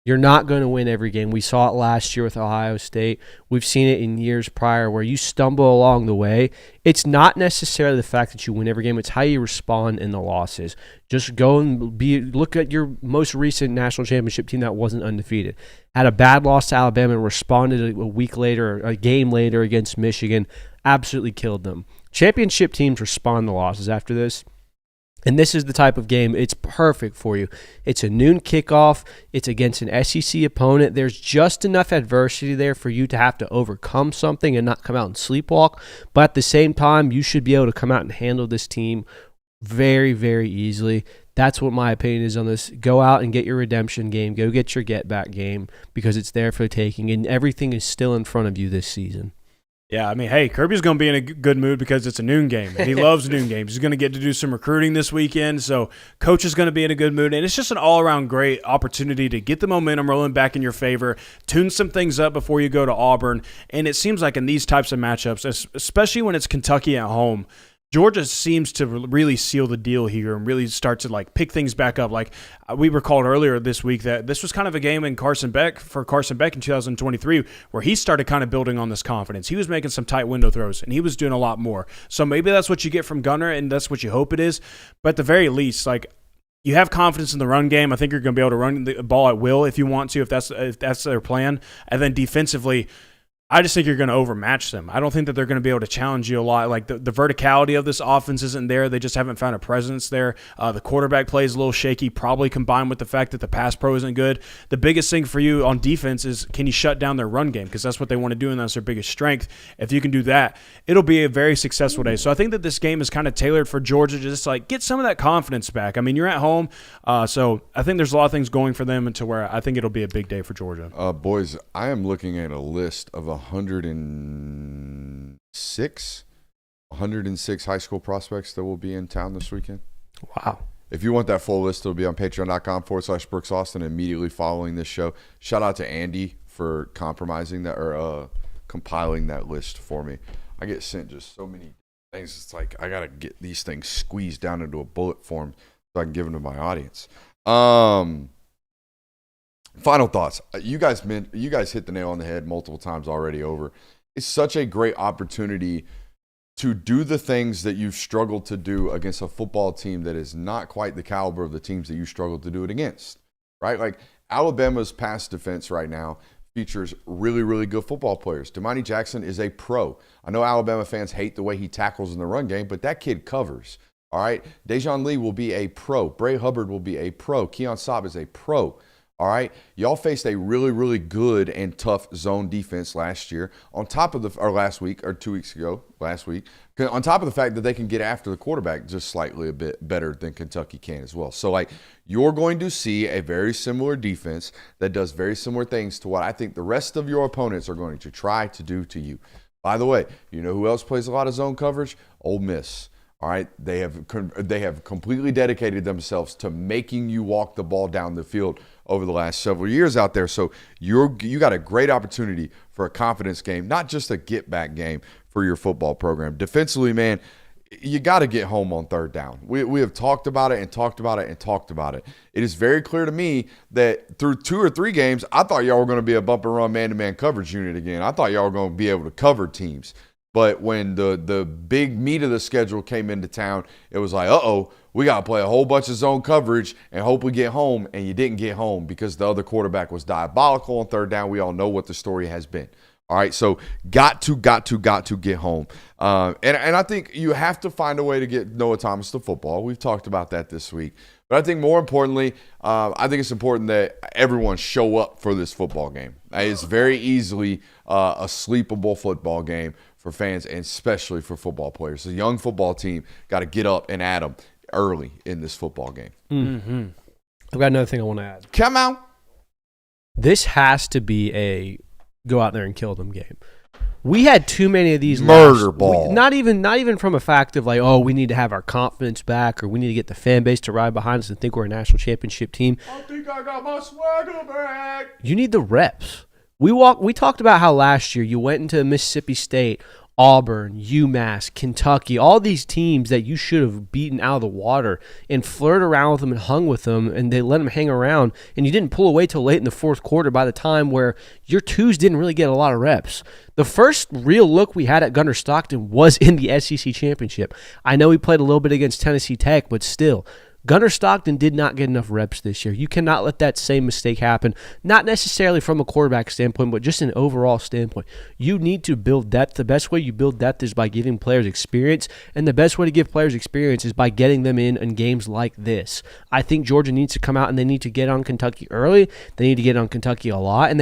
You're not going to win every game. We saw it last year with Ohio State. We've seen it in years prior where you stumble along the way. It's not necessarily the fact that you win every game. It's how you respond in the losses. Just go and look at your most recent national championship team that wasn't undefeated. Had a bad loss to Alabama and responded a week later, a game later against Michigan. Absolutely killed them. Championship teams respond to losses after this. And this is the type of game, it's perfect for you. It's a noon kickoff. It's against an SEC opponent. There's just enough adversity there for you to have to overcome something and not come out and sleepwalk. But at the same time, you should be able to come out and handle this team very, very easily. That's what my opinion is on this. Go out and get your redemption game. Go get your get-back game because it's there for the taking, and everything is still in front of you this season. Yeah, I mean, hey, Kirby's going to be in a good mood because it's a noon game, and he loves noon games. He's going to get to do some recruiting this weekend, so Coach is going to be in a good mood, and it's just an all-around great opportunity to get the momentum rolling back in your favor, tune some things up before you go to Auburn, and it seems like in these types of matchups, especially when it's Kentucky at home, Georgia seems to really seal the deal here and really start to pick things back up. Like we recalled earlier this week that this was kind of a game in Carson Beck in 2023 where he started kind of building on this confidence. He was making some tight window throws and he was doing a lot more. So maybe that's what you get from Gunner and that's what you hope it is. But at the very least, you have confidence in the run game. I think you're going to be able to run the ball at will if you want to, if that's their plan. And then defensively, I just think you're going to overmatch them. I don't think that they're going to be able to challenge you a lot. Like the verticality of this offense isn't there. They just haven't found a presence there. The quarterback play is a little shaky, probably combined with the fact that the pass pro isn't good. The biggest thing for you on defense is can you shut down their run game because that's what they want to do and that's their biggest strength. If you can do that, it'll be a very successful day. So I think that this game is kind of tailored for Georgia to just get some of that confidence back. I mean, you're at home, so I think there's a lot of things going for them to where I think it'll be a big day for Georgia. Boys, I am looking at a list of 106 high school prospects that will be in town this weekend. Wow. If you want that full list, it'll be on patreon.com/Brooks Austin immediately following this show. Shout out to Andy for compiling that list for me. I get sent just so many things. It's like I got to get these things squeezed down into a bullet form so I can give them to my audience. Final thoughts. You guys hit the nail on the head multiple times already over. It's such a great opportunity to do the things that you've struggled to do against a football team that is not quite the caliber of the teams that you struggled to do it against, right? Like Alabama's pass defense right now features really, really good football players. Damani Jackson is a pro. I know Alabama fans hate the way he tackles in the run game, but that kid covers, all right? Dejon Lee will be a pro. Bray Hubbard will be a pro. Keon Saab is a pro. All right, y'all faced a really, really good and tough zone defense last year. On top of last week or 2 weeks ago, last week. On top of the fact that they can get after the quarterback just slightly a bit better than Kentucky can as well. So, you're going to see a very similar defense that does very similar things to what I think the rest of your opponents are going to try to do to you. By the way, you know who else plays a lot of zone coverage? Ole Miss. All right, they have completely dedicated themselves to making you walk the ball down the field over the last several years out there. So you got a great opportunity for a confidence game, not just a get-back game for your football program. Defensively, man, you got to get home on third down. We have talked about it and talked about it and talked about it. It is very clear to me that through 2 or 3 games, I thought y'all were going to be a bump and run man-to-man coverage unit again. I thought y'all were going to be able to cover teams. But when the big meat of the schedule came into town, it was like, uh-oh, we got to play a whole bunch of zone coverage and hope we get home. And you didn't get home because the other quarterback was diabolical on third down. We all know what the story has been. All right, so got to get home. And I think you have to find a way to get Noah Thomas to football. We've talked about that this week. But I think more importantly, I think it's important that everyone show up for this football game. It's very easily a sleepable football game for fans and especially for football players. The young football team got to get up and at them early in this football game. Mm-hmm. I've got another thing I want to add. Come on. This has to be a go out there and kill them game. We had too many of these murder ball. Not even from a fact of we need to have our confidence back or we need to get the fan base to ride behind us and think we're a national championship team. I think I got my swagger back. You need the reps. We talked about how last year you went into Mississippi State, Auburn, UMass, Kentucky, all these teams that you should have beaten out of the water and flirted around with them and hung with them, and they let them hang around, and you didn't pull away till late in the fourth quarter by the time where your twos didn't really get a lot of reps. The first real look we had at Gunnar Stockton was in the SEC championship. I know he played a little bit against Tennessee Tech, but still, Gunnar Stockton did not get enough reps this year. You cannot let that same mistake happen, not necessarily from a quarterback standpoint, but just an overall standpoint. You need to build depth. The best way you build depth is by giving players experience, and the best way to give players experience is by getting them in games like this. I think Georgia needs to come out and they need to get on Kentucky early. They need to get on Kentucky a lot, and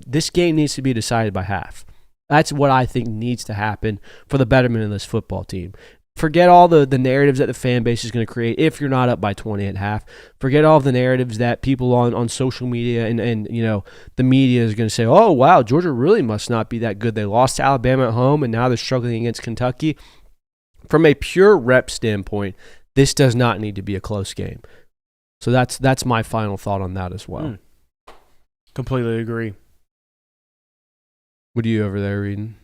this game needs to be decided by half. That's what I think needs to happen for the betterment of this football team. Forget all the narratives that the fan base is going to create if you're not up by 20 at half. Forget all of the narratives that people on social media and the media is going to say, oh, wow, Georgia really must not be that good. They lost to Alabama at home, and now they're struggling against Kentucky. From a pure rep standpoint, this does not need to be a close game. So that's my final thought on that as well. Completely agree. What are you over there reading?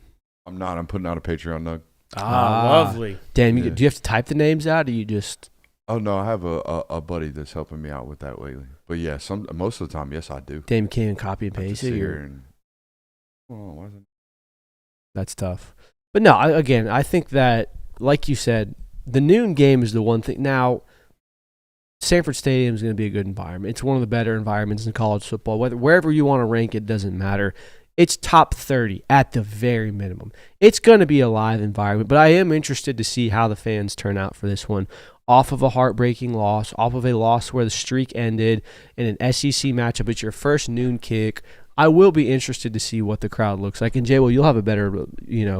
I'm not. I'm putting out a Patreon, Doug. Lovely. Dan, do you have to type the names out, or you just... Oh, no, I have a buddy that's helping me out with that lately. But, yeah, most of the time, yes, I do. Dan, you can't even copy and paste it? That's tough. But, no, I think that, like you said, the noon game is the one thing. Now, Sanford Stadium is going to be a good environment. It's one of the better environments in college football. Wherever you want to rank it, doesn't matter. It's top 30 at the very minimum. It's going to be a live environment, but I am interested to see how the fans turn out for this one. Off of a heartbreaking loss, off of a loss where the streak ended in an SEC matchup. It's your first noon kick. I will be interested to see what the crowd looks like. And Jay, you'll have a better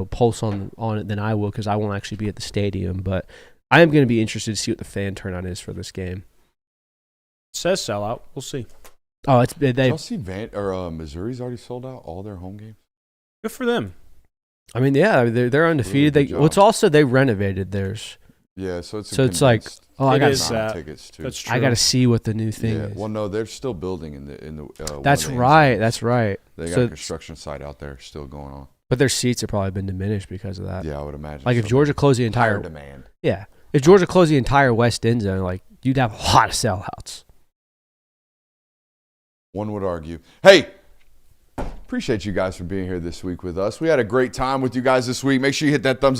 pulse on it than I will because I won't actually be at the stadium. But I am going to be interested to see what the fan turnout is for this game. It says sellout. We'll see. Oh, did y'all see Missouri's already sold out all their home games? Good for them. I mean, yeah, they're undefeated. It's also they renovated theirs. Yeah, so it's like, I got tickets too. That's true. I got to see what the new thing is. Well, no, they're still building in the. That's right. That's right. They got a construction site out there still going on. But their seats have probably been diminished because of that. Yeah, I would imagine. Like if Georgia closed the entire demand. Yeah, if Georgia closed the entire West End zone, you'd have a lot of sellouts. One would argue. Hey, appreciate you guys for being here this week with us. We had a great time with you guys this week. Make sure you hit that thumbs up.